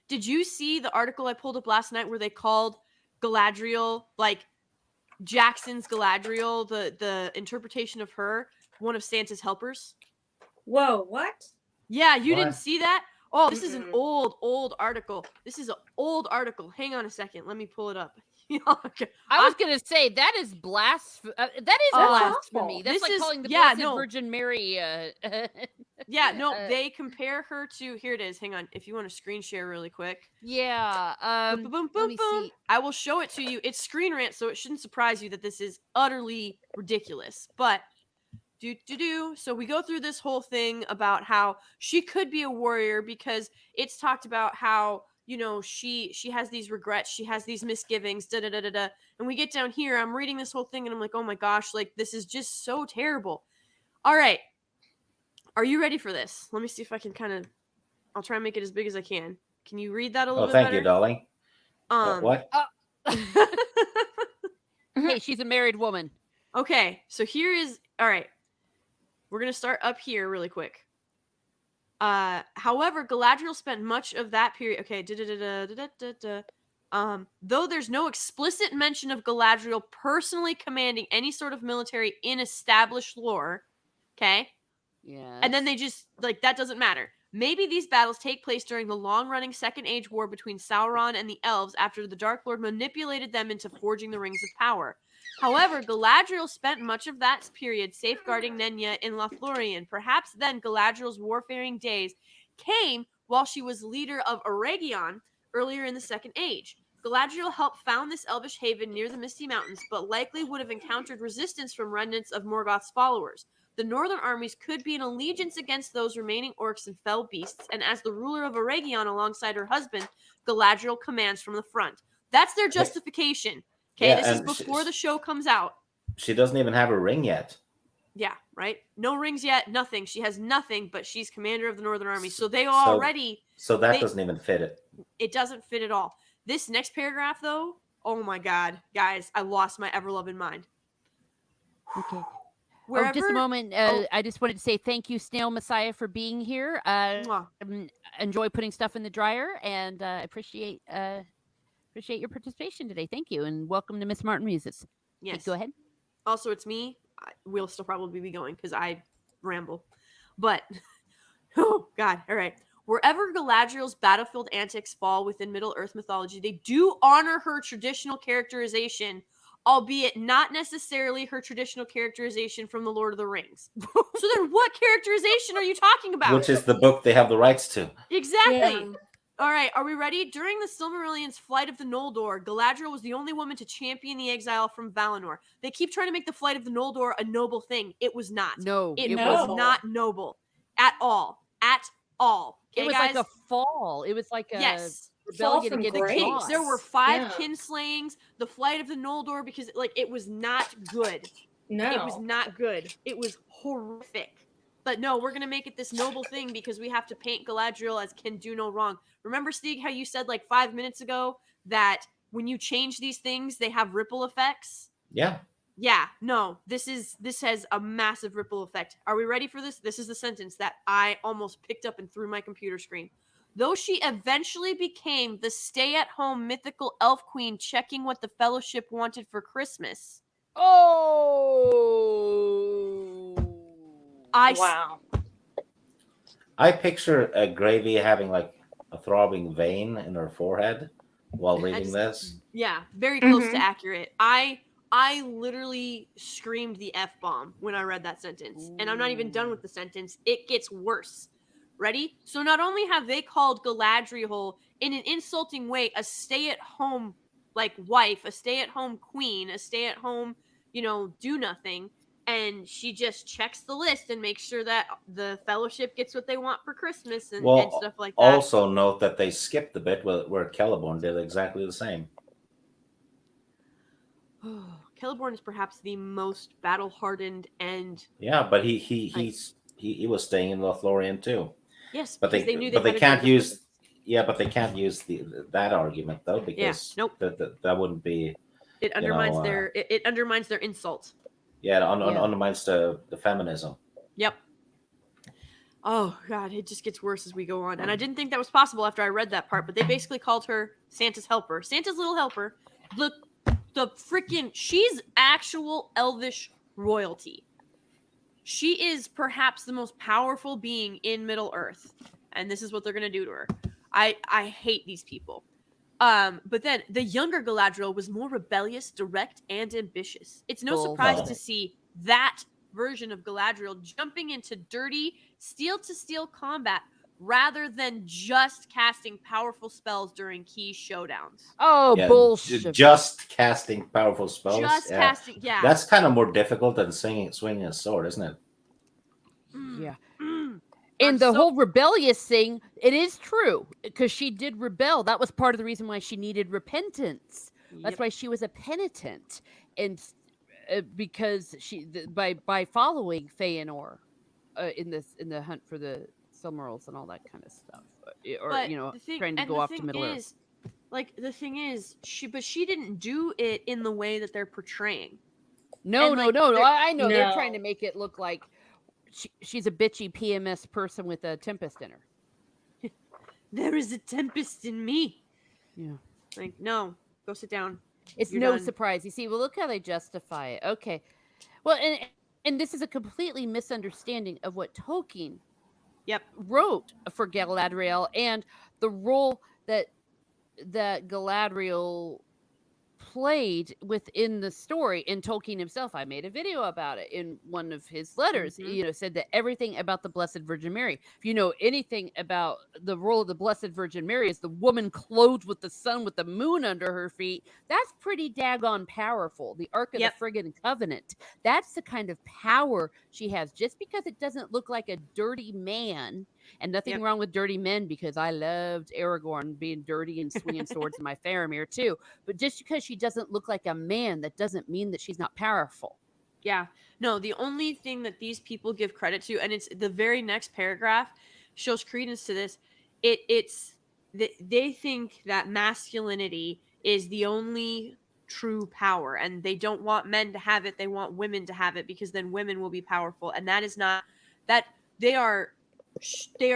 did you see the article I pulled up last night where they called Galadriel, like Jackson's Galadriel, the interpretation of her, one of Santa's helpers? Whoa, what? Yeah, you didn't What? see that? Oh, this is an Mm-mm. old article. This is an old article. Hang on a second. Let me pull it up. I was gonna say that is blasphemy. That is blasphemy. awful. That's This like is- calling the yeah, Blessed no. Virgin Mary. Yeah, no, they. they compare her to. Here it is. Hang on. If you want to screen share really quick. Yeah. Boom, boom, let boom, me boom. see. I will show it to you. It's Screen Rant, so it shouldn't surprise you that this is utterly ridiculous. But so we go through this whole thing about how she could be a warrior because it's talked about how, you know, she has these regrets, she has these misgivings, da da da da da. And we get down here, I'm reading this whole thing and I'm like, oh my gosh, like this is just so terrible. All right. Are you ready for this? Let me see if I can I'll try and make it as big as I can. Can you read that a little Oh, bit thank better? you, darling. What? Hey, she's a married woman. Okay, so here is all right. We're gonna start up here really quick. However, Galadriel spent much of that period. Okay, though there's no explicit mention of Galadriel personally commanding any sort of military in established lore. Okay, Yeah. and then they just like that doesn't matter. Maybe these battles take place during the long-running Second Age War between Sauron and the elves after the Dark Lord manipulated them into forging the Rings of Power. However, Galadriel spent much of that period safeguarding Nenya in Lothlorien. Perhaps then Galadriel's warfaring days came while she was leader of Eregion earlier in the Second Age. Galadriel helped found this elvish haven near the Misty Mountains, but likely would have encountered resistance from remnants of Morgoth's followers. The northern armies could be in allegiance against those remaining orcs and fell beasts, and as the ruler of Eregion alongside her husband, Galadriel commands from the front. That's their justification. Okay, Yeah, this is and before the show comes out. She doesn't even have a ring yet. Yeah, right? No rings yet, nothing. She has nothing, but she's commander of the northern army. So they So- already... So that They- doesn't even fit it. It doesn't fit at all. This next paragraph, though, oh my god. Guys, I lost my ever-loving mind. Okay. Wherever... Oh, just a moment. I just wanted to say thank you, Snail Messiah, for being here. Mwah. Enjoy putting stuff in the dryer, and appreciate your participation today. Thank you, and welcome to Miss Martin Muses. Yes. Okay, go ahead. Also, it's me. We'll still probably be going because I ramble. But, oh, God. All right. Wherever Galadriel's battlefield antics fall within Middle-earth mythology, they do honor her traditional characterization, albeit not necessarily her traditional characterization from The Lord of the Rings. So then what characterization are you talking about? Which is the book they have the rights to. Exactly. Yeah. All right, are we ready? During the Silmarillion's flight of the Noldor, Galadriel was the only woman to champion the exile from Valinor. They keep trying to make the flight of the Noldor a noble thing. It was not. No, It No. was not noble at all. At all. Okay, it was guys? like a fall. It was like a yes. rebellion from against grace. God. There were 5 Yeah. kinslayings, the flight of the Noldor, because like it was not good. No. It was not good. It was horrific. But no, we're going to make it this noble thing because we have to paint Galadriel as can do no wrong. Remember, Stig, how you said like 5 minutes ago that when you change these things, they have ripple effects? Yeah. Yeah, no, this has a massive ripple effect. Are we ready for this? This is the sentence that I almost picked up and threw my computer screen. Though she eventually became the stay-at-home mythical elf queen checking what the Fellowship wanted for Christmas. Oh. Wow. I picture Gravy having like a throbbing vein in her forehead while reading this. Yeah, very close Mhm. to accurate. I literally screamed the F-bomb when I read that sentence. And I'm not even done with the sentence. It gets worse. Ready? So not only have they called Galadriel in an insulting way a stay-at-home like wife, a stay-at-home queen, a stay-at-home, do nothing, and she just checks the list and makes sure that the Fellowship gets what they want for Christmas and stuff like that. Also note that they skipped the bit where Celeborn did exactly the same. Celeborn is perhaps the most battle-hardened and Yeah, but he was staying in Lothlorien too. yes, But because they knew they but they had a can't great use weapon. but they can't use that argument though, Yeah, because nope. that wouldn't be, It undermines it undermines their insult. undermines the feminism. Yep. Oh god, it just gets worse as we go on. And I didn't think that was possible after I read that part, but they basically called her Santa's helper. Santa's little helper. The freaking she's actual elvish royalty. She is perhaps the most powerful being in Middle Earth. And this is what they're gonna do to her. I hate these people. But then the younger Galadriel was more rebellious, direct, and ambitious. It's no surprise Bullshit. to see that version of Galadriel jumping into dirty steel-to-steel combat rather than just casting powerful spells during key showdowns. Oh, Yeah, bullshit. just casting powerful spells. Just casting, yeah. That's kind of more difficult than swinging a sword, isn't it? Yeah. Mm. And I'm the so- whole rebellious thing, it is true because she did rebel. That was part of the reason why she needed repentance. That's Yep. why she was a penitent, and because by following Feanor in the hunt for the Silmarils and all that kind of stuff, or But trying to go off to Middle Earth. Like the thing is, she didn't do it in the way that they're portraying. No, and, no, like, no, no. they're- I know they're trying No. to make it look like she's a bitchy PMS person with a tempest in her. There is a tempest in me. Yeah. Like, no, go sit down. It's You're no done. surprise. You see, well, look how they justify it. Okay. Well, and this is a completely misunderstanding of what Tolkien Yep. wrote for Galadriel and the role that Galadriel played within the story. In Tolkien himself, I made a video about it in one of his letters. Mhm. Said that everything about the Blessed Virgin Mary, if you know anything about the role of the Blessed Virgin Mary, is the woman clothed with the sun with the moon under her feet. That's pretty daggone powerful. The Ark of Yep. the friggin' Covenant. That's the kind of power she has. Just because it doesn't look like a dirty man, and nothing Yep. wrong with dirty men, because I loved Aragorn being dirty and swinging swords in my Faramir too. But just because she doesn't look like a man, that doesn't mean that she's not powerful. Yeah. No, the only thing that these people give credit to, and it's the very next paragraph shows credence to this. It's that they think that masculinity is the only true power, and they don't want men to have it. They want women to have it because then women will be powerful, and that is not that they are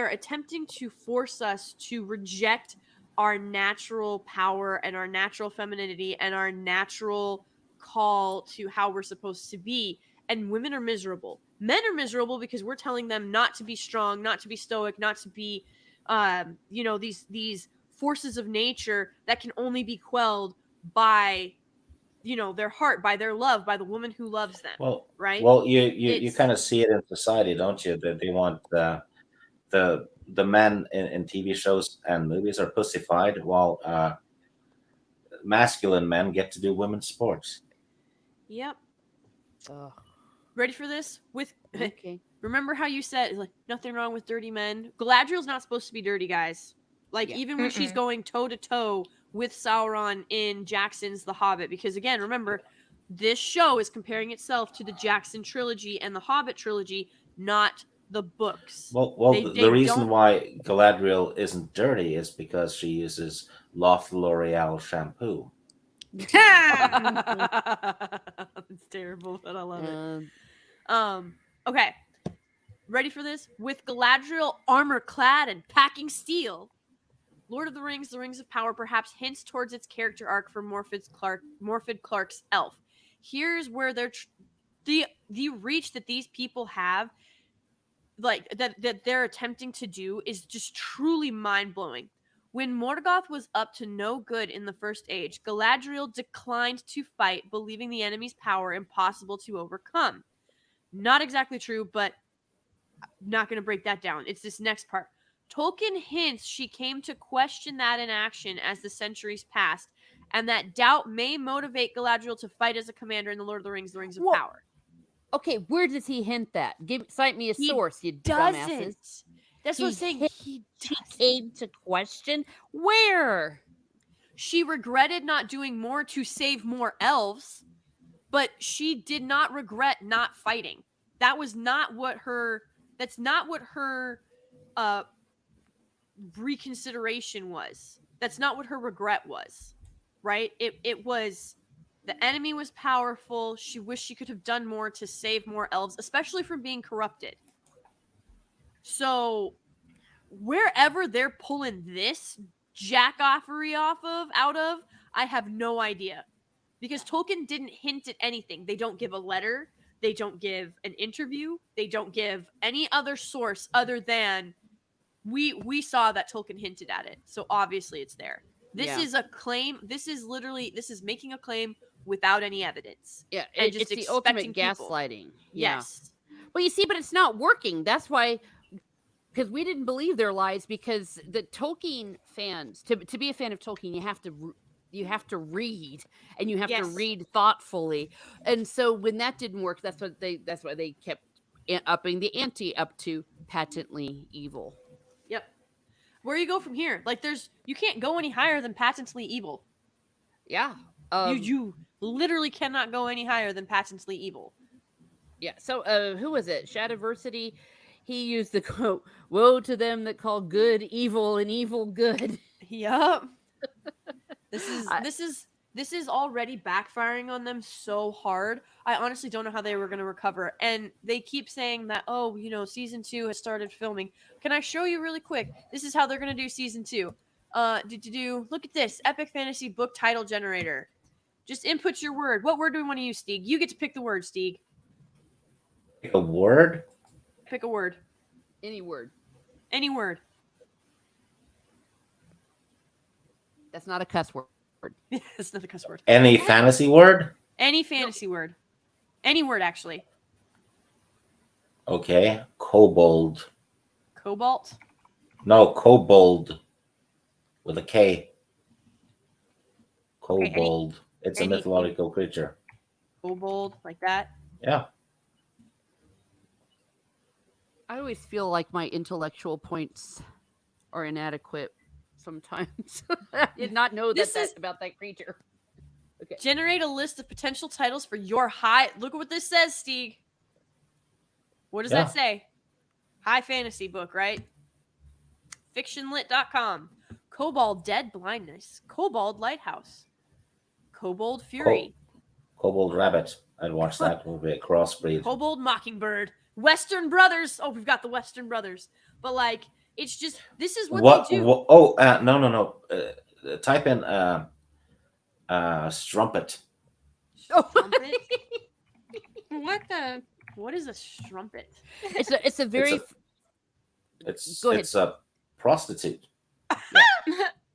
attempting to force us to reject our natural power and our natural femininity and our natural call to how we're supposed to be. And women are miserable. Men are miserable because we're telling them not to be strong, not to be stoic, not to be these forces of nature that can only be quelled by their heart, by their love, by the woman who loves them. Well, right? Well, you It's- kind of see it in society, don't you? That they want the men in TV shows and movies are pussified, while masculine men get to do women's sports. Yep. Ugh. Ready for this? Okay. Remember how you said like nothing wrong with dirty men? Galadriel's not supposed to be dirty, guys. Like Yeah. even when she's going toe to toe with Sauron in Jackson's The Hobbit, because again, remember, this show is comparing itself to the Jackson trilogy and the Hobbit trilogy, not the books. Well, They the reason don't- why Galadriel isn't dirty is because she uses L'Oreal shampoo. It's terrible, but I love it. Um, Okay. Ready for this? With Galadriel armor clad and packing steel, Lord of the Rings of Power perhaps hints towards its character arc for Morfydd Clark's elf. Here's where the reach that these people have, like that they're attempting to do, is just truly mind-blowing. When Morgoth was up to no good in the First Age, Galadriel declined to fight, believing the enemy's power impossible to overcome. Not exactly true, but I'm not going to break that down. It's this next part. Tolkien hints she came to question that in action as the centuries passed, and that doubt may motivate Galadriel to fight as a commander in the Lord of the Rings of Well, Power. okay, where does he hint that? Cite me a He source, you Doesn't. dumbasses. That's what I'm He saying. hit- He She doesn't. came to question where? She regretted not doing more to save more elves, but she did not regret not fighting. That was not what her. That's not what her reconsideration was. That's not what her regret was. Right? It was the enemy was powerful. She wished she could have done more to save more elves, especially from being corrupted. So wherever they're pulling this jackoffery out of, I have no idea. Because Tolkien didn't hint at anything. They don't give a letter. They don't give an interview. They don't give any other source other than we saw that Tolkien hinted at it. So obviously it's there. This is a claim. This is making a claim without any evidence. Yeah, and just it's the ultimate people. gaslighting. Yes. Well, you see, but it's not working. That's why, because we didn't believe their lies. Because the Tolkien fans, to be a fan of Tolkien, you have to read, and you have to read thoughtfully. And so when that didn't work, that's why they kept upping the ante up to patently evil. Yep. Where you go from here? Like, you can't go any higher than patently evil. Yeah. You literally cannot go any higher than patently evil. Yeah. So who was it? Shadiversity. He used the quote, "Woe to them that call good evil and evil good." Yup. This is already backfiring on them so hard. I honestly don't know how they were going to recover. And they keep saying that, oh, season 2 has started filming. Can I show you really quick? This is how they're going to do season 2. Look at this epic fantasy book title generator. Just input your word. What word do we want to use, Stig? You get to pick the word, Stig. Pick a word? Pick a word. Any word. Any word. That's not a cuss word. It's not a cuss word. Any fantasy word? Any fantasy word. Any word, actually. Okay. Kobold. Cobalt? No, kobold. With a K. Kobold. Okay, it's a mythological creature. Kobold, like that? Yeah. I always feel like my intellectual points are inadequate sometimes. I did not know about that creature. Okay. Generate a list of potential titles for your high... Look at what this says, Stig. What does that say? High fantasy book, right? Fictionlit.com. Kobold Dead Blindness. Kobold Lighthouse. Kobold Fury. Kobold Rabbit. I'd watch that movie. A crossbreed. Kobold Mockingbird. Western Brothers. Oh, we've got the Western Brothers. But, like, it's just... This is what they do. No. Type in strumpet. Strumpet? What is a strumpet? It's a very... It's a prostitute.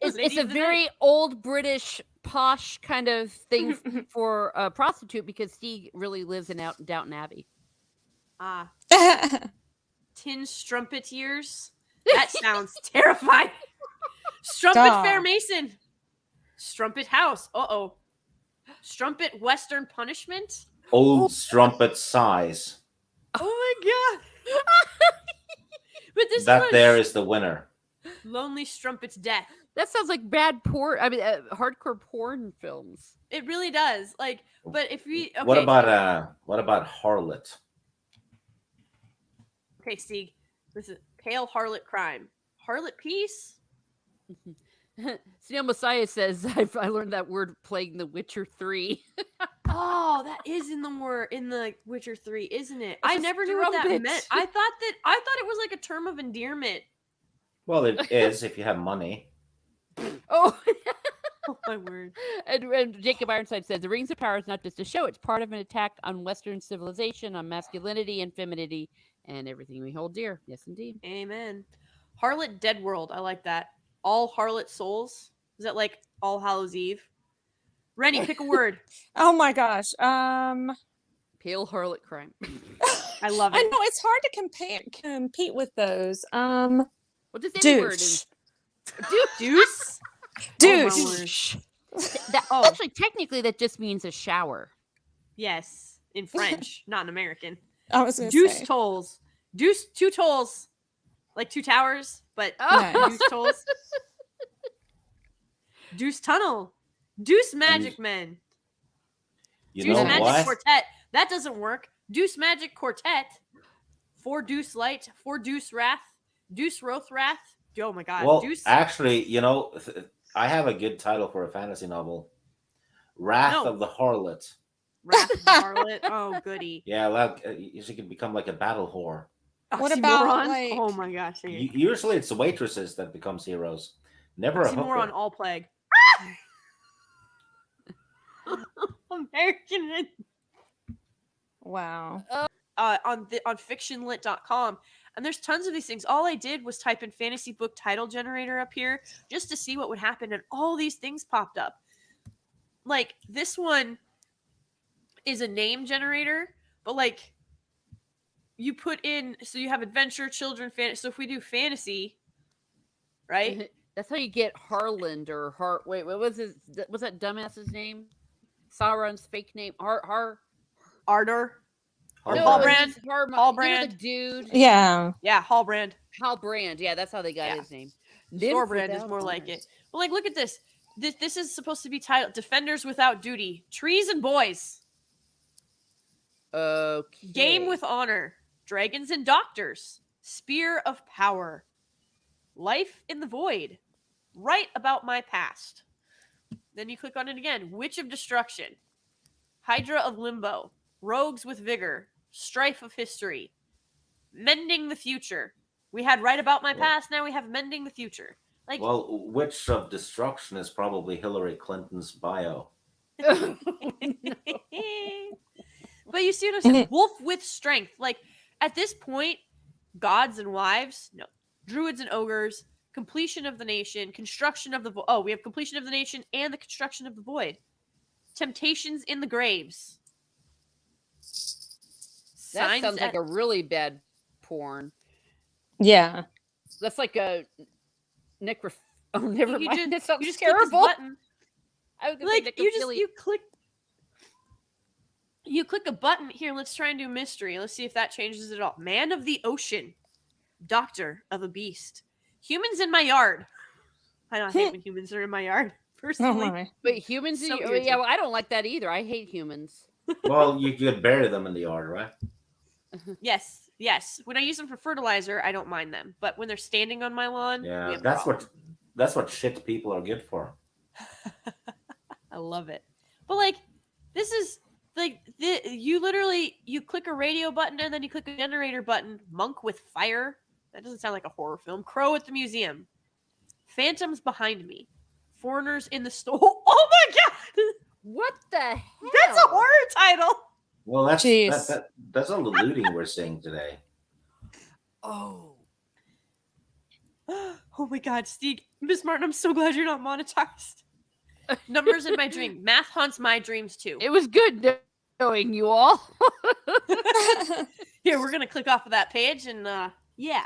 It's a very old British posh kind of thing for a prostitute, because Stig really lives in Downton Abbey. Ah. Tin Strumpeters. That sounds terrifying. Strumpet Fair Mason. Strumpet House. Uh-oh. Strumpet Western Punishment. Old strumpet size. Oh my god. But this there is the winner. Lonely Strumpet's Death. That sounds like bad porn. I mean, hardcore porn films. It really does. Like, but if we... Okay. What about Harlot? Okay, Stig. This is Pale Harlot Crime. Harlot Peace? Snail Messiah says, I learned that word playing The Witcher 3. Oh, that is in the Witcher 3, isn't it? I never knew what that meant. I thought it was like a term of endearment. Well, it is if you have money. Oh. Oh my word. And Jacob Ironside says, the Rings of Power is not just a show, it's part of an attack on Western civilization, on masculinity and femininity, and everything we hold dear. Yes, indeed. Amen. Harlot Dead World. I like that. All Harlot Souls. Is that like All Hallows Eve? Reni, pick a word. Oh my gosh. Pale Harlot Crime. I love it. I know it's hard to compete with those. Well, just any word. Deuce? Douche. Actually, technically, that just means a shower. Yes, in French, not in American. I was going to Deuce say. tolls. Deuce, 2 tolls. Like 2 towers, but Nice. Deuce tolls. Deuce tunnel. Deuce magic men. You Deuce know Magic what? Quartet. That doesn't work. Deuce Magic Quartet. 4 Deuce Light. 4 Deuce Wrath. Deuce Rothrath. Oh my god. Well, Deuce. actually, I have a good title for a fantasy novel: Wrath No. of the Harlot. Wrath of the Harlot. Oh, goody. Yeah, like she can become like a battle whore. What about, Oxymoron? like- Oh my gosh. Usually, it's the waitresses that becomes heroes, never a Oxymoron hooker. all plague. American Wow. on fictionlit.com, and there's tons of these things. All I did was type in fantasy book title generator up here just to see what would happen, and all these things popped up. Like this one is a name generator, but like you put in, so you have adventure, children, fantasy. So if we do fantasy, right? That's how you get Harland or Wait, what was his? Was that dumbass's name? Sauron's fake name? Ardor. Or Halbrand. Hallbrand. You know the dude. Yeah. Yeah, Hallbrand. Halbrand. Yeah, that's how they got Yeah. his name. Storbrand is more like it. But like, look at this. This is supposed to be titled Defenders Without Duty. Trees and Boys. Okay. Game with Honor. Dragons and Doctors. Spear of Power. Life in the Void. Write About My Past. Then you click on it again. Witch of Destruction. Hydra of Limbo. Rogues with Vigor. Strife of History. Mending the Future. We had Write About My Past, now we have Mending the Future. Like, Well, Witch of Destruction is probably Hillary Clinton's bio. No. But you see what I'm saying? Wolf with Strength. Like, at this point, gods and wives, no. Druids and ogres, completion of the nation, construction of the void. Oh, we have completion of the nation and the construction of the void. Temptations in the graves. That Signs sounds like at- a really bad porn. Yeah. That's like a Oh, never you mind. That sounds you just click this terrible. button. I was gonna say Like necrophilia. you click a button here. Let's try and do mystery. Let's see if that changes it at all. Man of the ocean, doctor of a beast, humans in my yard. I don't hate when humans are in my yard. Oh Personally, my. But humans, So yeah, irritating. well, I don't like that either. I hate humans. Well, you could bury them in the yard, right? yes. When I use them for fertilizer, I don't mind them. But when they're standing on my lawn, we Yeah, have a that's problem. what shit people are good for. I love it. But like, this is like you literally you click a radio button and then you click a generator button. Monk with fire. That doesn't sound like a horror film. Crow at the museum. Phantoms behind me. Foreigners in the store. Oh my god! What the hell? That's a horror title. Well, Jeez. that's all the looting we're seeing today. Oh. Oh my god, Stig. Miss Martin, I'm so glad you're not monetized. Numbers in my dream. Math haunts my dreams too. It was good knowing you all. Here, we're gonna click off of that page and yeah.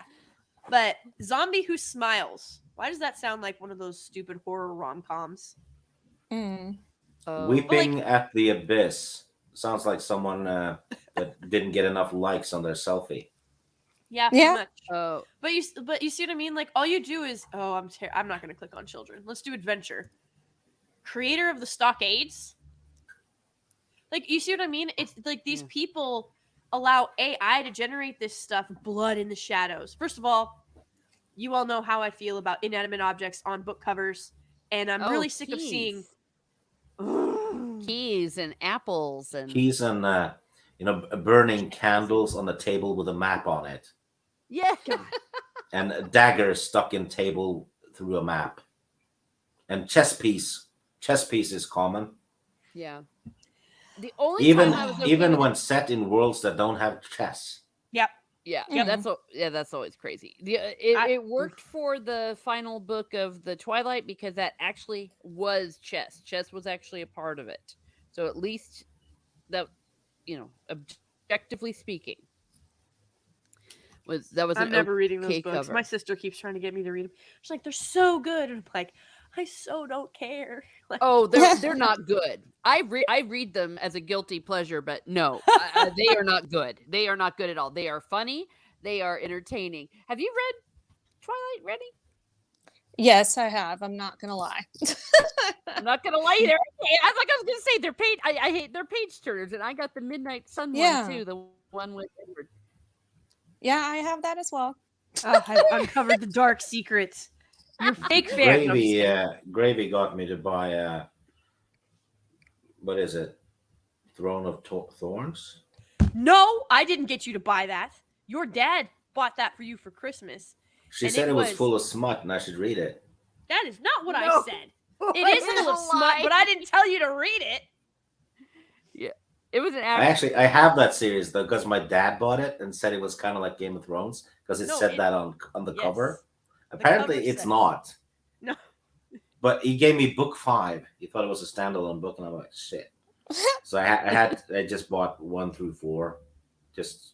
But zombie who smiles. Why does that sound like one of those stupid horror rom-coms? Mm. Weeping at the abyss sounds like someone that didn't get enough likes on their selfie. Yeah, pretty Yeah. much. Oh. But you see what I mean? Like all you do is I'm not gonna click on children. Let's do adventure. Creator of the Stockades. Like you see what I mean? It's like these people allow AI to generate this stuff, blood in the shadows. First of all, you all know how I feel about inanimate objects on book covers, and I'm really sick of seeing keys and apples and Keys and burning candles on the table with a map on it, yeah. and a dagger stuck in table through a map, and chess piece. Chess piece is common. Yeah. The only Even time I was okay even with when set in worlds that don't have chess. Yeah, Mhm. that's always crazy. It worked for the final book of the Twilight because that actually was chess. Chess was actually a part of it. So at least that, objectively speaking, was I'm never reading those okay books. cover. My sister keeps trying to get me to read them. She's like, they're so good. And I'm like, I so don't care. Like, Oh, they're not good. I read them as a guilty pleasure, but no, they are not good. They are not good at all. They are funny. They are entertaining. Have you read Twilight, Reni? Yes, I have. I'm not gonna lie. I'm not gonna lie, there. I was gonna say they're page. I hate their page turners, and I got the Midnight Sun Yeah. one too, the one with Edward. Yeah, I have that as well. Oh, I've uncovered the dark secrets. You're fake fan. No, I'm just kidding. Gravy got me to buy what is it? Throne of Thorns? No, I didn't get you to buy that. Your dad bought that for you for Christmas. She And said it it was was- full of smut and I should read it. That is not what I No. said. It is full of smut, but I didn't tell you to read it. It was an I have that series though because my dad bought it and said it was kind of like Game of Thrones because it No, said it- that on the yes. cover. The Apparently, cover it's said- not. No. But he gave me book 5. He thought it was a standalone book, and I'm like, shit. So I just bought 1 through 4, just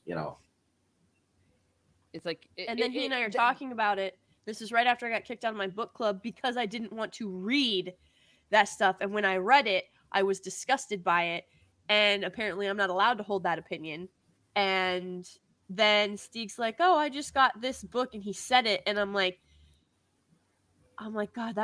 It's like, And then he and I are talking about it. This is right after I got kicked out of my book club because I didn't want to read that stuff. And when I read it, I was disgusted by it. And apparently I'm not allowed to hold that opinion. And then Stig's like, oh, I just got this book. And he said it. And I'm like, God,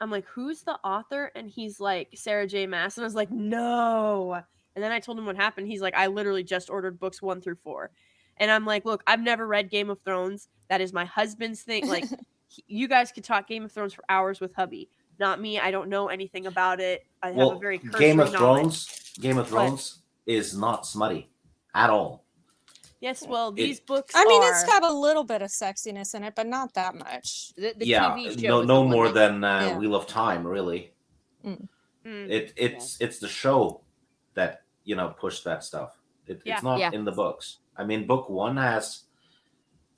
I'm like, who's the author? And he's like, Sarah J. Maas. And I was like, no. And then I told him what happened. He's like, I literally just ordered books 1 through 4. And I'm like, look, I've never read Game of Thrones. That is my husband's thing. Like, you guys could talk Game of Thrones for hours with hubby. Not me. I don't know anything about it. I have a very cursory Game of knowledge. Thrones is not smutty at all. Yes, well, these books I mean, are... it's got a little bit of sexiness in it, but not that much. the Yeah, TV show no is the more one that- than Wheel of Time, really. Mm. It's the show that pushed that stuff. Yeah. It's not Yeah. in the books. I mean, book 1 has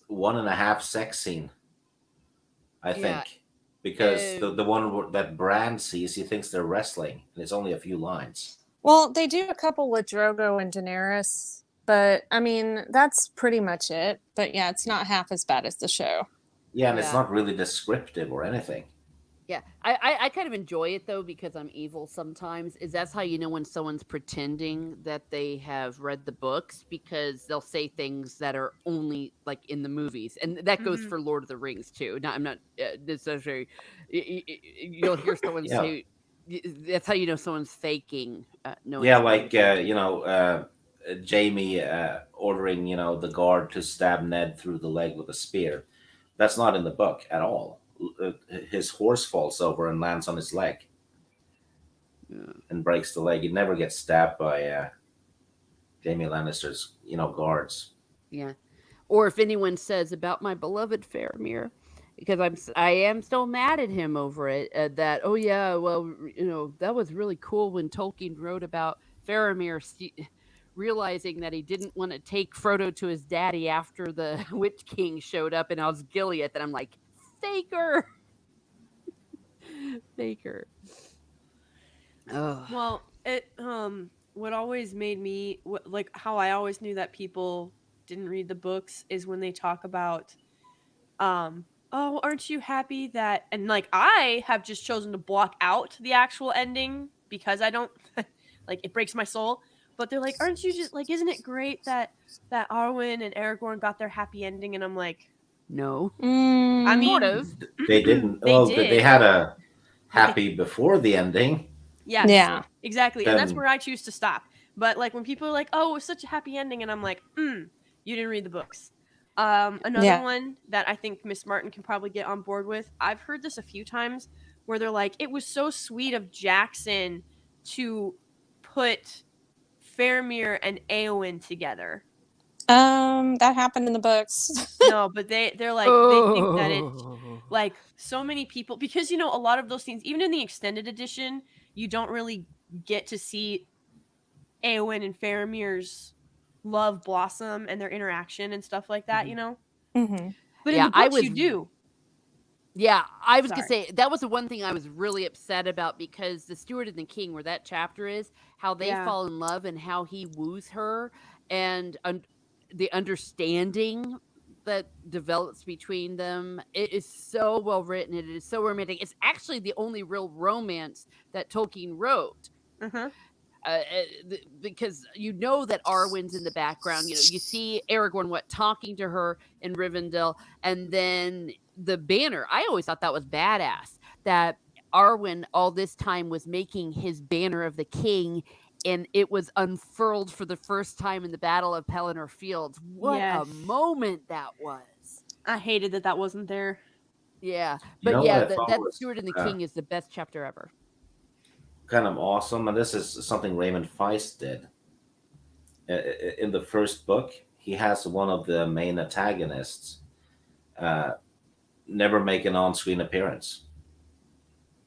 1.5 sex scene. I Yeah. think because the one that Bran sees, he thinks they're wrestling, and it's only a few lines. Well, they do a couple with Drogo and Daenerys, but I mean, that's pretty much it. But yeah, it's not half as bad as the show. Yeah, and it's Yeah. not really descriptive or anything. Yeah, I kind of enjoy it though because I'm evil sometimes. That's how you know when someone's pretending that they have read the books because they'll say things that are only like in the movies, and that goes Mhm. for Lord of the Rings too. I'm not necessarily. You'll hear someone Yeah. say. That's how you know someone's faking. Knowing Yeah, something. like Jamie ordering the guard to stab Ned through the leg with a spear. That's not in the book at all. His horse falls over and lands on his leg Yeah. and breaks the leg. He never gets stabbed by Jamie Lannister's guards. Yeah, or if anyone says about my beloved Faramir, because I am still mad at him over it. That oh yeah, well that was really cool when Tolkien wrote about Faramir realizing that he didn't want to take Frodo to his daddy after the Witch King showed up in Osgiliath, and I'm like, faker, faker. Oh, Well, it what always made me like how I always knew that people didn't read the books is when they talk about oh, aren't you happy that and like I have just chosen to block out the actual ending because I don't like it breaks my soul. But they're like, aren't you just like isn't it great that Arwen and Aragorn got their happy ending? And I'm like, no, I mean, sort of. They didn't. They well, did. they had a happy before the ending. yes, Yeah. exactly. And that's Then- where I choose to stop. But like when people are like, oh, it was such a happy ending, and I'm like, you didn't read the books. Another Yeah. one that I think Miss Martin can probably get on board with. I've heard this a few times where they're like, it was so sweet of Jackson to put Faramir and Éowyn together. That happened in the books. No, but they're like they think that it Oh. like so many people because a lot of those scenes, even in the extended edition, you don't really get to see Éowyn and Faramir's love blossom and their interaction and stuff like that, hmm But Yeah, in the I books was- you do. Yeah, I was gonna Sorry. say that was the one thing I was really upset about because the Steward and the King, where that chapter is, how they Yeah. fall in love and how he woos her, and the understanding that develops between them. It is so well written. It is so romantic. It's actually the only real romance that Tolkien wrote. Uh-huh. Because that Arwen's in the background. You see Aragorn talking to her in Rivendell, and then the banner. I always thought that was badass. That Arwen all this time was making his banner of the king, and it was unfurled for the first time in the Battle of Pelennor Fields. What a Yes. moment that was! I hated that wasn't there. Yeah, You but know yeah, what I thought that was, Steward and the King is the best chapter ever. kind of awesome, and this is something Raymond Feist did. In the first book, he has one of the main antagonists never make an on-screen appearance.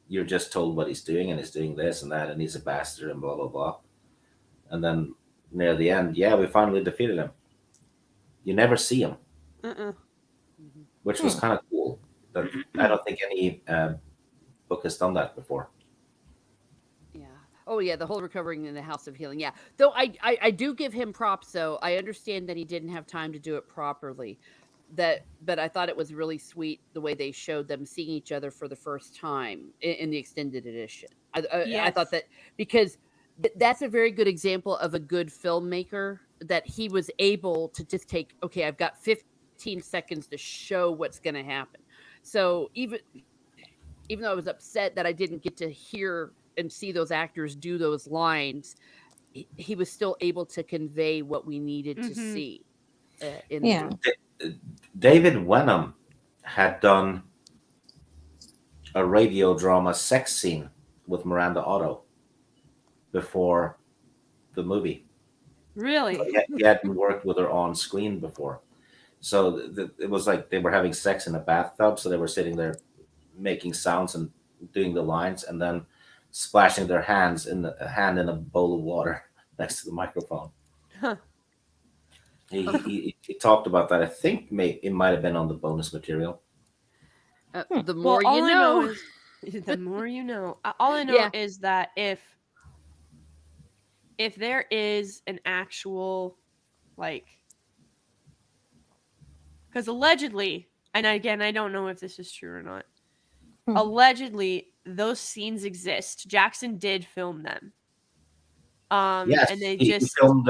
You're just told what he's doing, and he's doing this and that, and he's a bastard, and blah blah blah. And then near the end, yeah, we finally defeated him. You never see him, which was kind of cool. That I don't think any book has done that before. Yeah. Oh yeah, the whole recovering in the House of Healing. Yeah. Though I do give him props though. I understand that he didn't have time to do it properly. But I thought it was really sweet the way they showed them seeing each other for the first time in the extended edition. I thought that because that's a very good example of a good filmmaker, that he was able to just take, okay, I've got 15 seconds to show what's going to happen. So even though I was upset that I didn't get to hear and see those actors do those lines, he was still able to convey what we needed to see. Yeah. David Wenham had done a radio drama sex scene with Miranda Otto before the movie. Really? He hadn't worked with her on screen before. So it was like they were having sex in a bathtub. So they were sitting there making sounds and doing the lines, and then splashing their hands in a bowl of water next to the microphone. Huh. He talked about that. I think it might have been on the bonus material. The more all you I know. Is the more you know. All I know is that if there is an actual, like, because allegedly, and again, I don't know if this is true or not. Allegedly, those scenes exist. Jackson did film them. Yes, and they he filmed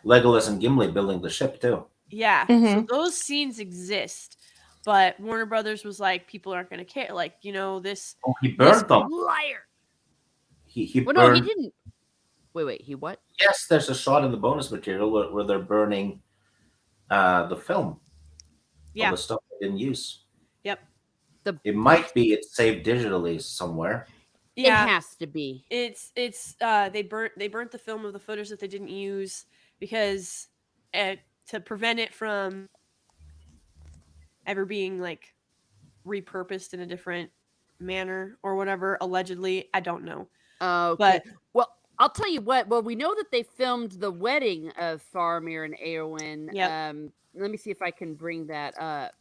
Legolas and Gimli building the ship too. Yeah, so those scenes exist, but Warner Brothers was like, people aren't going to care. Like, this. Oh, he burned them. Liar. He well, burned. No, he didn't. Wait, he what? Yes, there's a shot in the bonus material where they're burning the film. Yeah. Of the stuff they didn't use. Yep. It might be it's saved digitally somewhere. Yeah. It has to be. It's they burnt the film of the footage that they didn't use because to prevent it from ever being like repurposed in a different manner or whatever. Allegedly, I don't know. Okay. But well, I'll tell you what. Well, we know that they filmed the wedding of Faramir and Eowyn. Yep. Let me see if I can bring that up.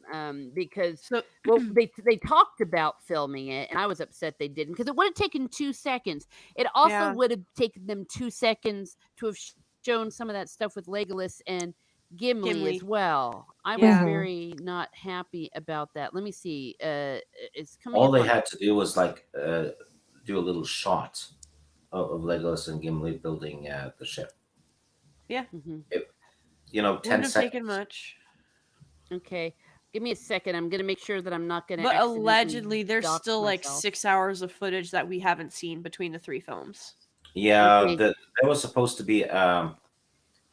Because they talked about filming it, and I was upset they didn't, because it would have taken 2 seconds. It also would have taken them 2 seconds to have shown some of that stuff with Legolas and Gimli as well. I was very not happy about that. Let me see. It's coming. All they had to do was like do a little shot of Legolas and Gimli building the ship. Yeah. 10 seconds. Taken much. Okay, give me a second. I'm gonna make sure that I'm not gonna. But allegedly, there's still myself. like 6 hours of footage that we haven't seen between the 3 films. Yeah, there was supposed to be an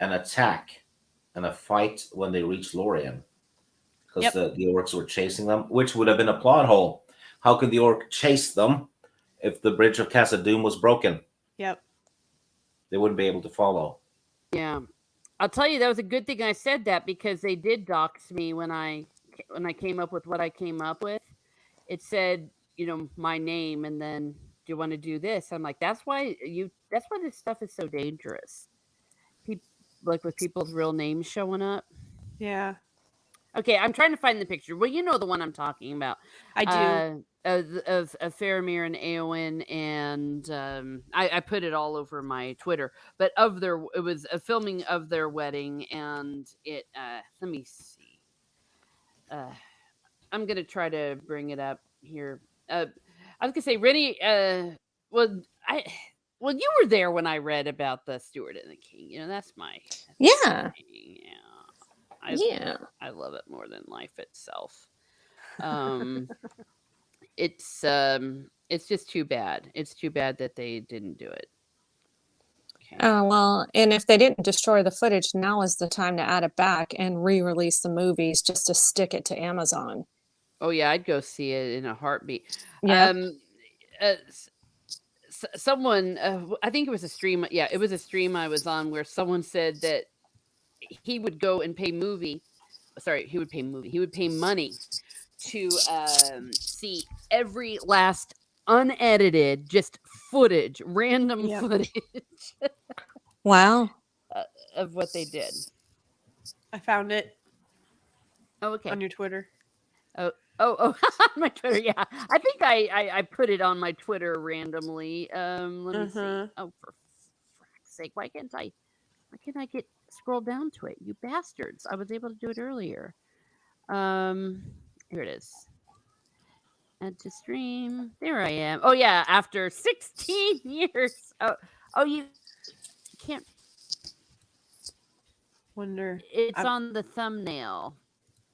attack and a fight when they reached Lorien, because the orcs were chasing them, which would have been a plot hole. How could the orc chase them if the bridge of Casa Doom was broken? Yep. They wouldn't be able to follow. Yeah. I'll tell you, that was a good thing I said that, because they did dox me when I came up with what I came up with. It said, my name, and then, do you want to do this? I'm like, that's why this stuff is so dangerous. Like with people's real names showing up. Yeah. Okay, I'm trying to find the picture. Well, you know the one I'm talking about. I do. Of Faramir and Eowyn, and I put it all over my Twitter. But it was a filming of their wedding, and it. Let me see. I'm gonna try to bring it up here. I was gonna say, Reni. You were there when I read about the Steward and the King. That's my. Yeah. I love it more than life itself. Um, it's just too bad. It's too bad that they didn't do it. Okay. Well, and if they didn't destroy the footage, now is the time to add it back and re-release the movies just to stick it to Amazon. Oh yeah, I'd go see it in a heartbeat. Yeah. Someone, I think it was a stream. Yeah, it was a stream I was on where someone said that he would go and pay movie. Sorry, he would pay movie. He would pay money to see every last unedited, just footage, random Yep. footage Wow. of what they did. I found it Oh, okay. on your Twitter. Oh, on my Twitter. Yeah, I think I put it on my Twitter randomly. Let me see. Oh, for frack's sake, why can't I get scroll down to it? You bastards! I was able to do it earlier. Here it is. Add to stream. There I am. Oh yeah, after 16 years. Oh, you can't. Wonder. It's I'm- on the thumbnail.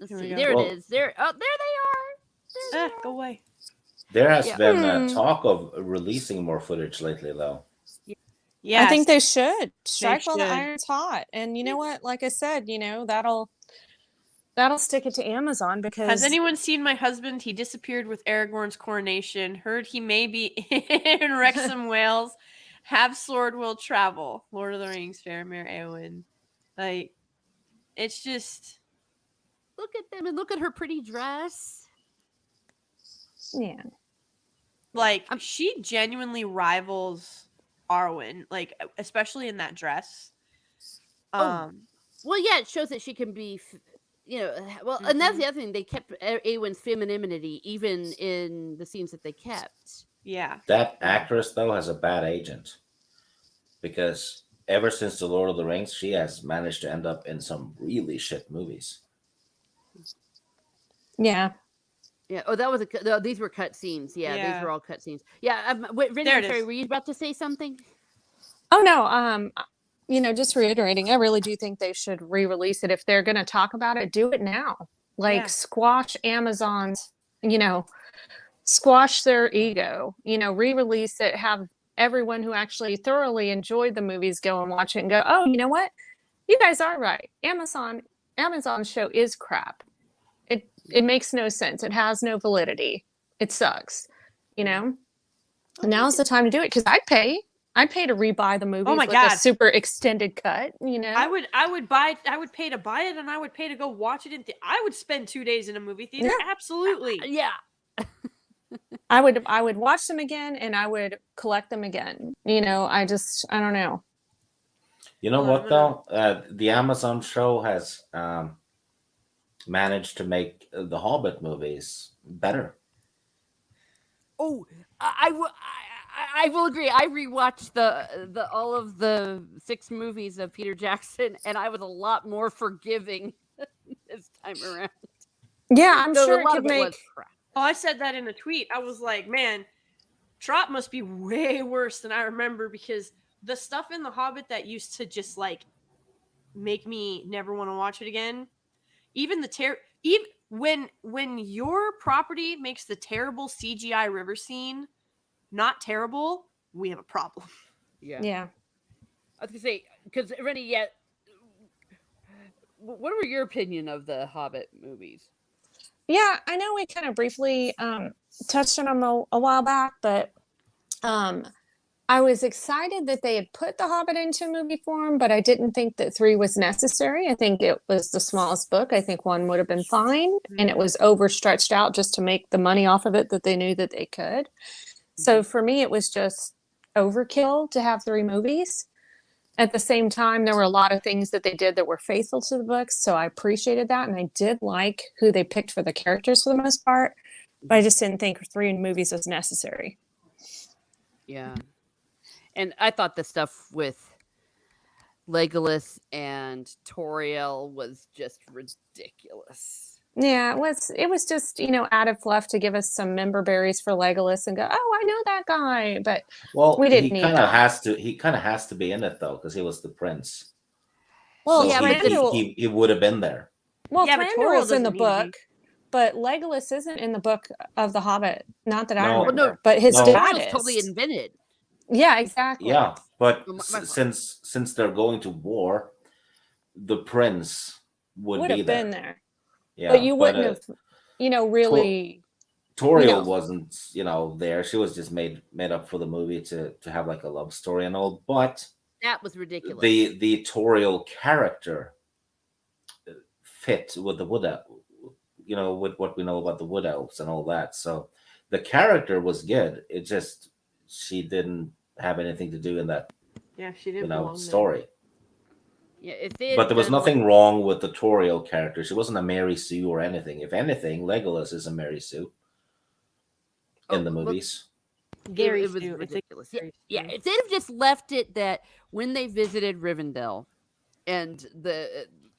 Let's Here we see. go. There Well- it is. There. Oh, there they are. Go away. There has Yeah. been talk of releasing more footage lately, though. Yeah. I think they should strike while the should. iron's hot. And you know what? Like I said, that'll stick it to Amazon because Has anyone seen my husband? He disappeared with Aragorn's coronation. Heard he may be in Wrexham, Wales. Have sword will travel. Lord of the Rings, Faramir, Eowyn. Like, it's just. Look at them and look at her pretty dress. yeah. Like, she genuinely rivals Arwen. Like, especially in that dress. Well, yeah, it shows that she can be, well, and that's the other thing. They kept Eowyn's femininity even in the scenes that they kept. Yeah. That actress, though, has a bad agent. Because ever since The Lord of the Rings, she has managed to end up in some really shit movies. Yeah. Yeah. Oh, that was these were cut scenes. Yeah, Yeah. these were all cut scenes. Yeah. Wait, Reni, There I'm it sorry, is. were you about to say something? Oh no, just reiterating, I really do think they should re-release it. If they're going to talk about it, do it now. Like Yeah. squash Amazon's, squash their ego, re-release it, have everyone who actually thoroughly enjoyed the movies go and watch it and go, oh, you know what? You guys are right. Amazon's show is crap. It makes no sense. It has no validity. It sucks. Now's the time to do it because I'd pay to rebuy the movies my with God. a super extended cut. I would pay to buy it, and I would pay to go watch it I would spend 2 days in a movie theater. Yeah. Absolutely. Yeah. I would watch them again and I would collect them again. I don't know. You know Well, what, though? The Amazon show has managed to make the Hobbit movies better. Oh, I will agree. I rewatched the all of the 6 movies of Peter Jackson, and I was a lot more forgiving this time around. Yeah, I'm Though sure a it lot could of it was make. crap. Oh, I said that in a tweet. I was like, man, Trot must be way worse than I remember because the stuff in The Hobbit that used to just like make me never want to watch it again, even when your property makes the terrible CGI river scene not terrible, we have a problem. Yeah. I was gonna say because Reni, yeah. What were your opinion of the Hobbit movies? Yeah, I know we kind of briefly touched on them a while back, but I was excited that they had put The Hobbit into movie form, but I didn't think that 3 was necessary. I think it was the smallest book. I think 1 would have been fine, and it was overstretched out just to make the money off of it that they knew that they could. So for me, it was just overkill to have 3 movies. At the same time, there were a lot of things that they did that were faithful to the books, so I appreciated that, and I did like who they picked for the characters for the most part, but I just didn't think 3 movies was necessary. Yeah. And I thought the stuff with Legolas and Toriel was just ridiculous. Yeah, it was just, added fluff to give us some member berries for Legolas and go, oh, I know that guy. But we didn't need that. He kind of has to be in it though, because he was the prince. Well, So yeah, he would have been there. Well, Yeah, but Thranduil's in the Toriel doesn't book. but Legolas isn't in the book of The Hobbit. Not that I No. Well, remember. no, But his no. the dad world's is. totally invented. Yeah, exactly. Yeah, but Oh, my fault. since they're going to war, the prince would Would be have there. been there. Yeah, But you wouldn't have, really. Toriel know. wasn't, there. She was just made up for the movie to have like a love story and all. But That was ridiculous. the Toriel character fit with the wood elf, with what we know about the wood elves and all that. So the character was good. It just she didn't have anything to do in that Yeah, she didn't belong there. story. Yeah, if they But had there was done nothing wrong with the Toriel character. She wasn't a Mary Sue or anything. If anything, Legolas is a Mary Sue in the look, movies. Gary it was Sue. It's a ridiculous. Yeah, Gary yeah. Sue. If they'd have just left it that when they visited Rivendell, and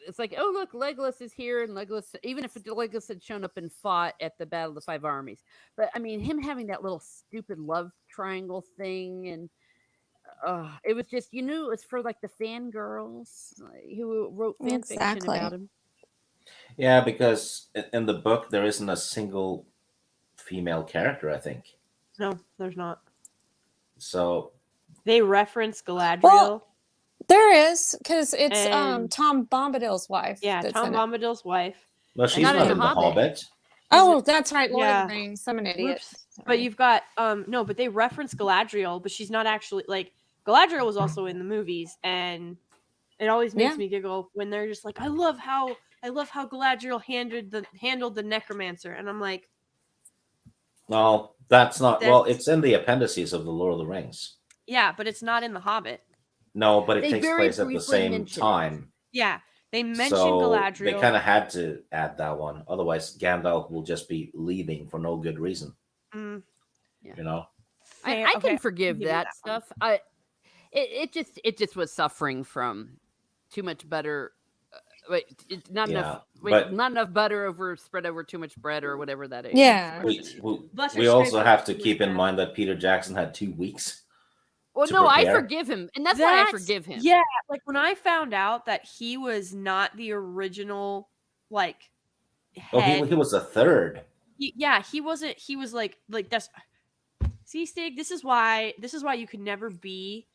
it's like, oh look, Legolas is here, and Legolas, even if Legolas had shown up and fought at the Battle of the Five Armies, but I mean, him having that little stupid love triangle thing, and it was just, it was for like the fangirls who wrote fan fiction Exactly. about him. Yeah, because in the book there isn't a single female character, I think. No, there's not. So They reference Galadriel. Well, there is, because it's And- Tom Bombadil's wife. Yeah, that's Tom in it. Bombadil's wife. no, she's not not in in The the Hobbit. Hobbit. Oh, that's right. Lord Yeah. of the Rings. I'm an idiot. Whoops. But Sorry. you've got no, but they reference Galadriel, but she's not actually like Galadriel was also in the movies, and it always makes Yeah. me giggle when they're just like, I love how Galadriel handled the necromancer, and I'm like, No, that's not. Well, That's- it's in the appendices of the Lord of the Rings. yeah, but it's not in the Hobbit. No, but it They takes very place at the briefly same mention it. time. Yeah, they mention So Galadriel. they kind of had to add that one. Otherwise, Gandalf will just be leaving for no good reason. Mm, You know? fair. I Okay, can forgive give you that that one. stuff. It just was suffering from too much butter. Not Yeah, enough. but- Not enough butter spread over too much bread or whatever that is. Yeah. Butter We also scraped have off to too keep much in bread. mind that Peter Jackson had 2 weeks. Well, to no, I prepare. forgive him, and that's why I forgive him. Yeah, like when I found out that he was not the original, like, Oh, head. he was a third. He wasn't. He was like that's. See, Stig, this is why you could never be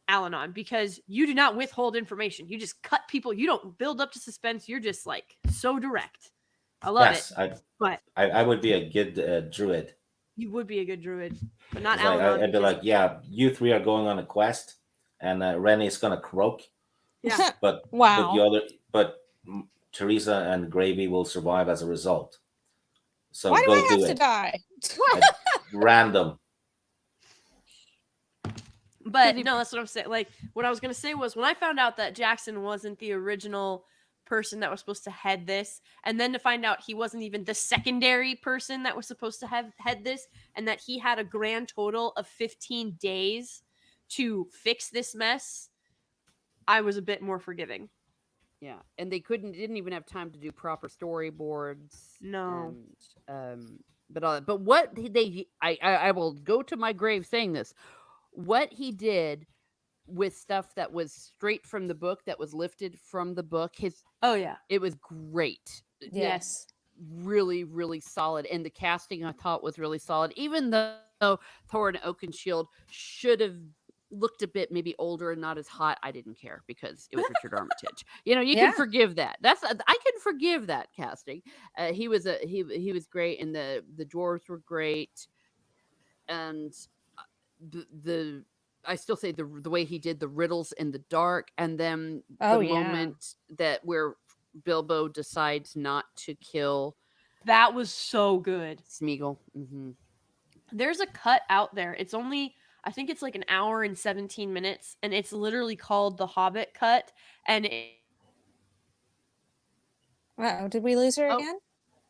Al-Anon, because you do not withhold information. You just cut people. You don't build up to suspense. You're just like so direct. I love Yes, it. But I would be a good druid. you would be a good druid, but not It's like, Al-Anon. I'd be because- like, yeah, you 3 are going on a quest, and Reni's gonna croak, yeah. but Wow. Teresa and Gravy will survive as a result. So Why do go I have do to it. die? Random. But no, that's what I'm saying. Like, what I was gonna say was when I found out that Jackson wasn't the original person that was supposed to head this, and then to find out he wasn't even the secondary person that was supposed to have head this, and that he had a grand total of 15 days to fix this mess, I was a bit more forgiving. Yeah, and they didn't even have time to do proper storyboards. No. And, but what I will go to my grave saying this. What he did with stuff that was straight from the book, that was lifted from the book, Oh yeah. it was great. Yes. Really, really solid. And the casting I thought was really solid, even though Thor and Oakenshield should have looked a bit maybe older and not as hot. I didn't care because it was Richard Armitage. You Yeah. can forgive that. I can forgive that casting. He was great, and the dwarves were great, and the I still say the way he did the riddles in the dark, and then Oh, the yeah. moment that where Bilbo decides not to kill That was so good. Smeagol. Mm-hmm. There's a cut out there. It's only, I think it's like an hour and 17 minutes, and it's literally called the Hobbit cut. And Uh-oh, did we lose her Oh. again?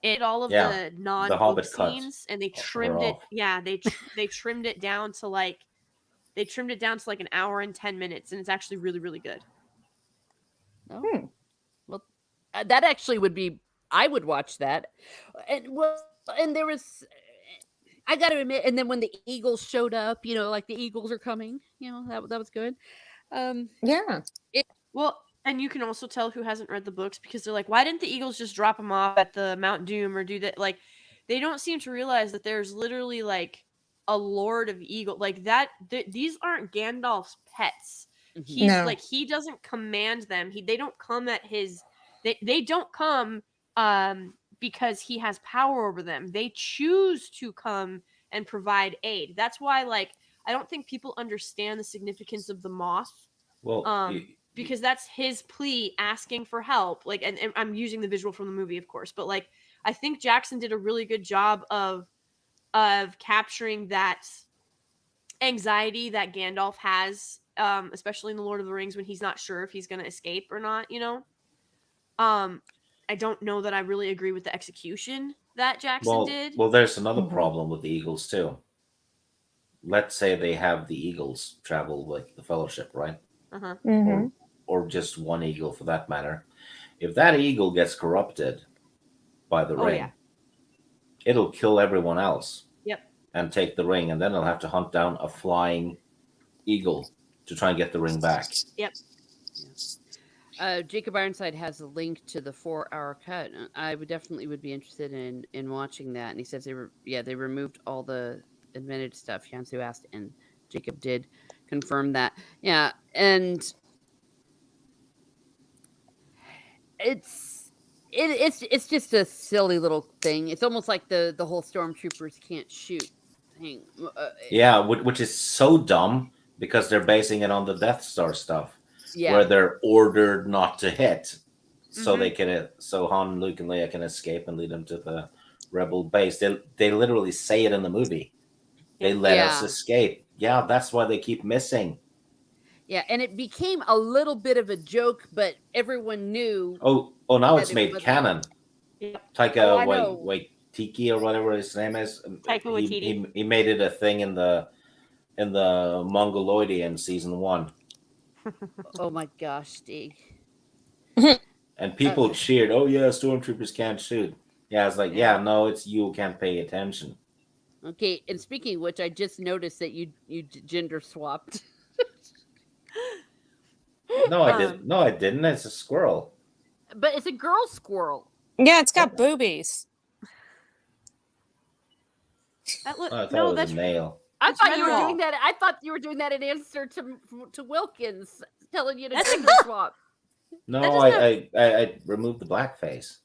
it all of Yeah, the non Hobbit cut. scenes, and they Her trimmed it. off. Yeah, they trimmed it down to like an hour and 10 minutes, and it's actually really, really good. Oh. Hmm. Well, that actually would be. I would watch that, and there was. I got to admit, and then when the Eagles showed up, like the Eagles are coming, that was good. Yeah. Well, And you can also tell who hasn't read the books because they're like, why didn't the Eagles just drop them off at the Mount Doom or do that? Like, they don't seem to realize that there's literally like a Lord of Eagle, like that. These aren't Gandalf's pets. He's No. like, he doesn't command them. They don't come at his. They don't come because he has power over them. They choose to come and provide aid. That's why, like, I don't think people understand the significance of the moth. Well, Because that's his plea asking for help. Like, and I'm using the visual from the movie, of course, but like, I think Jackson did a really good job of capturing that anxiety that Gandalf has, especially in the Lord of the Rings when he's not sure if he's going to escape or not, you know? I don't know that I really agree with the execution that Jackson did. well, there's another problem with the Eagles too. Let's say they have the Eagles travel with the Fellowship, right? Uh-huh. Or just one eagle for that matter. If that eagle gets corrupted by the ring, yeah. it'll kill everyone else. Yep. And take the ring, and then they'll have to hunt down a flying eagle to try and get the ring back. Yep. Jacob Ironside has a link to the 4-hour cut. I would be interested in watching that. And he says they removed all the invented stuff. Yansu asked, and Jacob did confirm that. Yeah, and it's just a silly little thing. It's almost like the whole stormtroopers can't shoot thing. Yeah, which is so dumb because they're basing it on the Death Star stuff. Yeah. Where they're ordered not to hit, so they can, so Han, Luke, and Leia can escape and lead them to the Rebel base. They literally say it in the movie. They let us escape. Yeah, that's why they keep missing. Yeah, and it became a little bit of a joke, but everyone knew. Oh, now it's made canon. Yep. Taika Waititi or whatever his name is. Taika Waititi. He made it a thing in the Mongoloidian season 1. Oh my gosh, Stig. And people cheered, "Oh yeah, stormtroopers can't shoot." Yeah, it's like, yeah, no, it's you who can't pay attention. Okay, and speaking of which, I just noticed that you gender swapped. No, I didn't. No, I didn't. It's a squirrel. But it's a girl squirrel. Yeah, it's got boobies. I thought it was a male. I thought you were doing that. I thought you were doing that in answer to Wilkins telling you to gender swap. No, I removed the blackface.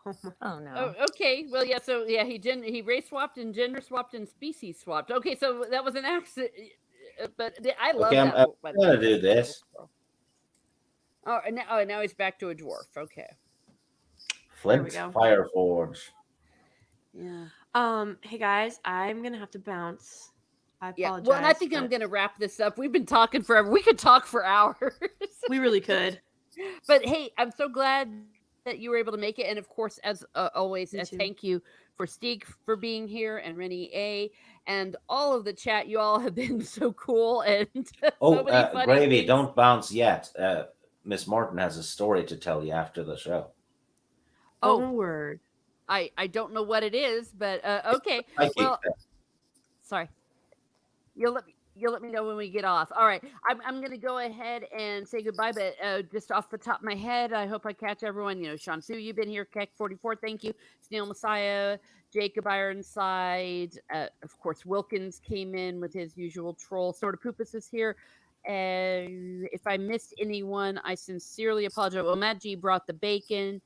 Oh no. Oh, okay. Well, yeah. So yeah, he race swapped and gender swapped and species swapped. Okay, so that was an accident. But I love that. I'm gonna do this. Oh, now he's back to a dwarf. Okay. Flint Fireforge. Yeah. Hey guys, I'm gonna have to bounce. I apologize. Well, and I think I'm gonna wrap this up. We've been talking forever. We could talk for hours. We really could. But hey, I'm so glad that you were able to make it, and of course, as always, thank you for Stig for being here, and Reni A, and all of the chat. You all have been so cool and so many funny Gravy, things. don't bounce yet. Miss Martin has a story to tell you after the show. Oh, word. I don't know what it is, but okay. Well, sorry. You'll let me know when we get off. All right. I'm gonna go ahead and say goodbye, but just off the top of my head, I hope I catch everyone. You know, Shansu, you've been here. Keck44, thank you. Snail Messiah, Jacob Ironside, of course, Wilkins came in with his usual troll. Sort of Poopus is here. If I missed anyone, I sincerely apologize. Well, Matt G brought the bacon.